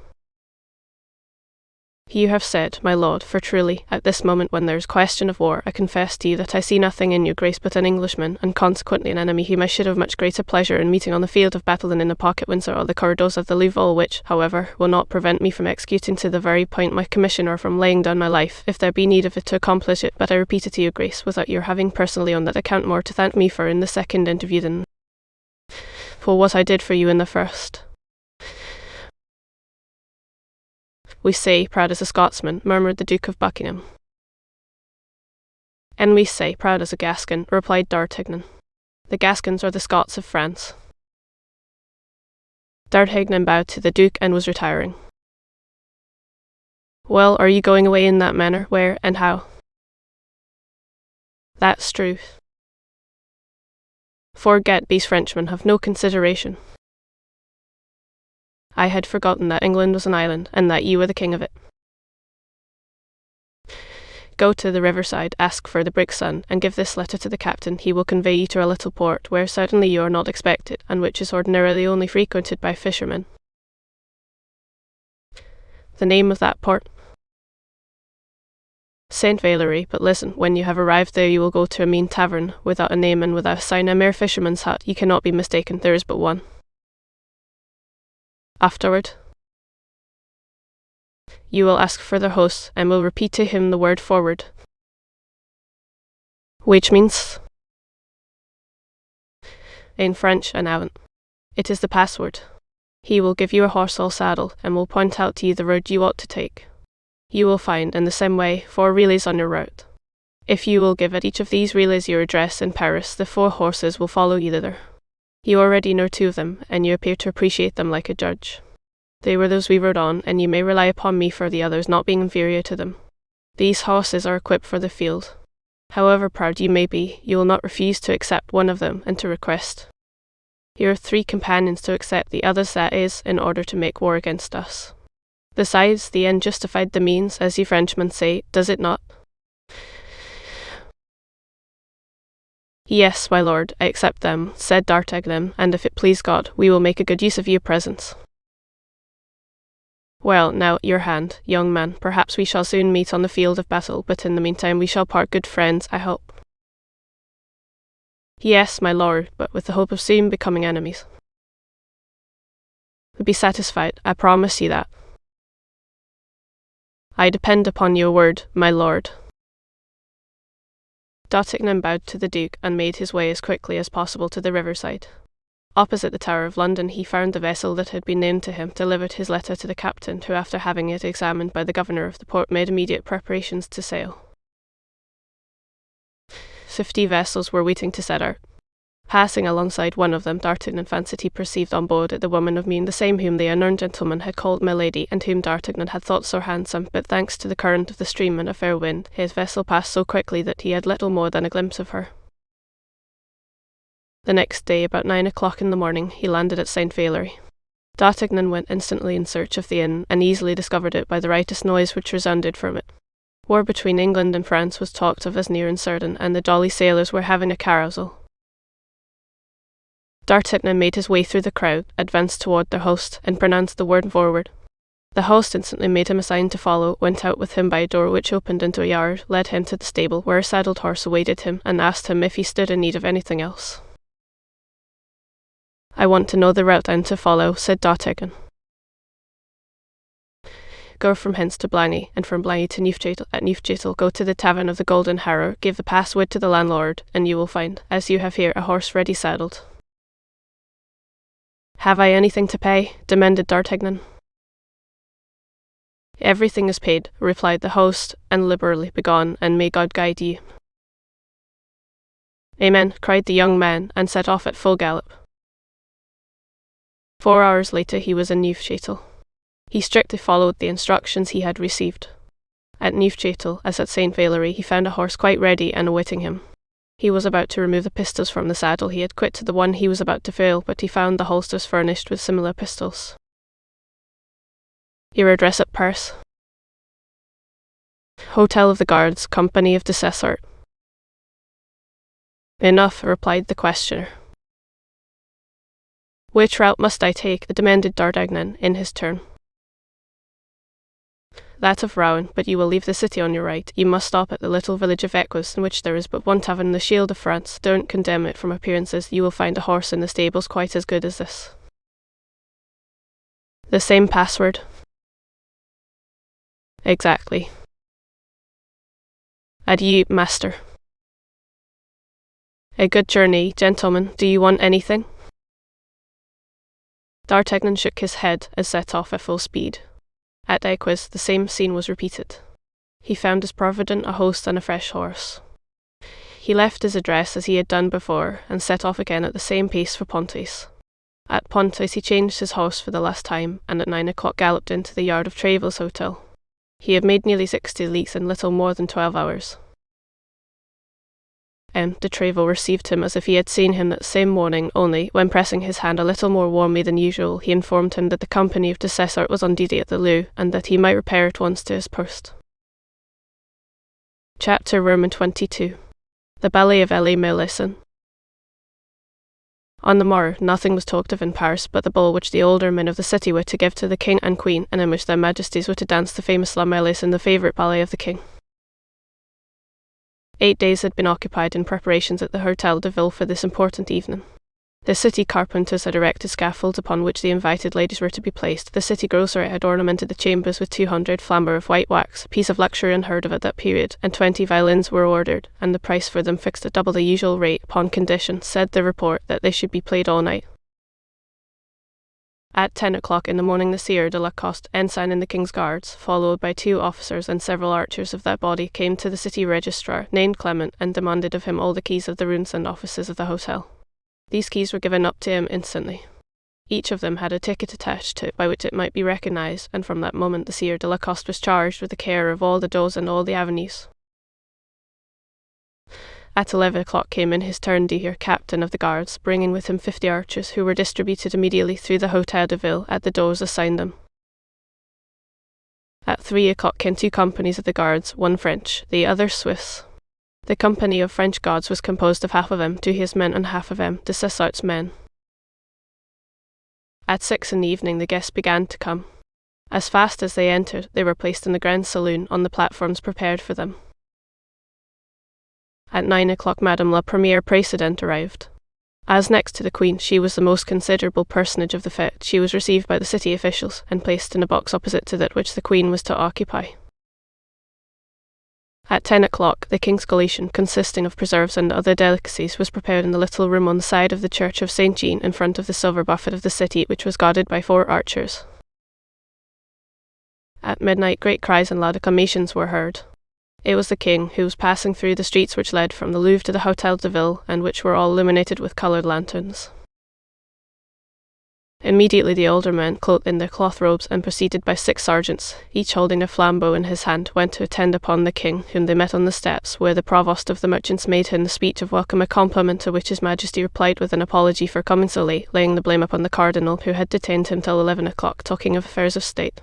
"You have said, my lord, for truly, at this moment when there is question of war, I confess to you that I see nothing in your grace but an Englishman, and consequently an enemy whom I should have much greater pleasure in meeting on the field of battle than in a pocket Windsor or the corridors of the Louvre, which, however, will not prevent me from executing to the very point my commission or from laying down my life, if there be need of it to accomplish it, but I repeat it to your grace, without your having personally on that account more to thank me for in the second interview than for what I did for you in the first. We say, proud as a Scotsman," murmured the Duke of Buckingham. "And we say, proud as a Gascon," replied D'Artagnan. "The Gascons are the Scots of France." D'Artagnan bowed to the Duke and was retiring. "Well, are you going away in that manner? Where and how?" "That's true. Forget these Frenchmen have no consideration. I had forgotten that England was an island, and that you were the king of it. Go to the riverside, ask for the brig's son, and give this letter to the captain. He will convey you to a little port, where certainly you are not expected, and which is ordinarily only frequented by fishermen." "The name of that port?" "Saint Valery, but listen, when you have arrived there you will go to a mean tavern, without a name and without a sign, a mere fisherman's hut. You cannot be mistaken, there is but one. Afterward, you will ask for the host, and will repeat to him the word forward, which means, in French, an avant. It is the password. He will give you a horse all saddled, and will point out to you the road you ought to take. You will find, in the same way, 4 relays on your route. If you will give at each of these relays your address in Paris, the 4 horses will follow you thither. You already know 2 of them, and you appear to appreciate them like a judge. They were those we rode on, and you may rely upon me for the others not being inferior to them. These horses are equipped for the field. However proud you may be, you will not refuse to accept one of them and to request your 3 companions to accept the others, that is, in order to make war against us. Besides, the end justified the means, as you Frenchmen say, does it not?" "Yes, my lord, I accept them," said D'Artagnan, "and if it please God, we will make a good use of your presents." "Well, now, your hand, young man. Perhaps we shall soon meet on the field of battle, but in the meantime we shall part good friends, I hope." "Yes, my lord, but with the hope of soon becoming enemies." "Be satisfied, I promise you that." I depend upon your word, my lord. D'Artagnan bowed to the Duke and made his way as quickly as possible to the riverside. Opposite the Tower of London he found the vessel that had been named to him, delivered his letter to the captain, who, after having it examined by the governor of the port, made immediate preparations to sail. 50 vessels were waiting to set out. Passing alongside one of them, D'Artagnan fancied he perceived on board it the woman of mien, the same whom the unknown gentleman had called Milady, and whom D'Artagnan had thought so handsome, but thanks to the current of the stream and a fair wind, his vessel passed so quickly that he had little more than a glimpse of her. The next day, about 9 o'clock in the morning, he landed at St. Valery. D'Artagnan went instantly in search of the inn, and easily discovered it by the riotous noise which resounded from it. War between England and France was talked of as near and certain, and the jolly sailors were having a carousal. D'Artagnan made his way through the crowd, advanced toward their host, and pronounced the word forward. The host instantly made him a sign to follow, went out with him by a door which opened into a yard, led him to the stable, where a saddled horse awaited him, and asked him if he stood in need of anything else. I want to know the route I'm to follow, said D'Artagnan. Go from hence to Blangy, and from Blangy to Neufchâtel. At Neufchâtel go to the tavern of the Golden Harrow, give the password to the landlord, and you will find, as you have here, a horse ready saddled. Have I anything to pay? Demanded D'Artagnan. Everything is paid, replied the host, and liberally begone, and may God guide ye. Amen, cried the young man, and set off at full gallop. 4 hours later he was in Neufchâtel. He strictly followed the instructions he had received. At Neufchâtel, as at St. Valery, he found a horse quite ready and awaiting him. He was about to remove the pistols from the saddle he had quitted the one he was about to fill, but he found the holsters furnished with similar pistols. Your address at Paris? Hotel of the Guards, Company of Dessessart. Enough, replied the questioner. Which route must I take? Demanded D'Artagnan in his turn. That of Rouen, but you will leave the city on your right. You must stop at the little village of Equus, in which there is but one tavern, the Shield of France. Don't condemn it from appearances. You will find a horse in the stables quite as good as this. The same password? Exactly. Adieu, master. A good journey, gentlemen. Do you want anything? D'Artagnan shook his head and set off at full speed. At Equus, the same scene was repeated. He found as provident a host and a fresh horse. He left his address as he had done before, and set off again at the same pace for Pontoise. At Pontoise he changed his horse for the last time, and at 9 o'clock galloped into the yard of Trevel's hotel. He had made nearly 60 leagues in little more than 12 hours. De Trevel received him as if he had seen him that same morning, only, when pressing his hand a little more warmly than usual, he informed him that the company of Dessessart was on duty at the Louvre, and that he might repair at once to his post. Chapter Roman 22. The Ballet of Elie Melisson. On the morrow, nothing was talked of in Paris but the ball which the older men of the city were to give to the king and queen, and in which their majesties were to dance the famous La Melis in the favourite ballet of the king. 8 days had been occupied in preparations at the Hotel de Ville for this important evening. The city carpenters had erected scaffolds upon which the invited ladies were to be placed. The city grocer had ornamented the chambers with 200 flambeaux of white wax, a piece of luxury unheard of at that period, and 20 violins were ordered, and the price for them fixed at double the usual rate, upon condition, said the report, that they should be played all night. At 10 o'clock in the morning the Sieur de Lacoste, ensign in the King's Guards, followed by 2 officers and several archers of that body, came to the city registrar, named Clement, and demanded of him all the keys of the rooms and offices of the hotel. These keys were given up to him instantly. Each of them had a ticket attached to it by which it might be recognized, and from that moment the Sieur de Lacoste was charged with the care of all the doors and all the avenues. At 11 o'clock came in his turn Deer, captain of the guards, bringing with him 50 archers, who were distributed immediately through the Hotel de Ville at the doors assigned them. At 3 o'clock came 2 companies of the guards, one French, the other Swiss. The company of French guards was composed of half of them, his men, and half of them, Dessessart's men. At 6 in the evening the guests began to come. As fast as they entered, they were placed in the grand saloon on the platforms prepared for them. At 9 o'clock Madame la Première Présidente arrived. As next to the Queen, she was the most considerable personage of the fête. She was received by the city officials, and placed in a box opposite to that which the Queen was to occupy. At 10 o'clock, the king's collation, consisting of preserves and other delicacies, was prepared in the little room on the side of the church of St. Jean in front of the silver buffet of the city, which was guarded by 4 archers. At midnight, great cries and loud acclamations were heard. It was the king, who was passing through the streets which led from the Louvre to the Hotel de Ville, and which were all illuminated with coloured lanterns. Immediately the older men, clothed in their cloth robes and preceded by 6 sergeants, each holding a flambeau in his hand, went to attend upon the king, whom they met on the steps, where the provost of the merchants made him the speech of welcome, a compliment to which his majesty replied with an apology for coming so late, laying the blame upon the cardinal, who had detained him till 11 o'clock, talking of affairs of state.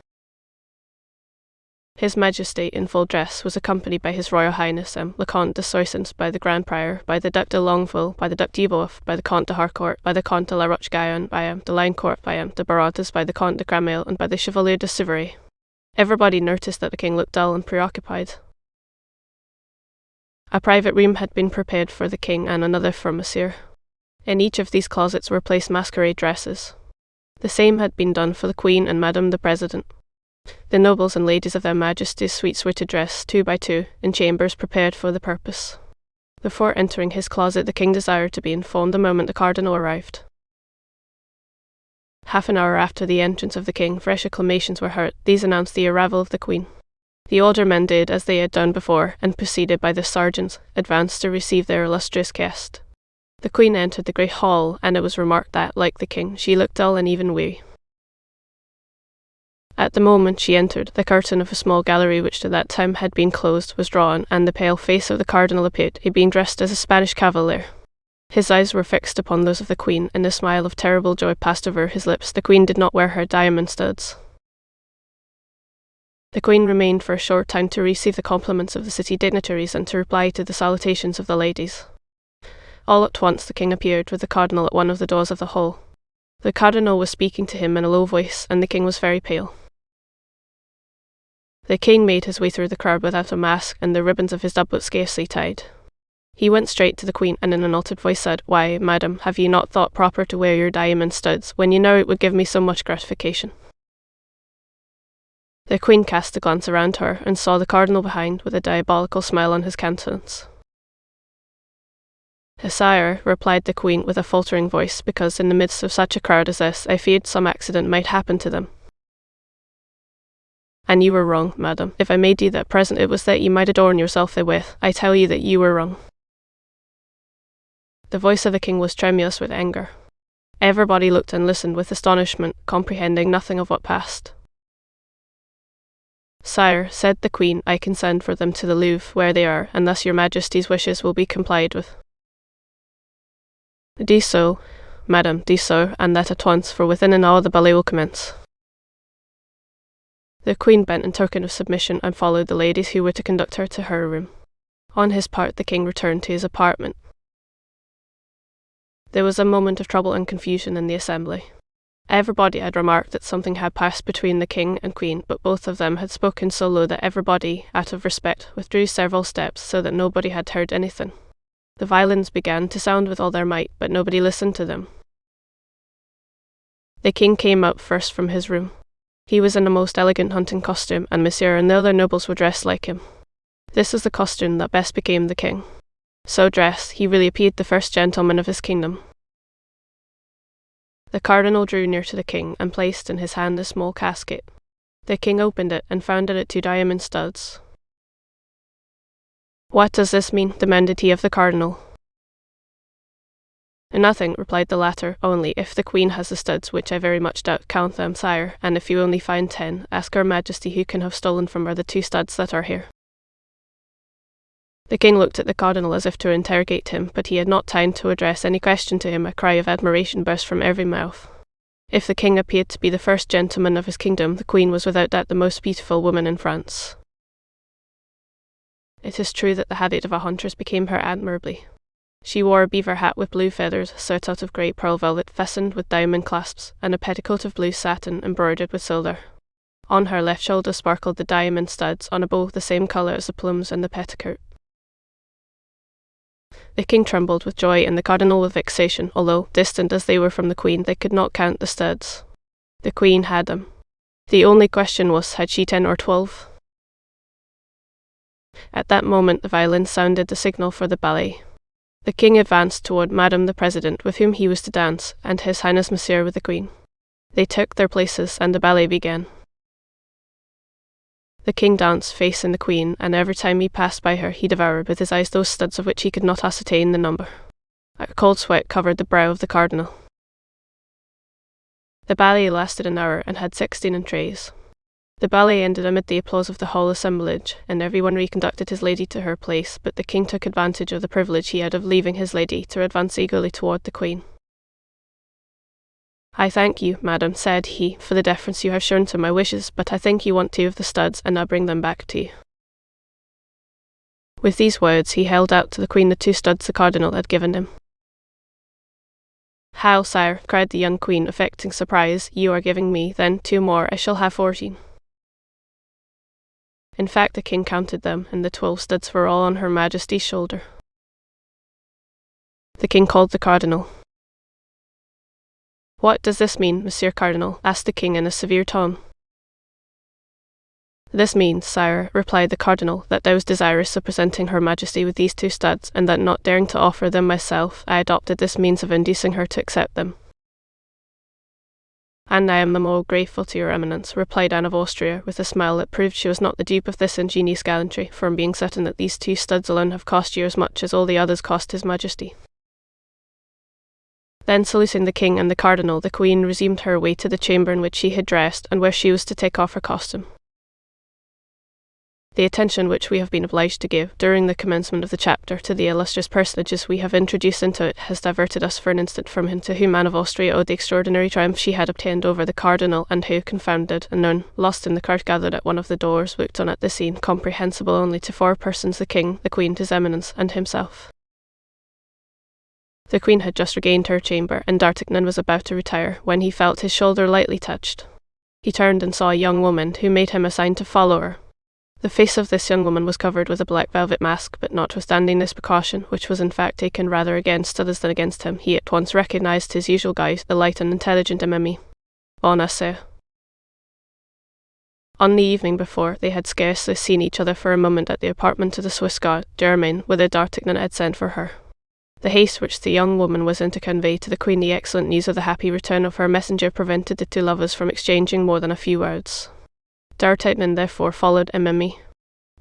His Majesty, in full dress, was accompanied by His Royal Highness Le Comte de Soissons, by the Grand Prior, by the Duc de Longueville, by the Duc d'Eboeuf, by the Comte de Harcourt, by the Comte de la Roche-Guyon, by de Linecourt, by de Barotas, by the Comte de Grammail, and by the Chevalier de Sivry. Everybody noticed that the king looked dull and preoccupied. A private room had been prepared for the king and another for Monsieur. In each of these closets were placed masquerade dresses. The same had been done for the Queen and Madame the President. The nobles and ladies of their Majesties' suites were to dress, 2 by 2, in chambers prepared for the purpose. Before entering his closet, the king desired to be informed the moment the cardinal arrived. Half an hour after the entrance of the king, fresh acclamations were heard. These announced the arrival of the queen. The older men did as they had done before, and, preceded by the sergeants, advanced to receive their illustrious guest. The queen entered the great hall, and it was remarked that, like the king, she looked dull and even weary. At the moment she entered, the curtain of a small gallery which at that time had been closed was drawn, and the pale face of the cardinal appeared, he being dressed as a Spanish cavalier. His eyes were fixed upon those of the queen, and a smile of terrible joy passed over his lips. The queen did not wear her diamond studs. The queen remained for a short time to receive the compliments of the city dignitaries and to reply to the salutations of the ladies. All at once the king appeared with the cardinal at one of the doors of the hall. The cardinal was speaking to him in a low voice, and the king was very pale. The king made his way through the crowd without a mask, and the ribbons of his doublet scarcely tied. He went straight to the queen, and in an altered voice said, "Why, madam, have you not thought proper to wear your diamond studs, when you know it would give me so much gratification?" The queen cast a glance around her, and saw the cardinal behind, with a diabolical smile on his countenance. "Sire," replied the queen with a faltering voice, "because in the midst of such a crowd as this, I feared some accident might happen to them." "And you were wrong, madam. If I made you that present, it was that you might adorn yourself therewith. I tell you that you were wrong." The voice of the king was tremulous with anger. Everybody looked and listened with astonishment, comprehending nothing of what passed. "Sire," said the queen, "I can send for them to the Louvre, where they are, and thus your majesty's wishes will be complied with." "Do so, madam, do so, and that at once, for within an hour the ballet will commence." The queen bent in token of submission and followed the ladies who were to conduct her to her room. On his part, the king returned to his apartment. There was a moment of trouble and confusion in the assembly. Everybody had remarked that something had passed between the king and queen, but both of them had spoken so low that everybody, out of respect, withdrew several steps so that nobody had heard anything. The violins began to sound with all their might, but nobody listened to them. The king came out first from his room. He was in a most elegant hunting costume, and Monsieur and the other nobles were dressed like him. This was the costume that best became the king. So dressed, he really appeared the first gentleman of his kingdom. The cardinal drew near to the king and placed in his hand a small casket. The king opened it and found in it 2 diamond studs. "What does this mean?" demanded he of the cardinal. "Nothing," replied the latter, "only, if the queen has the studs, which I very much doubt, count them, sire, and if you only find 10, ask her majesty who can have stolen from her the 2 studs that are here." The king looked at the cardinal as if to interrogate him, but he had not time to address any question to him. A cry of admiration burst from every mouth. If the king appeared to be the first gentleman of his kingdom, the queen was without doubt the most beautiful woman in France. It is true that the habit of a huntress became her admirably. She wore a beaver hat with blue feathers, a surtout of grey pearl velvet fastened with diamond clasps, and a petticoat of blue satin embroidered with silver. On her left shoulder sparkled the diamond studs, on a bow the same colour as the plumes and the petticoat. The king trembled with joy and the cardinal with vexation, although, distant as they were from the queen, they could not count the studs. The queen had them. The only question was, had she 10 or 12? At that moment the violin sounded the signal for the ballet. The king advanced toward Madame the President, with whom he was to dance, and His Highness Monsieur with the Queen. They took their places, and the ballet began. The king danced facing the Queen, and every time he passed by her he devoured with his eyes those studs of which he could not ascertain the number. A cold sweat covered the brow of the Cardinal. The ballet lasted an hour, and had 16 entrées. The ballet ended amid the applause of the whole assemblage, and everyone reconducted his lady to her place, but the king took advantage of the privilege he had of leaving his lady to advance eagerly toward the Queen. "I thank you, madam," said he, "for the deference you have shown to my wishes, but I think you want 2 of the studs, and I'll bring them back to you." With these words he held out to the Queen the 2 studs the Cardinal had given him. "How, sire," cried the young Queen, affecting surprise, "you are giving me, then, 2 more, I shall have 14. In fact, the king counted them, and the 12 studs were all on Her Majesty's shoulder. The king called the Cardinal. "What does this mean, Monsieur Cardinal?" asked the king in a severe tone. "This means, sire," replied the Cardinal, "that I was desirous of presenting Her Majesty with these 2 studs, and that not daring to offer them myself, I adopted this means of inducing her to accept them." "And I am the more grateful to your eminence," replied Anne of Austria, with a smile that proved she was not the dupe of this ingenious gallantry, from being certain that these 2 studs alone have cost you as much as all the others cost His Majesty. Then, saluting the king and the Cardinal, the Queen resumed her way to the chamber in which she had dressed, and where she was to take off her costume. The attention which we have been obliged to give, during the commencement of the chapter, to the illustrious personages we have introduced into it, has diverted us for an instant from him to whom Anne of Austria owed the extraordinary triumph she had obtained over the Cardinal, and who, confounded, unknown, lost in the crowd gathered at one of the doors, looked on at the scene, comprehensible only to 4 persons: the king, the Queen, His Eminence, and himself. The Queen had just regained her chamber, and D'Artagnan was about to retire, when he felt his shoulder lightly touched. He turned and saw a young woman, who made him a sign to follow her. The face of this young woman was covered with a black velvet mask, but notwithstanding this precaution, which was in fact taken rather against others than against him, he at once recognized his usual guise, the light and intelligent Mimi. Bon assez. On the evening before, they had scarcely seen each other for a moment at the apartment of the Swiss guard, Germain, whither D'Artagnan had sent for her. The haste which the young woman was in to convey to the Queen the excellent news of the happy return of her messenger prevented the 2 lovers from exchanging more than a few words. D'Artagnan therefore followed Mimi.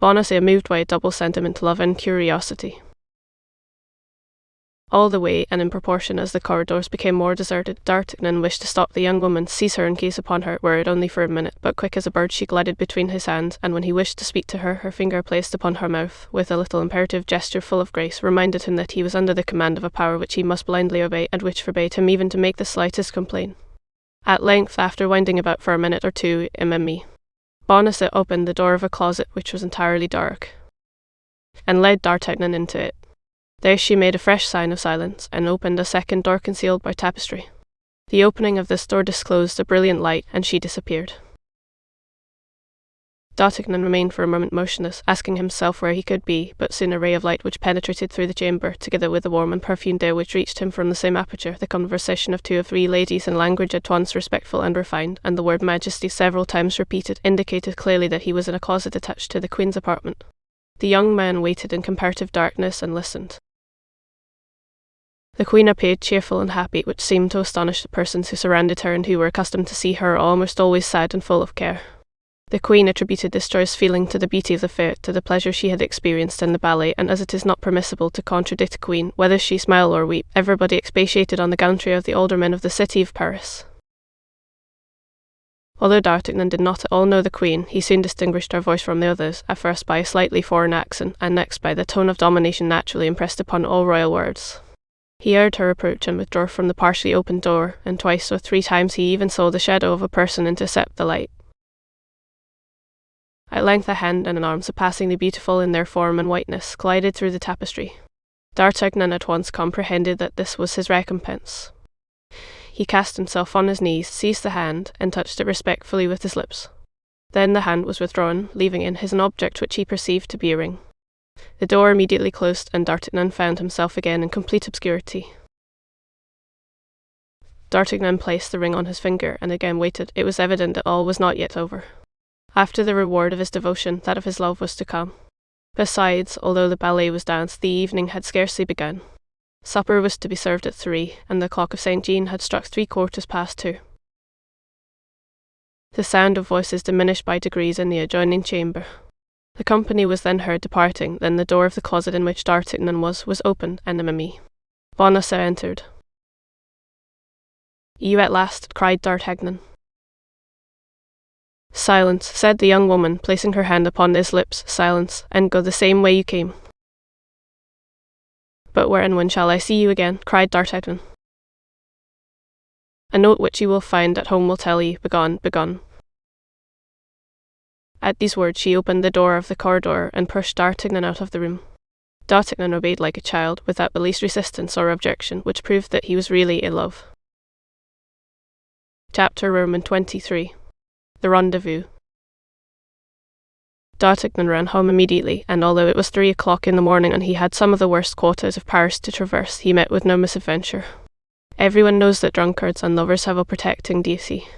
Bonacieux moved by a double sentiment, love and curiosity. All the way, and in proportion as the corridors became more deserted, D'Artagnan wished to stop the young woman, seize her and gaze upon her, were it only for a minute, but quick as a bird she glided between his hands, and when he wished to speak to her, her finger placed upon her mouth, with a little imperative gesture full of grace, reminded him that he was under the command of a power which he must blindly obey, and which forbade him even to make the slightest complaint. At length, after winding about for a minute or 2, Mimi, Bonacieux opened the door of a closet which was entirely dark, and led D'Artagnan into it. There she made a fresh sign of silence, and opened a second door concealed by tapestry. The opening of this door disclosed a brilliant light, and she disappeared. D'Artagnan remained for a moment motionless, asking himself where he could be, but soon a ray of light which penetrated through the chamber, together with the warm and perfumed air which reached him from the same aperture, the conversation of 2 or 3 ladies in language at once respectful and refined, and the word Majesty several times repeated, indicated clearly that he was in a closet attached to the Queen's apartment. The young man waited in comparative darkness and listened. The Queen appeared cheerful and happy, which seemed to astonish the persons who surrounded her and who were accustomed to see her almost always sad and full of care. The Queen attributed this joyous feeling to the beauty of the fair, to the pleasure she had experienced in the ballet, and as it is not permissible to contradict a queen, whether she smile or weep, everybody expatiated on the gallantry of the aldermen of the city of Paris. Although D'Artagnan did not at all know the Queen, he soon distinguished her voice from the others, at first by a slightly foreign accent, and next by the tone of domination naturally impressed upon all royal words. He heard her approach and withdraw from the partially opened door, and 2 or 3 times he even saw the shadow of a person intercept the light. At length a hand and an arm, surpassing the beautiful in their form and whiteness, glided through the tapestry. D'Artagnan at once comprehended that this was his recompense. He cast himself on his knees, seized the hand, and touched it respectfully with his lips. Then the hand was withdrawn, leaving in his an object which he perceived to be a ring. The door immediately closed, and D'Artagnan found himself again in complete obscurity. D'Artagnan placed the ring on his finger, and again waited. It was evident that all was not yet over. After the reward of his devotion, that of his love was to come. Besides, although the ballet was danced, the evening had scarcely begun. Supper was to be served at 3, and the clock of St. Jean had struck 2:15. The sound of voices diminished by degrees in the adjoining chamber. The company was then heard departing, then the door of the closet in which D'Artagnan was opened, and Mimi. Bonacieux entered. "You at last," cried D'Artagnan. "Silence," said the young woman, placing her hand upon his lips. "Silence, and go the same way you came." "But where and when shall I see you again?" cried D'Artagnan. "A note which you will find at home will tell you. Begone, begone." At these words she opened the door of the corridor and pushed D'Artagnan out of the room. D'Artagnan obeyed like a child, without the least resistance or objection, which proved that he was really in love. Chapter XXIII. The Rendezvous. D'Artagnan ran home immediately, and although it was 3 o'clock in the morning and he had some of the worst quarters of Paris to traverse, he met with no misadventure. Everyone knows that drunkards and lovers have a protecting deity.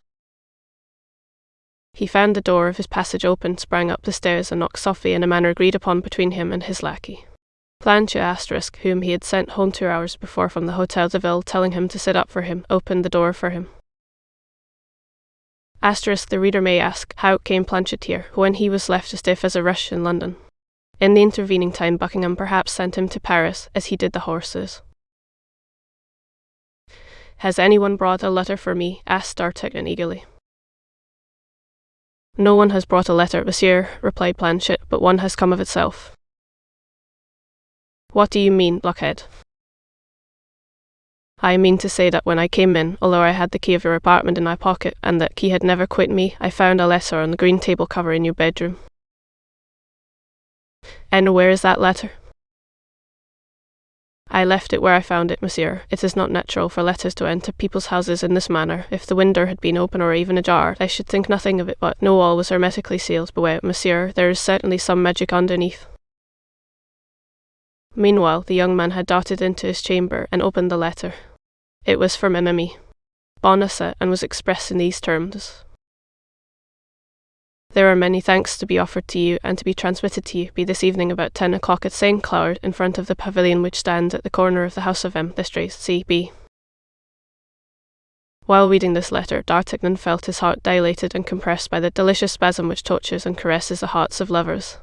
He found the door of his passage open, sprang up the stairs, and knocked softly in a manner agreed upon between him and his lackey. Planchet, whom he had sent home 2 hours before from the Hôtel de Ville, telling him to sit up for him, opened the door for him. The reader may ask, how came Planchet here, when he was left as stiff as a rush in London? In the intervening time Buckingham perhaps sent him to Paris, as he did the horses. "Has anyone brought a letter for me?" asked D'Artagnan eagerly. "No one has brought a letter, monsieur," replied Planchet, "but one has come of itself." "What do you mean, blockhead?" "I mean to say that when I came in, although I had the key of your apartment in my pocket, and that key had never quit me, I found a letter on the green table cover in your bedroom." "And where is that letter?" "I left it where I found it, monsieur. It is not natural for letters to enter people's houses in this manner. If the window had been open or even ajar, I should think nothing of it, but no wall was hermetically sealed. Beware, monsieur, there is certainly some magic underneath." Meanwhile, the young man had darted into his chamber and opened the letter. It was from Mimi, Bonacieux, and was expressed in these terms: "There are many thanks to be offered to you and to be transmitted to you. Be this evening about 10 o'clock at St. Cloud, in front of the pavilion which stands at the corner of the house of M. Lestrade, C.B." While reading this letter, D'Artagnan felt his heart dilated and compressed by the delicious spasm which tortures and caresses the hearts of lovers.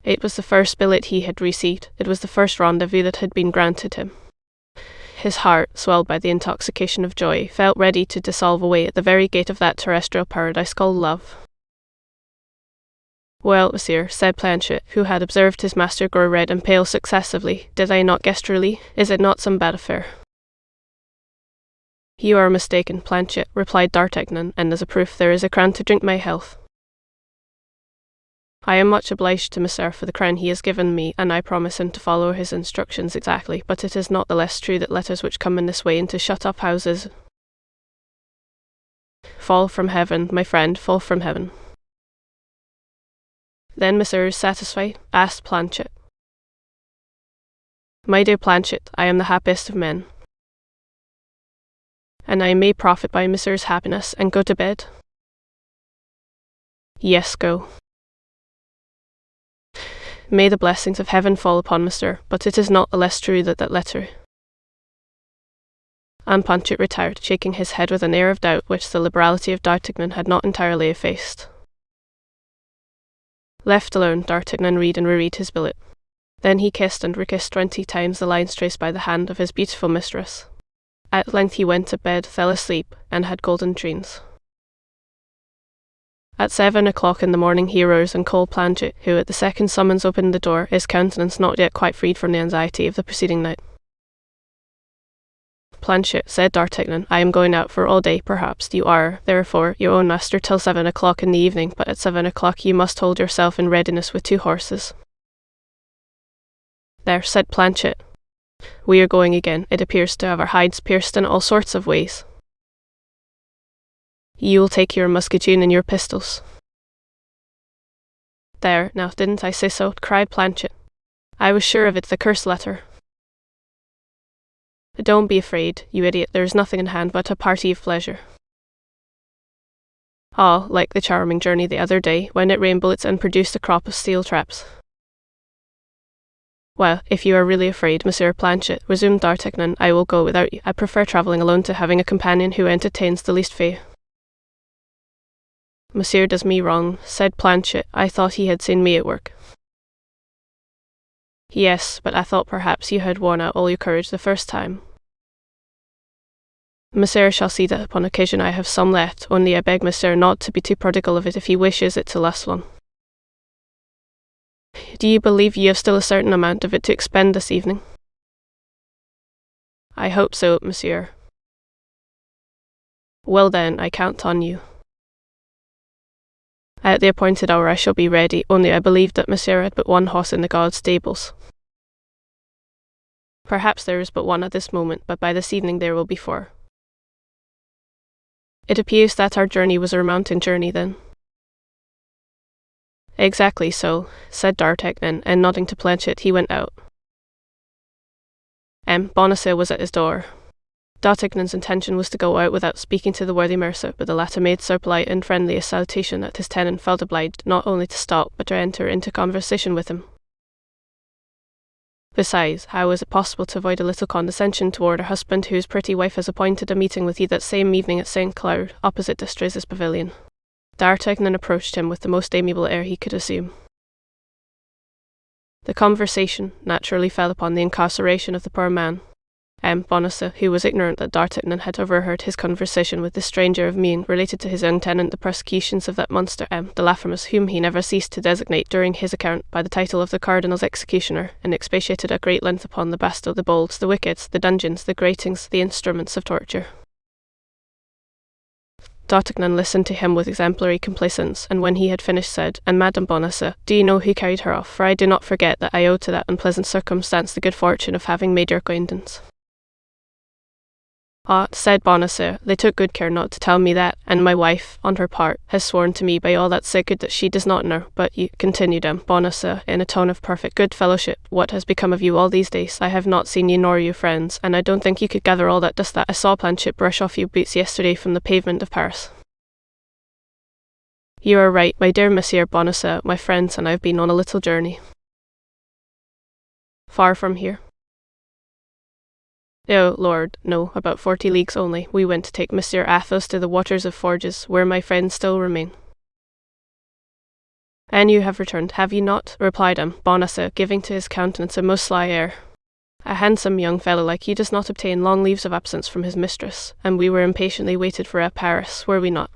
It was the first billet he had received. It was the first rendezvous that had been granted him. His heart, swelled by the intoxication of joy, felt ready to dissolve away at the very gate of that terrestrial paradise called love. "Well, monsieur," said Planchet, who had observed his master grow red and pale successively, "did I not guess truly? Is it not some bad affair?" "You are mistaken, Planchet," replied D'Artagnan, "and as a proof there is a crown to drink my health." "I am much obliged to Monsieur for the crown he has given me, and I promise him to follow his instructions exactly, but it is not the less true that letters which come in this way into shut-up houses fall from heaven, my friend, fall from heaven." "Then Monsieur is satisfied?" asked Planchet. "My dear Planchet, I am the happiest of men." "And I may profit by Monsieur's happiness and go to bed?" "Yes, go." "May the blessings of heaven fall upon Monsieur, but it is not the less true that letter—" And Planchet retired, shaking his head with an air of doubt which the liberality of D'Artagnan had not entirely effaced. Left alone, D'Artagnan read and reread his billet. Then he kissed and rekissed 20 times the lines traced by the hand of his beautiful mistress. At length he went to bed, fell asleep, and had golden dreams. At 7 o'clock in the morning he arose and called Planchet, who at the second summons opened the door, his countenance not yet quite freed from the anxiety of the preceding night. "Planchet," said D'Artagnan, "I am going out for all day, perhaps. You are, therefore, your own master till 7 o'clock in the evening, but at 7 o'clock you must hold yourself in readiness with 2 horses. "There," said Planchet. "We are going again. It appears to have our hides pierced in all sorts of ways. You will take your musketoon and your pistols." "There, now, didn't I say so?" cried Planchet. "I was sure of it, the cursed letter." "Don't be afraid, you idiot, there is nothing in hand but a party of pleasure." Ah, like the charming journey the other day, when it rained bullets and produced a crop of steel traps. Well, if you are really afraid, Monsieur Planchet, resumed D'Artagnan, I will go without you. I prefer travelling alone to having a companion who entertains the least fear. Monsieur does me wrong, said Planchet. I thought he had seen me at work. Yes, but I thought perhaps you had worn out all your courage the first time. Monsieur shall see that upon occasion I have some left, only I beg Monsieur not to be too prodigal of it if he wishes it to last long. Do you believe you have still a certain amount of it to expend this evening? I hope so, Monsieur. Well then, I count on you. At the appointed hour I shall be ready, only I believed that Monsieur had but one horse in the guard stables. Perhaps there is but one at this moment, but by this evening there will be 4. It appears that our journey was a mountain journey, then. Exactly so, said D'Artagnan, and nodding to Planchet, he went out. Bonacieux was at his door. D'Artagnan's intention was to go out without speaking to the worthy mercer, but the latter made so polite and friendly a salutation that his tenant felt obliged not only to stop, but to enter into conversation with him. Besides, how is it possible to avoid a little condescension toward a husband whose pretty wife has appointed a meeting with you that same evening at St. Cloud, opposite D'Estrees' pavilion? D'Artagnan approached him with the most amiable air he could assume. The conversation naturally fell upon the incarceration of the poor man. Bonacieux, who was ignorant that D'Artagnan had overheard his conversation with the stranger of mien, related to his young tenant the persecutions of that monster de Laffemas, whom he never ceased to designate during his account by the title of the Cardinal's executioner, and expatiated at great length upon the Bastille, the bolts, the wickets, the dungeons, the gratings, the instruments of torture. D'Artagnan listened to him with exemplary complaisance, and when he had finished said, And Madame Bonacieux, do you know who carried her off? For I do not forget that I owe to that unpleasant circumstance the good fortune of having made your acquaintance. Ah, said Bonacieux, they took good care not to tell me that, and my wife, on her part, has sworn to me by all that's sacred that she does not know. But you, continued Bonacieux, in a tone of perfect good fellowship, what has become of you all these days? I have not seen you nor your friends, and I don't think you could gather all that dust that I saw Planchet brush off your boots yesterday from the pavement of Paris. You are right, my dear Monsieur Bonacieux, my friends and I have been on a little journey. Far from here? Oh, Lord, no, about 40 leagues only. We went to take Monsieur Athos to the waters of Forges, where my friends still remain. And you have returned, have you not? Replied Bonacieux, giving to his countenance a most sly air. A handsome young fellow like you does not obtain long leaves of absence from his mistress, and we were impatiently waited for at Paris, were we not?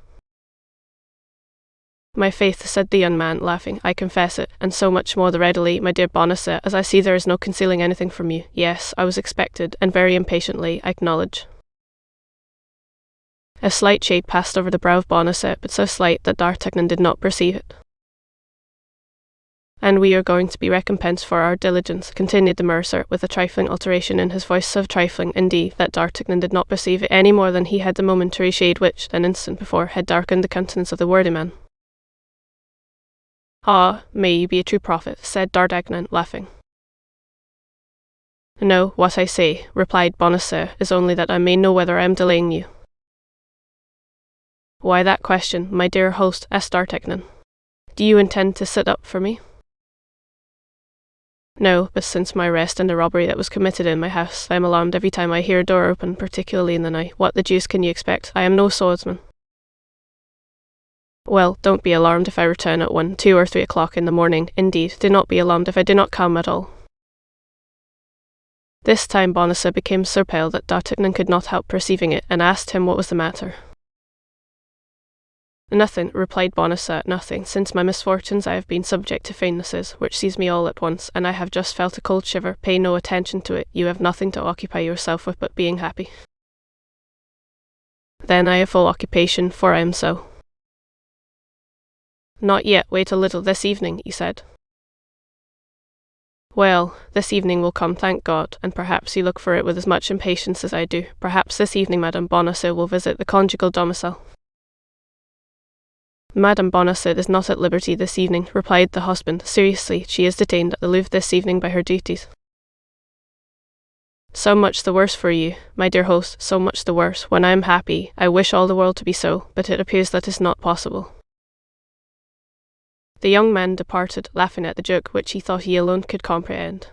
My faith, said the young man, laughing, I confess it, and so much more the readily, my dear Bonacieux, as I see there is no concealing anything from you. Yes, I was expected, and very impatiently, I acknowledge. A slight shade passed over the brow of Bonacieux, but so slight that D'Artagnan did not perceive it. And we are going to be recompensed for our diligence, continued the mercer, with a trifling alteration in his voice, so trifling, indeed, that D'Artagnan did not perceive it any more than he had the momentary shade which, an instant before, had darkened the countenance of the worthy man. Ah, may you be a true prophet, said D'Artagnan, laughing. No, what I say, replied Bonacieux, is only that I may know whether I am delaying you. Why that question, my dear host? Asked D'Artagnan. Do you intend to sit up for me? No, but since my arrest and the robbery that was committed in my house, I am alarmed every time I hear a door open, particularly in the night. What the deuce can you expect? I am no swordsman. Well, don't be alarmed if I return at 1, 2 or 3 o'clock in the morning. Indeed, do not be alarmed if I do not come at all. This time Bonacieux became so pale that D'Artagnan could not help perceiving it, and asked him what was the matter. Nothing, replied Bonacieux, nothing. Since my misfortunes I have been subject to faintnesses, which seize me all at once, and I have just felt a cold shiver. Pay no attention to it. You have nothing to occupy yourself with but being happy. Then I have full occupation, for I am so. Not yet, wait a little, this evening, he said. Well, this evening will come, thank God, and perhaps you look for it with as much impatience as I do. Perhaps this evening Madame Bonacieux will visit the conjugal domicile. Madame Bonacieux is not at liberty this evening, replied the husband. Seriously, she is detained at the Louvre this evening by her duties. So much the worse for you, my dear host, so much the worse. When I am happy, I wish all the world to be so, but it appears that is not possible. The young man departed, laughing at the joke which he thought he alone could comprehend.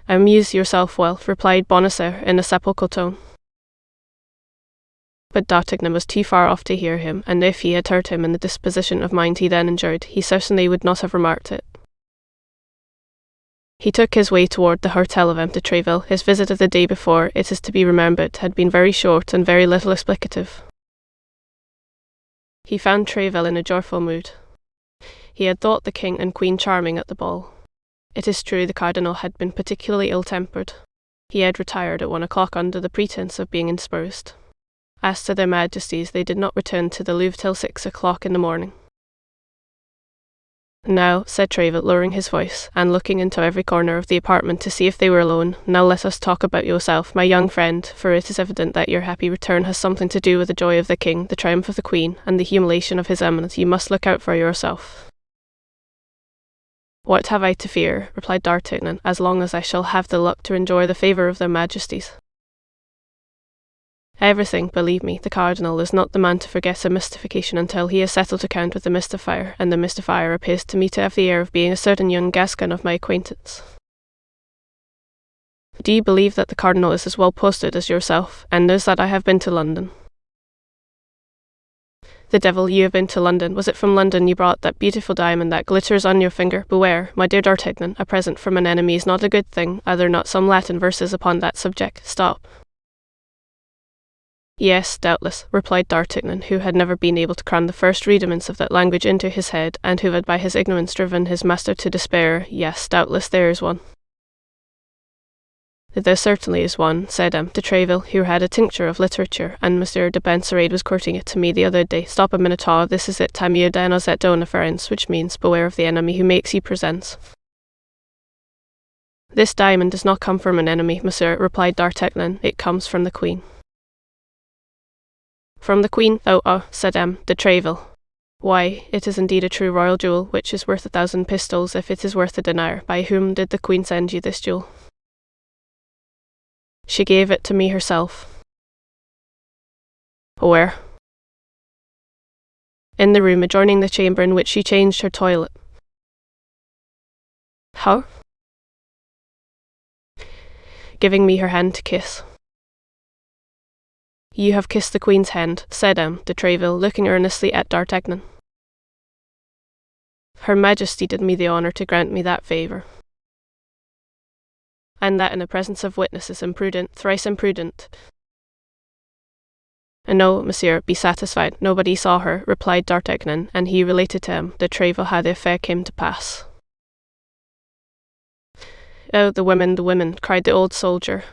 Amuse yourself well, replied Bonacieux in a sepulchral tone. But D'Artagnan was too far off to hear him, and if he had heard him in the disposition of mind he then enjoyed, he certainly would not have remarked it. He took his way toward the Hotel of M. de Tréville. His visit of the day before, it is to be remembered, had been very short and very little explicative. He found Tréville in a joyful mood. He had thought the king and queen charming at the ball. It is true the cardinal had been particularly ill-tempered. He had retired at 1 o'clock under the pretence of being indisposed. As to their majesties, they did not return to the Louvre till 6 o'clock in the morning. Now, said Tréville, lowering his voice, and looking into every corner of the apartment to see if they were alone, now let us talk about yourself, my young friend, for it is evident that your happy return has something to do with the joy of the king, the triumph of the queen, and the humiliation of his eminence. You must look out for yourself. What have I to fear, replied D'Artagnan, as long as I shall have the luck to enjoy the favour of their majesties? Everything, believe me. The cardinal is not the man to forget a mystification until he has settled account with the mystifier, and the mystifier appears to me to have the air of being a certain young Gascon of my acquaintance. Do you believe that the cardinal is as well posted as yourself, and knows that I have been to London? The devil, you have been to London. Was it from London you brought that beautiful diamond that glitters on your finger? Beware, my dear D'Artagnan, a present from an enemy is not a good thing. Are there not some Latin verses upon that subject? Stop. Yes, doubtless, replied D'Artagnan, who had never been able to cram the first rudiments of that language into his head, and who had by his ignorance driven his master to despair. Yes, doubtless there is one. There certainly is one, said M. de Tréville, who had a tincture of literature, and Monsieur de Benserade was quoting it to me the other day. Stop a minute, this is it, Tamio de nos et befriends, which means, beware of the enemy who makes you presents. This diamond does not come from an enemy, monsieur, replied D'Artagnan, it comes from the queen. From the queen? Oh, said M. de Tréville. Why, it is indeed a true royal jewel, which is worth 1,000 pistols if it is worth a dinar. By whom did the queen send you this jewel? She gave it to me herself. Where? In the room adjoining the chamber in which she changed her toilet. How? Giving me her hand to kiss. You have kissed the queen's hand, said M. de Tréville, looking earnestly at D'Artagnan. Her Majesty did me the honour to grant me that favour. And that in the presence of witnesses, imprudent, thrice imprudent. No, monsieur, be satisfied, nobody saw her, replied D'Artagnan, and he related to M. de Tréville how the affair came to pass. Oh, the women, cried the old soldier.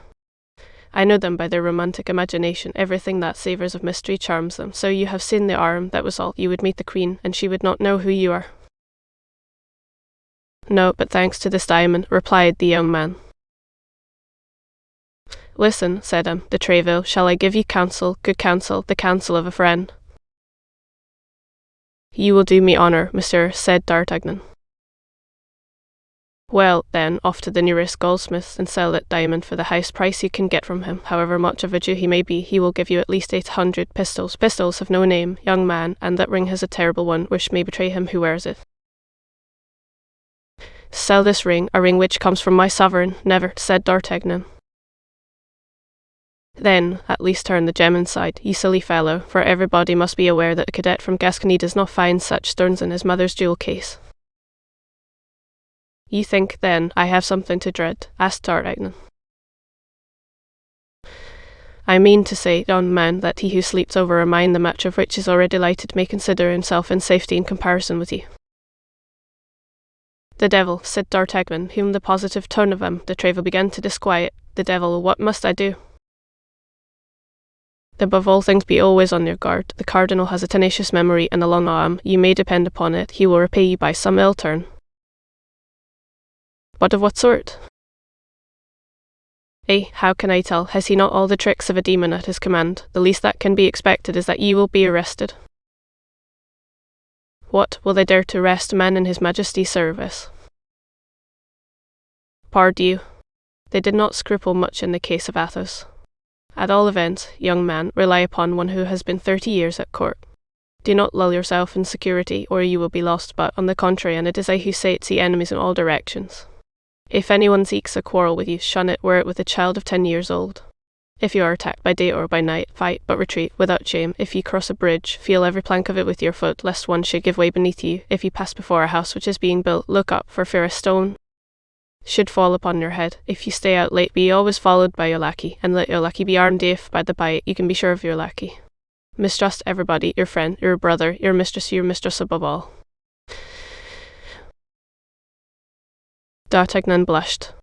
I know them by their romantic imagination. Everything that savours of mystery charms them. So you have seen the arm, that was all. You would meet the queen, and she would not know who you are. No, but thanks to this diamond, replied the young man. Listen, said M. de Tréville, shall I give you counsel, good counsel, the counsel of a friend? You will do me honour, monsieur, said D'Artagnan. Well, then, off to the nearest goldsmith and sell that diamond for the highest price you can get from him. However much of a Jew he may be, he will give you at least 800 pistols. Pistols have no name, young man, and that ring has a terrible one, which may betray him who wears it. Sell this ring, a ring which comes from my sovereign. Never, said D'Artagnan. Then, at least turn the gem inside, you silly fellow, for everybody must be aware that a cadet from Gascony does not find such stones in his mother's jewel case. You think, then, I have something to dread? Asked D'Artagnan. I mean to say, young man, that he who sleeps over a mine the match of which is already lighted may consider himself in safety in comparison with you. The devil, said D'Artagnan, whom the positive tone of M. de Tréville began to disquiet. The devil, what must I do? Above all things be always on your guard. The cardinal has a tenacious memory and a long arm. You may depend upon it, he will repay you by some ill turn. But of what sort? How can I tell? Has he not all the tricks of a demon at his command? The least that can be expected is that you will be arrested. What, will they dare to arrest a man in his Majesty's service? Pardieu. They did not scruple much in the case of Athos. At all events, young man, rely upon one who has been 30 years at court. Do not lull yourself in security, or you will be lost, but, on the contrary, and it is I who say it, see enemies in all directions. If anyone seeks a quarrel with you, shun it, were it with a child of 10 years old. If you are attacked by day or by night, fight, but retreat, without shame. If you cross a bridge, feel every plank of it with your foot, lest one should give way beneath you. If you pass before a house which is being built, look up, for fear a stone should fall upon your head. If you stay out late, be always followed by your lackey, and let your lackey be armed if, by the by, you can be sure of your lackey. Mistrust everybody, your friend, your brother, your mistress above all. D'Artagnan blushed.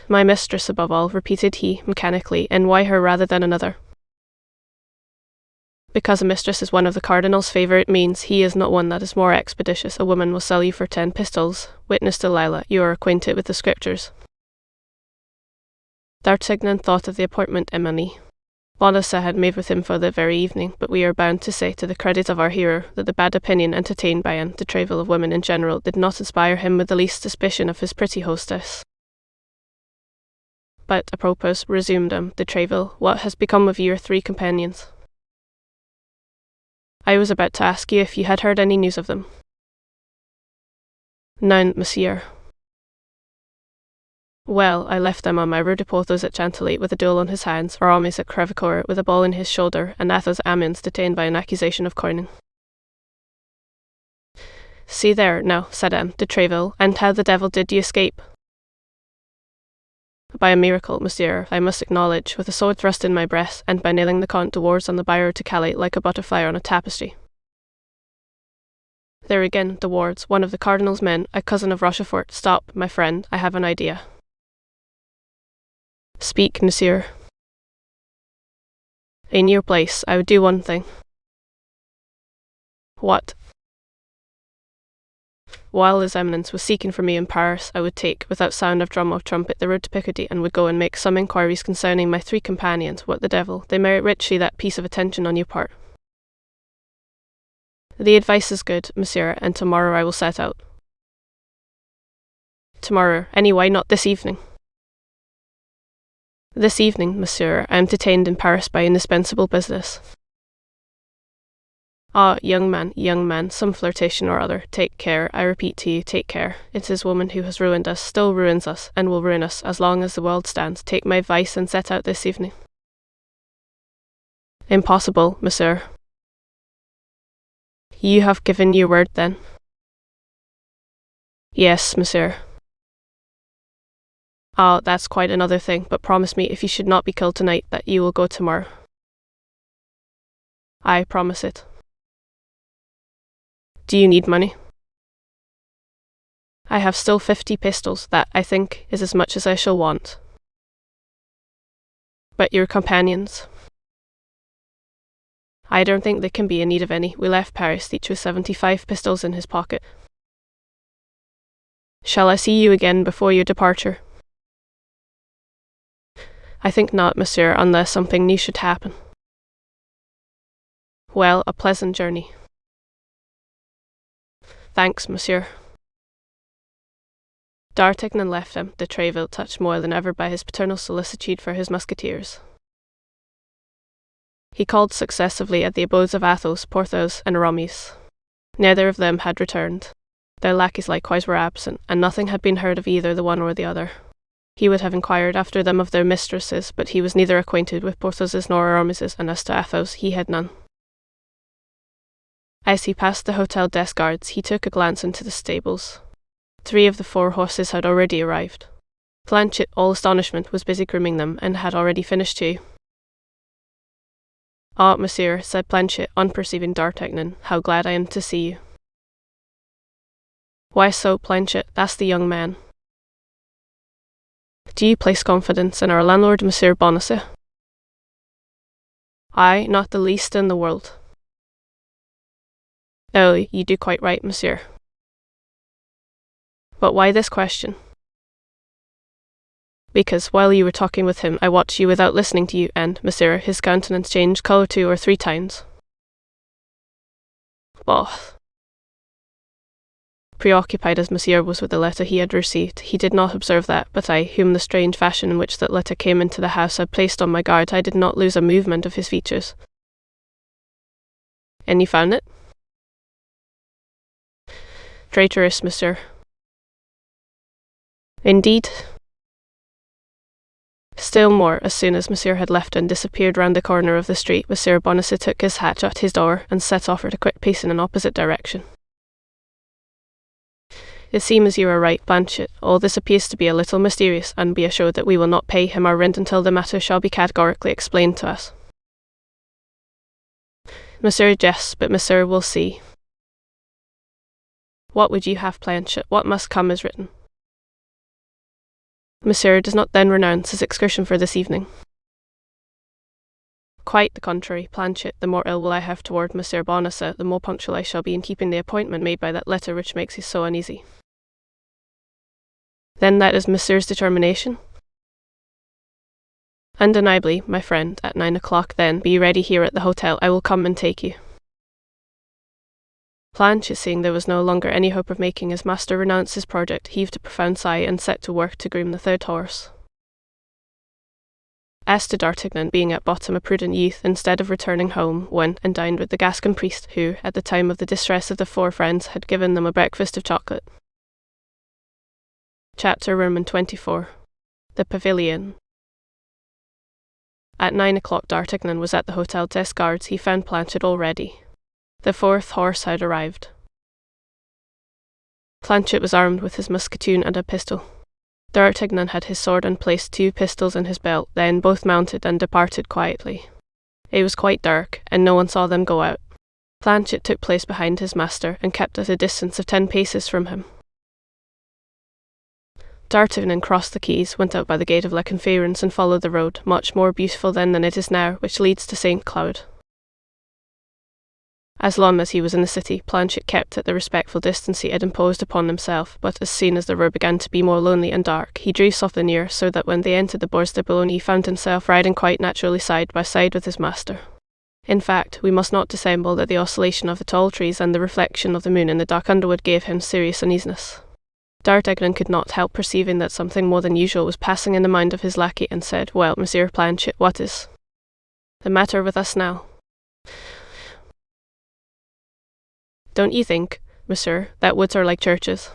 My mistress above all, repeated he, mechanically, and why her rather than another? Because a mistress is one of the Cardinal's favourite means, he is not one that is more expeditious. A woman will sell you for 10 pistols. Witness Delilah, you are acquainted with the Scriptures. D'Artagnan thought of the appointment Emily Bonacieux had made with him for the very evening, but we are bound to say, to the credit of our hero, that the bad opinion entertained by Anne de Treville of women in general did not inspire him with the least suspicion of his pretty hostess. But, apropos, resumed de Treville, what has become of your 3 companions? I was about to ask you if you had heard any news of them. None, monsieur. Well, I left them on my road to Porthos at Chantilly with a duel on his hands, Aramis at Crevecoeur with a ball in his shoulder, and Athos at Amiens detained by an accusation of coining. See there, now, said M. de Treville, and how the devil did you escape? By a miracle, monsieur, I must acknowledge, with a sword thrust in my breast, and by nailing the Comte de Wardes on the bier to Calais like a butterfly on a tapestry. There again, de Wardes, one of the Cardinal's men, a cousin of Rochefort. Stop, my friend, I have an idea. Speak, monsieur. In your place, I would do one thing. What? While His Eminence was seeking for me in Paris, I would take, without sound of drum or trumpet, the road to Picardy, and would go and make some inquiries concerning my 3 companions. What the devil, they merit richly that piece of attention on your part. The advice is good, monsieur, and tomorrow I will set out. Tomorrow, anyway, not this evening. This evening, monsieur, I am detained in Paris by indispensable business. Ah, young man, some flirtation or other. Take care, I repeat to you, take care. It is woman who has ruined us, still ruins us, and will ruin us as long as the world stands. Take my advice and set out this evening. Impossible, monsieur. You have given your word, then? Yes, monsieur. Ah, that's quite another thing, but promise me, if you should not be killed tonight, that you will go tomorrow. I promise it. Do you need money? I have still 50 pistols. That, I think, is as much as I shall want. But your companions? I don't think they can be in need of any. We left Paris, each with 75 pistols in his pocket. Shall I see you again before your departure? I think not, monsieur, unless something new should happen. Well, a pleasant journey. Thanks, monsieur. D'Artagnan left him, de Treville touched more than ever by his paternal solicitude for his musketeers. He called successively at the abodes of Athos, Porthos, and Aramis. Neither of them had returned. Their lackeys likewise were absent, and nothing had been heard of either the one or the other. He would have inquired after them of their mistresses, but he was neither acquainted with Porthos's nor Aramis's, and as to Athos, he had none. As he passed the hotel desk guards, he took a glance into the stables. 3 of the 4 horses had already arrived. Planchet, all astonishment, was busy grooming them, and had already finished too. Ah, monsieur, said Planchet, on perceiving D'Artagnan, how glad I am to see you. Why so, Planchet? That's the young man. Do you place confidence in our landlord, Monsieur Bonacieux? I, not the least in the world. Oh, you do quite right, monsieur. But why this question? Because while you were talking with him, I watched you without listening to you, and, monsieur, his countenance changed colour 2 or 3 times. Bah! Preoccupied as Monsieur was with the letter he had received, he did not observe that, but I, whom the strange fashion in which that letter came into the house had placed on my guard, I did not lose a movement of his features. And you found it? Traitorous, Monsieur. Indeed. Still more, as soon as Monsieur had left and disappeared round the corner of the street, Monsieur Bonacieux took his hat at his door and set off at a quick pace in an opposite direction. It seems you are right, Planchet. All this appears to be a little mysterious, and be assured that we will not pay him our rent until the matter shall be categorically explained to us. Monsieur jests, but Monsieur will see. What would you have, Planchet? What must come is written. Monsieur does not then renounce his excursion for this evening. Quite the contrary, Planchet. The more ill will I have toward Monsieur Bonacieux, the more punctual I shall be in keeping the appointment made by that letter which makes you so uneasy. Then that is Monsieur's determination? Undeniably, my friend. At 9 o'clock, then, be ready here at the hotel. I will come and take you. Planchet, seeing there was no longer any hope of making his master renounce his project, heaved a profound sigh and set to work to groom the third horse. As to D'Artagnan, being at bottom a prudent youth, instead of returning home, went and dined with the Gascon priest, who, at the time of the distress of the four friends, had given them a breakfast of chocolate. Chapter XXIV. The Pavilion. At 9 o'clock D'Artagnan was at the Hotel des Gardes. He found Planchet already. The fourth horse had arrived. Planchet was armed with his musketoon and a pistol. D'Artagnan had his sword and placed 2 pistols in his belt, then both mounted and departed quietly. It was quite dark, and no one saw them go out. Planchet took place behind his master, and kept at a distance of 10 paces from him. D'Artagnan crossed the quays, went out by the gate of La Conférence, and followed the road, much more beautiful then than it is now, which leads to St. Cloud. As long as he was in the city, Planchet kept at the respectful distance he had imposed upon himself, but as soon as the road began to be more lonely and dark, he drew softly near, so that when they entered the Bois de Boulogne he found himself riding quite naturally side by side with his master. In fact, we must not dissemble that the oscillation of the tall trees and the reflection of the moon in the dark underwood gave him serious uneasiness. D'Artagnan could not help perceiving that something more than usual was passing in the mind of his lackey, and said, "Well, Monsieur Planchet, what is the matter with us now?" "Don't you think, Monsieur, that woods are like churches?"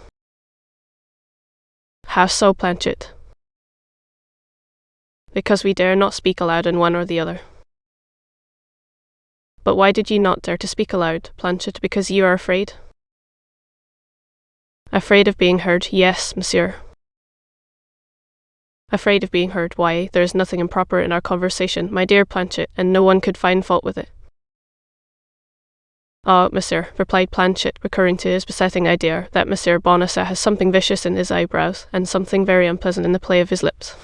"How so, Planchet?" "Because we dare not speak aloud in one or the other." "But why did you not dare to speak aloud, Planchet? Because you are afraid?" "Afraid of being heard, yes, Monsieur." "Afraid of being heard? Why, there is nothing improper in our conversation, my dear Planchet, and no one could find fault with it." "Ah, Monsieur," replied Planchet, recurring to his besetting idea that Monsieur Bonacieux has something vicious in his eyebrows, and something very unpleasant in the play of his lips.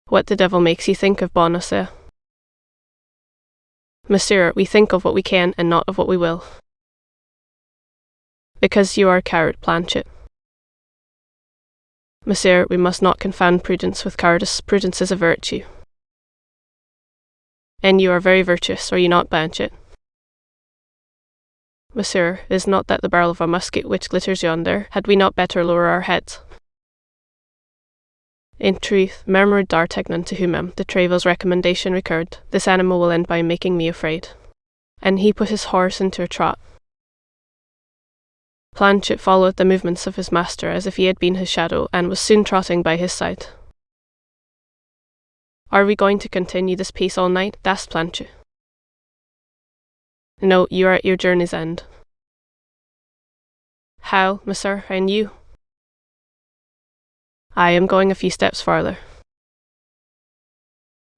"What the devil makes you think of Bonacieux?" "Monsieur, we think of what we can, and not of what we will." "Because you are a coward, Planchet." "Monsieur, we must not confound prudence with cowardice. Prudence is a virtue." "And you are very virtuous, are you not, Planchet?" "Monsieur, is not that the barrel of a musket which glitters yonder? Had we not better lower our heads?" "In truth," murmured D'Artagnan, to whom de Tréville's recommendation recurred, "this animal will end by making me afraid." And he put his horse into a trot. Planchet followed the movements of his master as if he had been his shadow, and was soon trotting by his side. "Are we going to continue this pace all night?" asked Planchet. "No, you are at your journey's end." "How, Monsieur, and you?" "I am going a few steps farther."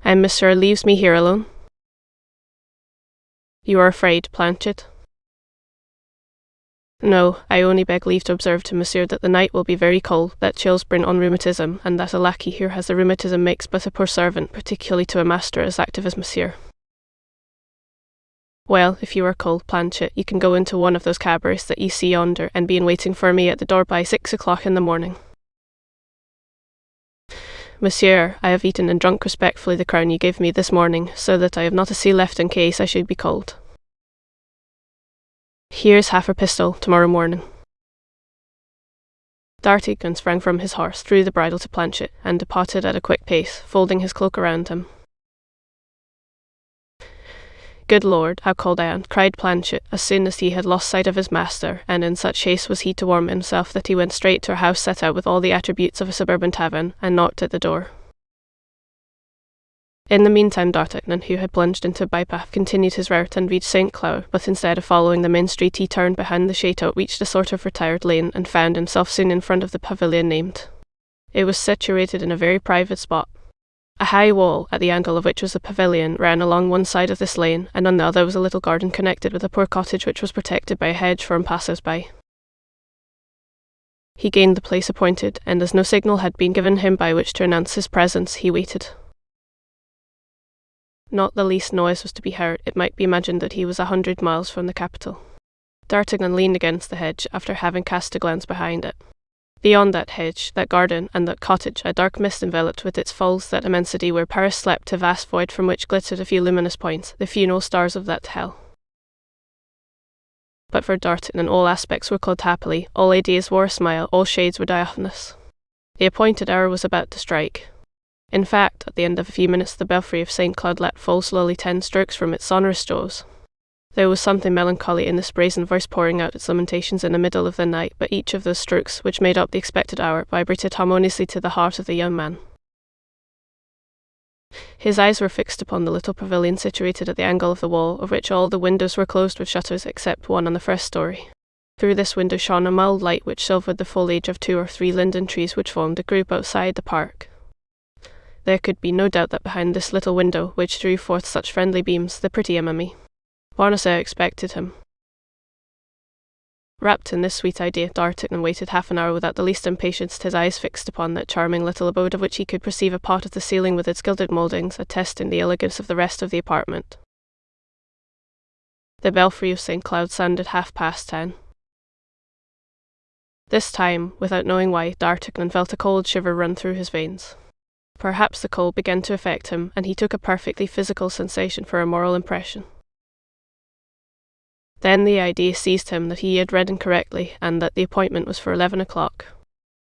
"And Monsieur leaves me here alone?" "You are afraid, Planchet?" "No, I only beg leave to observe to Monsieur that the night will be very cold, that chills bring on rheumatism, and that a lackey who has the rheumatism makes but a poor servant, particularly to a master as active as Monsieur." "Well, if you are cold, Planchet, you can go into one of those cabarets that you see yonder, and be in waiting for me at the door by 6 o'clock in the morning." "Monsieur, I have eaten and drunk respectfully the crown you gave me this morning, so that I have not a sou left in case I should be cold." Here's half a pistole tomorrow morning. D'Artagnan sprang from his horse, threw the bridle to Planchet, and departed at a quick pace, folding his cloak around him. "Good Lord, how cold I am," cried Planchet, as soon as he had lost sight of his master, and in such haste was he to warm himself that he went straight to a house set out with all the attributes of a suburban tavern, and knocked at the door. In the meantime, D'Artagnan, who had plunged into a bypath, continued his route and reached St. Cloud, but instead of following the main street he turned behind the chateau, reached a sort of retired lane, and found himself soon in front of the pavilion named. It was situated in a very private spot. A high wall, at the angle of which was a pavilion, ran along one side of this lane, and on the other was a little garden connected with a poor cottage which was protected by a hedge from passers-by. He gained the place appointed, and as no signal had been given him by which to announce his presence, he waited. Not the least noise was to be heard. It might be imagined that he was 100 miles from the capital. D'Artagnan leaned against the hedge, after having cast a glance behind it. Beyond that hedge, that garden, and that cottage, a dark mist enveloped with its folds that immensity where Paris slept, a vast void from which glittered a few luminous points, the funeral stars of that hell. But for D'Artagnan all aspects were clothed happily, all ideas wore a smile, all shades were diaphanous. The appointed hour was about to strike. In fact, at the end of a few minutes the belfry of St. Cloud let fall slowly 10 strokes from its sonorous jaws. There was something melancholy in this brazen voice pouring out its lamentations in the middle of the night, but each of those strokes, which made up the expected hour, vibrated harmoniously to the heart of the young man. His eyes were fixed upon the little pavilion situated at the angle of the wall, of which all the windows were closed with shutters except one on the first story. Through this window shone a mild light which silvered the foliage of 2 or 3 linden trees which formed a group outside the park. There could be no doubt that behind this little window, which drew forth such friendly beams, the pretty Aramis, Bonacieux, expected him. Wrapped in this sweet idea, D'Artagnan waited half an hour without the least impatience, his eyes fixed upon that charming little abode of which he could perceive a part of the ceiling with its gilded mouldings, attesting the elegance of the rest of the apartment. The belfry of St. Cloud sounded 10:30. This time, without knowing why, D'Artagnan felt a cold shiver run through his veins. Perhaps the cold began to affect him, and he took a perfectly physical sensation for a moral impression. Then the idea seized him that he had read incorrectly, and that the appointment was for 11 o'clock.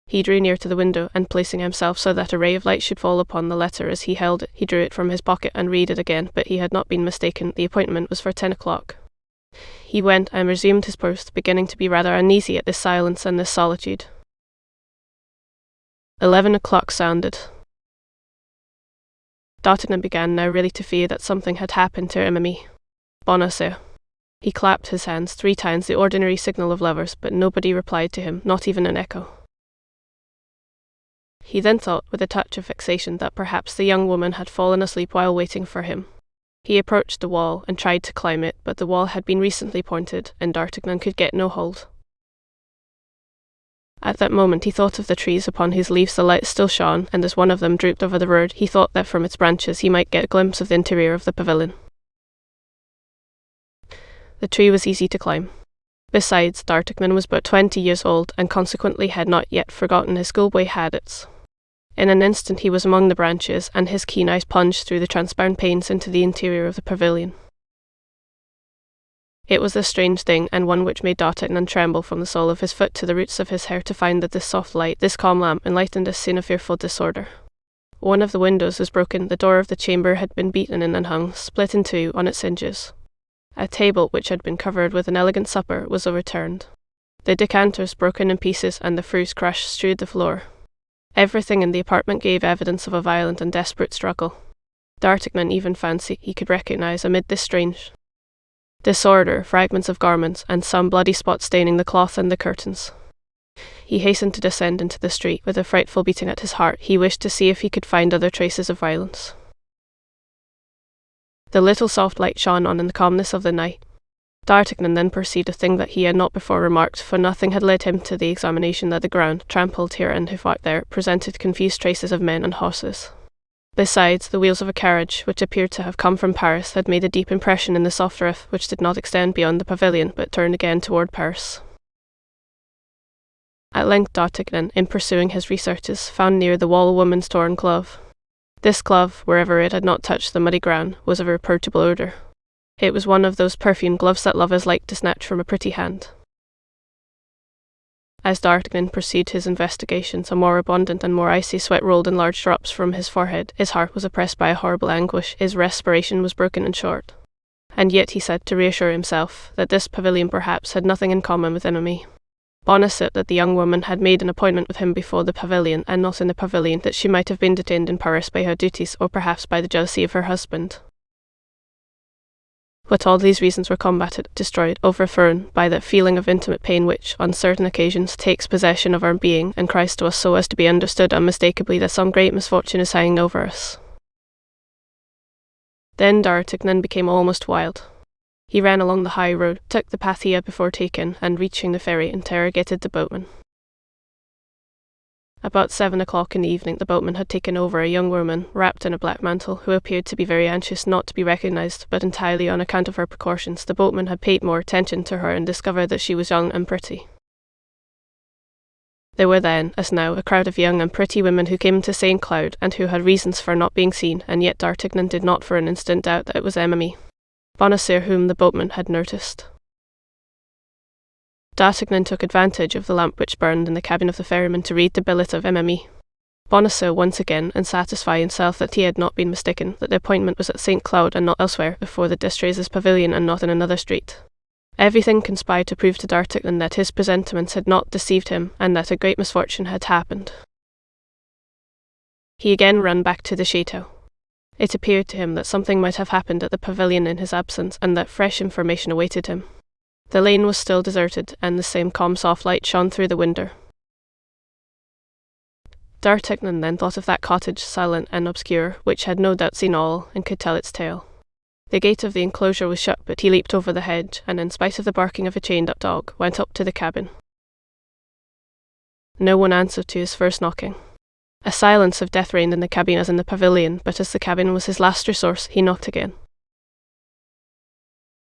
He drew near to the window, and placing himself so that a ray of light should fall upon the letter as he held it, he drew it from his pocket and read it again, but he had not been mistaken. The appointment was for 10 o'clock. He went and resumed his post, beginning to be rather uneasy at this silence and this solitude. 11 o'clock sounded. D'Artagnan began now really to fear that something had happened to Aramis. Bonacieux. He clapped his hands 3 times, the ordinary signal of lovers, but nobody replied to him, not even an echo. He then thought, with a touch of vexation, that perhaps the young woman had fallen asleep while waiting for him. He approached the wall and tried to climb it, but the wall had been recently pointed, and D'Artagnan could get no hold. At that moment he thought of the trees upon whose leaves the light still shone, and as one of them drooped over the road, he thought that from its branches he might get a glimpse of the interior of the pavilion. The tree was easy to climb. Besides, D'Artagnan was but 20 years old, and consequently had not yet forgotten his schoolboy habits. In an instant he was among the branches, and his keen eyes plunged through the transparent panes into the interior of the pavilion. It was a strange thing, and one which made D'Artagnan tremble from the sole of his foot to the roots of his hair to find that this soft light, this calm lamp, enlightened a scene of fearful disorder. One of the windows was broken, the door of the chamber had been beaten in and hung, split in 2, on its hinges. A table, which had been covered with an elegant supper, was overturned. The decanters, broken in pieces, and the fruits crushed, strewed the floor. Everything in the apartment gave evidence of a violent and desperate struggle. D'Artagnan even fancied he could recognize amid this strange disorder fragments of garments, and some bloody spots staining the cloth and the curtains. He hastened to descend into the street. With a frightful beating at his heart, he wished to see if he could find other traces of violence. The little soft light shone on in the calmness of the night. D'Artagnan then perceived a thing that he had not before remarked, for nothing had led him to the examination that the ground, trampled here and fought there, presented confused traces of men and horses. Besides, the wheels of a carriage, which appeared to have come from Paris, had made a deep impression in the soft earth, which did not extend beyond the pavilion, but turned again toward Paris. At length D'Artagnan, in pursuing his researches, found near the wall a woman's torn glove. This glove, wherever it had not touched the muddy ground, was of a reproachable odour. It was one of those perfumed gloves that lovers like to snatch from a pretty hand. As D'Artagnan pursued his investigations, a more abundant and more icy sweat rolled in large drops from his forehead. His heart was oppressed by a horrible anguish. His respiration was broken and short. And yet he said, to reassure himself, that this pavilion perhaps had nothing in common with enemy. Bonacet that the young woman had made an appointment with him before the pavilion, and not in the pavilion, that she might have been detained in Paris by her duties, or perhaps by the jealousy of her husband. But all these reasons were combated, destroyed, overthrown by that feeling of intimate pain which, on certain occasions, takes possession of our being, and cries to us so as to be understood unmistakably that some great misfortune is hanging over us. Then D'Artagnan became almost wild. He ran along the high road, took the path he had before taken, and reaching the ferry, interrogated the boatman. About 7 o'clock in the evening, the boatman had taken over a young woman, wrapped in a black mantle, who appeared to be very anxious not to be recognized, but entirely on account of her precautions. The boatman had paid more attention to her and discovered that she was young and pretty. There were then, as now, a crowd of young and pretty women who came to St. Cloud, and who had reasons for not being seen, and yet D'Artagnan did not for an instant doubt that it was Emily Bonacieux whom the boatman had noticed. D'Artagnan took advantage of the lamp which burned in the cabin of the ferryman to read the billet of Emily Bonacieux once again, and satisfy himself that he had not been mistaken, that the appointment was at St. Cloud and not elsewhere, before the D'Estrées's pavilion and not in another street. Everything conspired to prove to D'Artagnan that his presentiments had not deceived him, and that a great misfortune had happened. He again ran back to the chateau. It appeared to him that something might have happened at the pavilion in his absence, and that fresh information awaited him. The lane was still deserted, and the same calm soft light shone through the window. D'Artagnan then thought of that cottage, silent and obscure, which had no doubt seen all, and could tell its tale. The gate of the enclosure was shut, but he leaped over the hedge, and in spite of the barking of a chained-up dog, went up to the cabin. No one answered to his first knocking. A silence of death reigned in the cabin as in the pavilion, but as the cabin was his last resource, he knocked again.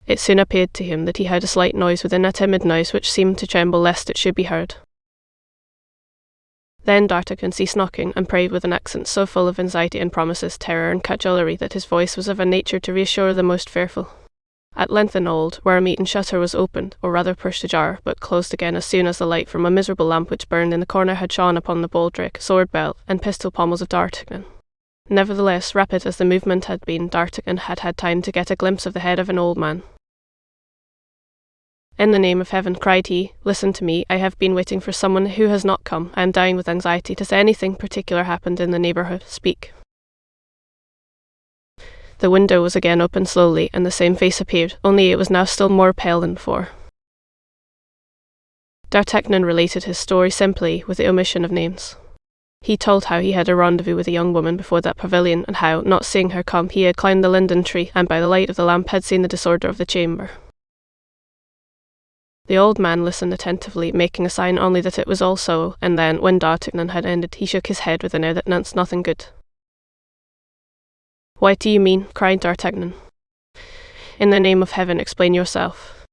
It soon appeared to him that he heard a slight noise within, a timid noise which seemed to tremble lest it should be heard. Then D'Artagnan ceased knocking, and prayed with an accent so full of anxiety and promises, terror and cajolery, that his voice was of a nature to reassure the most fearful. At length an old, worm-eaten shutter was opened, or rather pushed ajar, but closed again as soon as the light from a miserable lamp which burned in the corner had shone upon the baldric, sword belt, and pistol pommels of D'Artagnan. Nevertheless, rapid as the movement had been, D'Artagnan had had time to get a glimpse of the head of an old man. "In the name of heaven," cried he, "listen to me. I have been waiting for someone who has not come. I am dying with anxiety. Has anything particular happened in the neighbourhood? Speak." The window was again opened slowly, and the same face appeared, only it was now still more pale than before. D'Artagnan related his story simply, with the omission of names. He told how he had a rendezvous with a young woman before that pavilion, and how, not seeing her come, he had climbed the linden tree, and by the light of the lamp had seen the disorder of the chamber. The old man listened attentively, making a sign only that it was all so, and then, when D'Artagnan had ended, he shook his head with an air that announced nothing good. "What do you mean?" cried D'Artagnan. "In the name of heaven, explain yourself."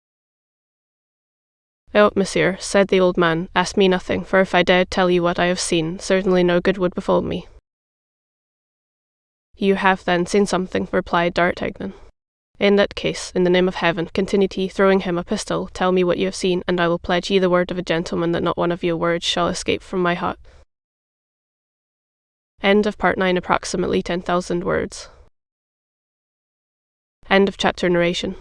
"Oh, monsieur," said the old man, "ask me nothing, for if I dared tell you what I have seen, certainly no good would befall me." "You have then seen something," replied D'Artagnan. "In that case, in the name of heaven," continued he, throwing him a pistol, "tell me what you have seen, and I will pledge you the word of a gentleman that not one of your words shall escape from my heart." End of part 9, approximately 10,000 words. End of chapter narration.